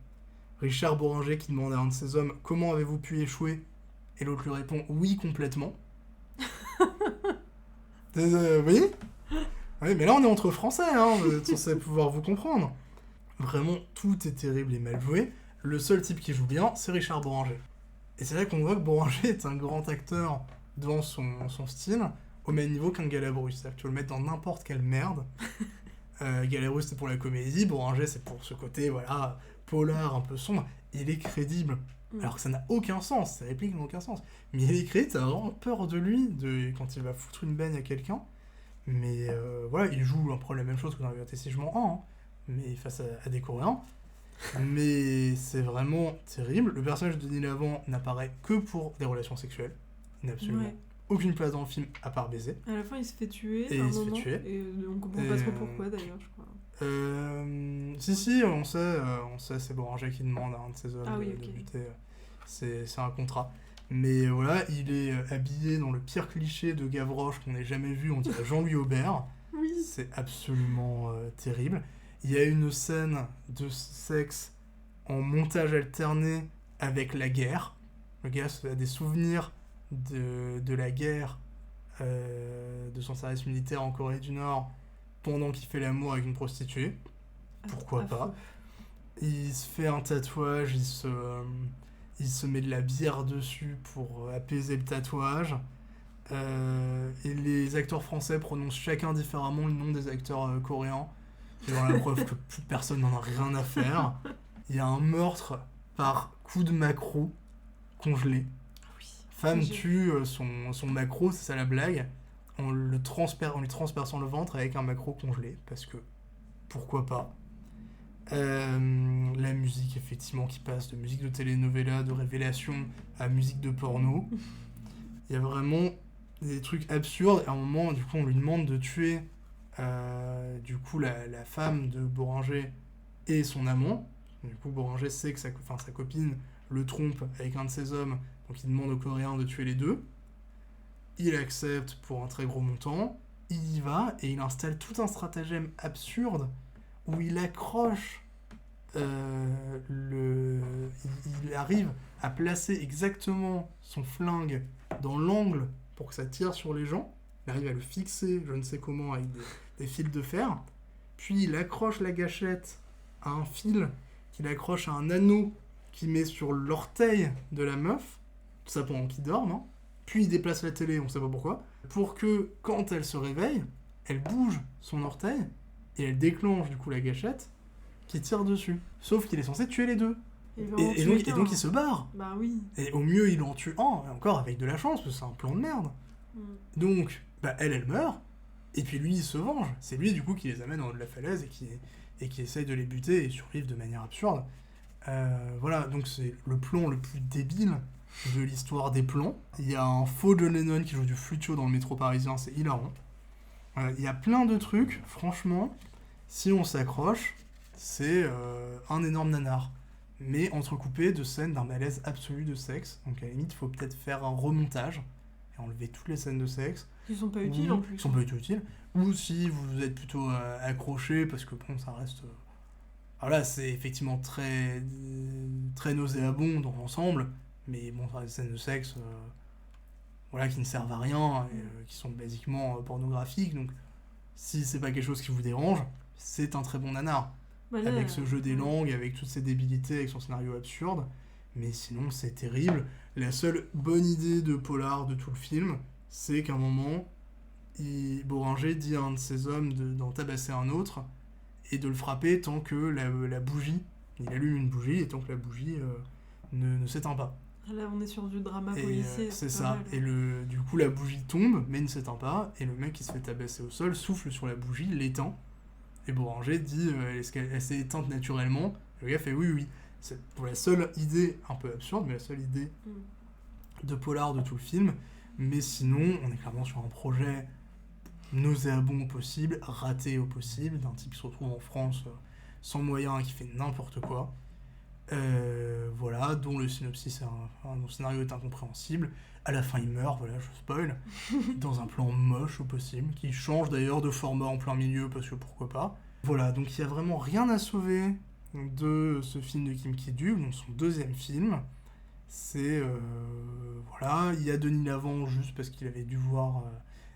A: Richard Bohringer qui demande à un de ses hommes « Comment avez-vous pu échouer ?» Et l'autre lui répond « Oui, complètement. » Vous voyez ? Oui, mais là on est entre français, hein, vous êtes censé pouvoir vous comprendre. Vraiment, tout est terrible et mal joué. Le seul type qui joue bien, c'est Richard Bohringer. Et c'est là qu'on voit que Bohringer est un grand acteur dans son style, au même niveau qu'un Galabru. C'est-à-dire que tu peux le mettre dans n'importe quelle merde. Galabru c'est pour la comédie, Bohringer c'est pour ce côté, voilà, polar, un peu sombre. Il est crédible. Alors que ça n'a aucun sens, ces répliques n'ont aucun sens. Mais il est crédible, t'as vraiment peur de lui, quand il va foutre une baigne à quelqu'un. Mais voilà, il joue un peu la même chose que dans la vérité si je mens 1, hein, mais face à des Coréens. Mais c'est vraiment terrible. Le personnage de Denis Lavant n'apparaît que pour des relations sexuelles. Il n'a absolument aucune place dans le film à part baiser.
B: À la fin, il se fait tuer.
A: Et il se fait tuer.
B: Et on comprend pas trop pourquoi d'ailleurs, je crois.
A: Si, on sait, c'est Bohringer qui demande à un de ses hommes de buter. C'est un contrat. Mais voilà, il est habillé dans le pire cliché de Gavroche qu'on ait jamais vu, on dirait Jean-Louis Aubert.
B: Oui.
A: C'est absolument terrible. Il y a une scène de sexe en montage alterné avec la guerre. Le gars a des souvenirs de la guerre de son service militaire en Corée du Nord pendant qu'il fait l'amour avec une prostituée. Pourquoi pas. Il se fait un tatouage, il se met de la bière dessus pour apaiser le tatouage. Et les acteurs français prononcent chacun différemment le nom des acteurs coréens. C'est dans la preuve que plus personne n'en a rien à faire. Il y a un meurtre par coup de maquereau congelé. Femme tue son maquereau, c'est ça la blague, en lui transperçant le ventre avec un maquereau congelé, parce que pourquoi pas. La musique effectivement qui passe de musique de telenovela, de révélation à musique de porno. Il y a vraiment des trucs absurdes. À un moment, du coup, on lui demande de tuer du coup la femme de Bohringer et son amant. Du coup, Bohringer sait que sa copine le trompe avec un de ses hommes, donc il demande aux Coréens de tuer les deux. Il accepte pour un très gros montant. Il y va et il installe tout un stratagème absurde où il accroche il arrive à placer exactement son flingue dans l'angle pour que ça tire sur les gens. Il arrive à le fixer, je ne sais comment, avec des fils de fer. Puis il accroche la gâchette à un fil qu'il accroche à un anneau qu'il met sur l'orteil de la meuf, tout ça pendant qu'ils dorment, hein. Puis il déplace la télé, on sait pas pourquoi, pour que quand elle se réveille, elle bouge son orteil et elle déclenche du coup la gâchette qui tire dessus. Sauf qu'il est censé tuer les deux. Et donc il se barre.
B: Bah oui.
A: Et au mieux il en tue un, et encore avec de la chance, parce que c'est un plan de merde. Donc elle meurt, et puis lui il se venge. C'est lui du coup qui les amène en haut de la falaise et qui essaye de les buter et survivre de manière absurde. Voilà, donc c'est le plan le plus débile de l'histoire des plans. Il y a un faux John Lennon qui joue du flutio dans le métro parisien, c'est hilarant. Il y a plein de trucs, franchement, si on s'accroche, c'est un énorme nanar. Mais entrecoupé de scènes d'un malaise absolu de sexe. Donc à la limite, il faut peut-être faire un remontage et enlever toutes les scènes de sexe.
B: Qui sont pas utiles en plus.
A: Qui sont pas utiles. Ou si vous êtes plutôt accroché, parce que bon, ça reste... Alors là, c'est effectivement très, très nauséabond dans l'ensemble, mais bon, ça reste des scènes de sexe voilà, qui ne servent à rien, et, qui sont basiquement pornographiques. Donc si c'est pas quelque chose qui vous dérange, c'est un très bon nanar. Voilà. Avec ce jeu des langues, avec toutes ces débilités, avec son scénario absurde. Mais sinon, c'est terrible. La seule bonne idée de polar de tout le film, c'est qu'à un moment, Bohringer dit à un de ses hommes d'en tabasser un autre et de le frapper tant que la bougie, il allume une bougie et tant que la bougie ne s'éteint pas.
B: Là, on est sur du drama policier.
A: C'est ça. Mal. Et du coup, la bougie tombe, mais ne s'éteint pas, et le mec qui se fait tabasser au sol souffle sur la bougie, l'éteint. Et Bohringer dit est-ce qu'elle s'est éteinte naturellement ? Le gars fait oui. C'est pour la seule idée, un peu absurde, mais la seule idée de polar de tout le film. Mais sinon, on est clairement sur un projet nauséabond au possible, raté au possible, d'un type qui se retrouve en France sans moyens et qui fait n'importe quoi. Voilà, dont le synopsis, dont le scénario est incompréhensible. À la fin, il meurt, voilà, je spoil, dans un plan moche au possible, qui change d'ailleurs de format en plein milieu, parce que pourquoi pas. Voilà, donc il n'y a vraiment rien à sauver de ce film de Kim Ki-duk, donc son deuxième film. C'est, voilà, il y a Denis Lavant, juste parce qu'il avait dû voir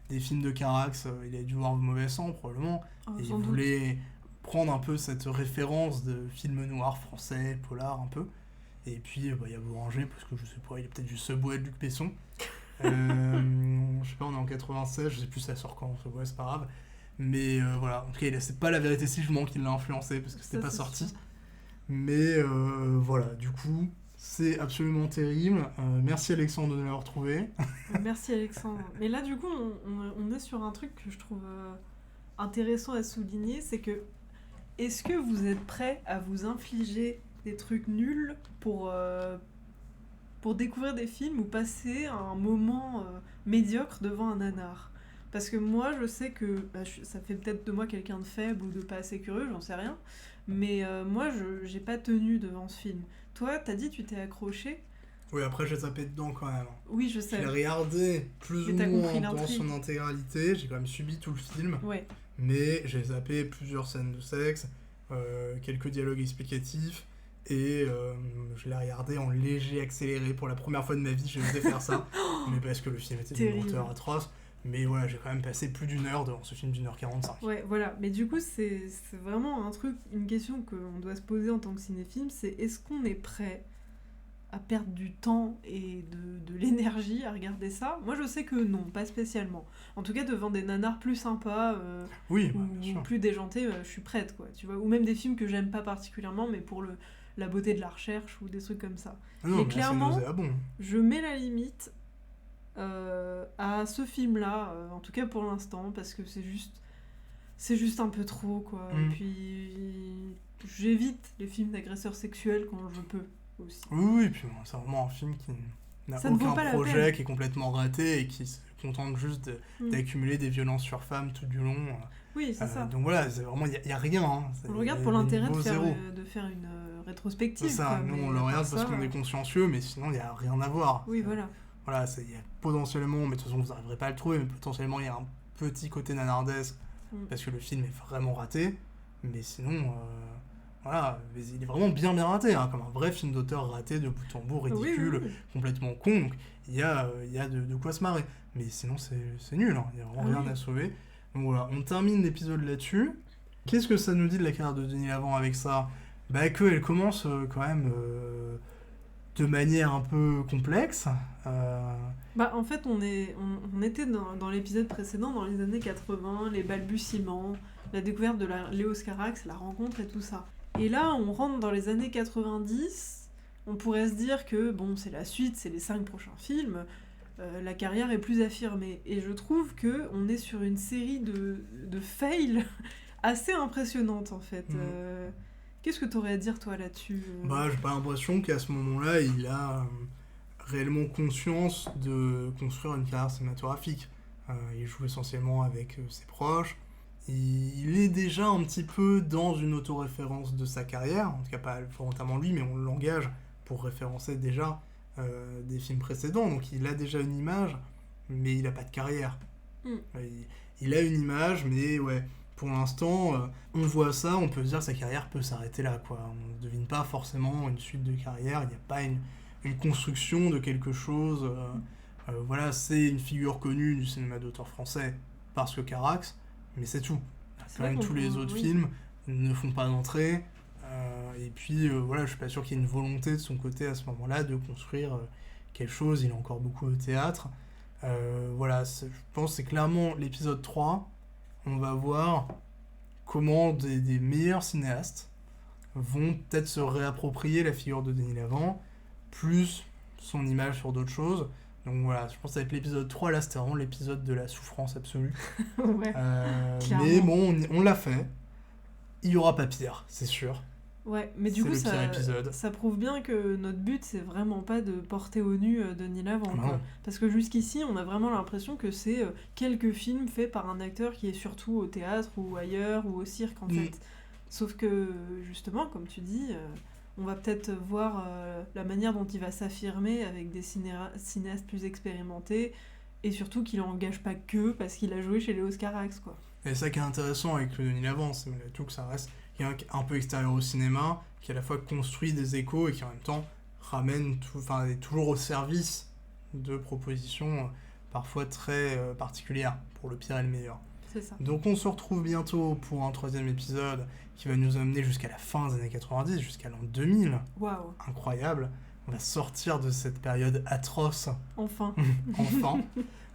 A: des films de Carax, il avait dû voir Mauvais Sang, probablement, et il voulait prendre un peu cette référence de film noir français, polar, un peu. Et puis, il y a Bohringer, parce que je sais pas, il a peut-être vu Subway de Luc Besson. Je sais pas, on est en 96, je sais plus ça sort quand, Subway, c'est pas grave. Mais voilà, en tout cas, c'est pas La Vérité si je mens qui l'a influencé, parce que c'était pas sorti. Sûr. Mais voilà, du coup, c'est absolument terrible. Merci Alexandre de l'avoir trouvé.
B: Merci Alexandre. Mais là, du coup, on est sur un truc que je trouve intéressant à souligner, c'est que est-ce que vous êtes prêts à vous infliger des trucs nuls pour découvrir des films ou passer un moment médiocre devant un nanar ? Parce que moi, je sais que ça fait peut-être de moi quelqu'un de faible ou de pas assez curieux, j'en sais rien. Mais moi, j'ai pas tenu devant ce film. Toi, t'as dit tu t'es accroché.
A: Oui, après j'ai tapé dedans quand même.
B: Oui, je sais.
A: Je l'ai regardé plus ou moins dans son intégralité, j'ai quand même subi tout le film.
B: Ouais.
A: Mais j'ai zappé plusieurs scènes de sexe, quelques dialogues explicatifs, et je l'ai regardé en léger accéléré. Pour la première fois de ma vie, j'ai osé faire ça, mais parce que le film était d'une lenteur atroce. Mais voilà, j'ai quand même passé plus d'une heure devant ce film d'1h45.
B: Ouais, voilà. Mais du coup, c'est vraiment un truc, une question qu'on doit se poser en tant que cinéphile, c'est est-ce qu'on est prêt à perdre du temps et de l'énergie à regarder ça? Moi, je sais que non, pas spécialement. En tout cas, devant des nanars plus sympas
A: Oui,
B: ou
A: bien sûr.
B: plus déjantés, je suis prête, quoi. Tu vois, ou même des films que j'aime pas particulièrement, mais pour la beauté de la recherche ou des trucs comme ça.
A: Ah non,
B: mais
A: mais
B: clairement,
A: c'est nauséabond.
B: je mets la limite à ce film-là, en tout cas pour l'instant, parce que c'est juste un peu trop, quoi. Et puis, j'évite les films d'agresseurs sexuels quand je peux, aussi.
A: Oui, puis bon, c'est vraiment un film qui n'a
B: Ça ne vaut
A: aucun
B: pas la
A: projet,
B: peine.
A: qui est complètement raté et qui se contente juste d'accumuler des violences sur femmes tout du long.
B: Oui, c'est ça.
A: Donc voilà, c'est vraiment, il n'y a rien. Hein.
B: On le regarde pour l'intérêt de faire une rétrospective.
A: C'est ça,
B: quoi,
A: nous
B: mais
A: on le
B: à
A: regarde
B: part
A: parce
B: ça,
A: qu'on est consciencieux, mais sinon il n'y a rien à voir.
B: Oui, voilà.
A: Voilà, il y a potentiellement, mais de toute façon vous n'arriverez pas à le trouver, mais potentiellement il y a un petit côté nanardesque parce que le film est vraiment raté, mais sinon, voilà, il est vraiment bien raté, hein, comme un vrai film d'auteur raté de bout en bout, ridicule,
B: Oui.
A: complètement con, donc il y a de quoi se marrer, mais sinon c'est nul, hein, il n'y a vraiment rien à sauver. Donc voilà, on termine l'épisode là-dessus. Qu'est-ce que ça nous dit de la carrière de Denis Lavant avec ça? Bah qu'elle commence quand même de manière un peu complexe.
B: Bah en fait on était dans l'épisode précédent, dans les années 80, les balbutiements, la découverte de Léos Carax, la rencontre et tout ça. Et là on rentre dans les années 90, on pourrait se dire que bon c'est la suite, c'est les 5 prochains films, la carrière est plus affirmée. Et je trouve que on est sur une série de fails assez impressionnante en fait. Qu'est-ce que t'aurais à dire toi là-dessus
A: Bah j'ai pas l'impression qu'à ce moment-là il a réellement conscience de construire une carrière cinématographique. Il joue essentiellement avec ses proches. Il est déjà un petit peu dans une autoréférence de sa carrière, en tout cas pas volontairement lui, mais on l'engage pour référencer déjà des films précédents, donc il a déjà une image, mais il a pas de carrière. Il a une image, mais ouais, pour l'instant, on voit ça, on peut se dire que sa carrière peut s'arrêter là, quoi. On ne devine pas forcément une suite de carrière, il n'y a pas une construction de quelque chose. Voilà, c'est une figure connue du cinéma d'auteur français parce que Carax, mais c'est tout. Quand même, tous les autres films ne font pas d'entrée. Et puis, voilà, je suis pas sûr qu'il y ait une volonté de son côté à ce moment-là de construire quelque chose. Il a encore beaucoup au théâtre. Voilà, je pense que c'est clairement l'épisode 3. On va voir comment des meilleurs cinéastes vont peut-être se réapproprier la figure de Denis Lavant, plus son image sur d'autres choses. Donc voilà, je pense qu'avec l'épisode 3, là, c'était vraiment l'épisode de la souffrance absolue.
B: Ouais,
A: mais bon, on l'a fait. Il y aura pas pire, c'est sûr.
B: Ouais, mais du coup, ça prouve bien que notre but, c'est vraiment pas de porter au nu Denis Lavant. Quoi. Parce que jusqu'ici, on a vraiment l'impression que c'est quelques films faits par un acteur qui est surtout au théâtre ou ailleurs ou au cirque, en fait. Sauf que, justement, comme tu dis, on va peut-être voir la manière dont il va s'affirmer avec des cinéastes plus expérimentés, et surtout qu'il n'engage pas que parce qu'il a joué chez Léos Carax, quoi.
A: Et ça qui est intéressant avec le Denis Lavant, c'est malgré tout que ça reste un peu extérieur au cinéma, qui à la fois construit des échos et qui en même temps ramène est toujours au service de propositions parfois très particulières, pour le pire et le meilleur.
B: C'est ça.
A: Donc on se retrouve bientôt pour un 3e épisode qui va nous amener jusqu'à la fin des années 90, jusqu'à l'an 2000.
B: Waouh.
A: Incroyable. On va sortir de cette période atroce.
B: Enfin.
A: Enfin.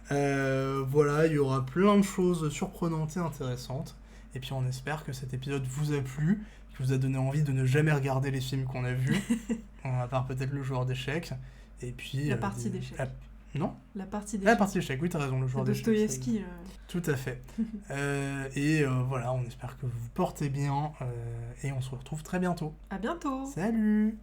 A: Voilà, il y aura plein de choses surprenantes et intéressantes. Et puis on espère que cet épisode vous a plu, qui vous a donné envie de ne jamais regarder les films qu'on a vus, à part peut-être le joueur d'échecs. Et puis
B: la partie d'échecs.
A: Non ?
B: La partie d'échecs.
A: La partie d'échecs, oui, t'as raison, le joueur d'échecs.
B: Dostoïevski.
A: Tout à fait. Voilà, on espère que vous vous portez bien et on se retrouve très bientôt.
B: À bientôt.
A: Salut.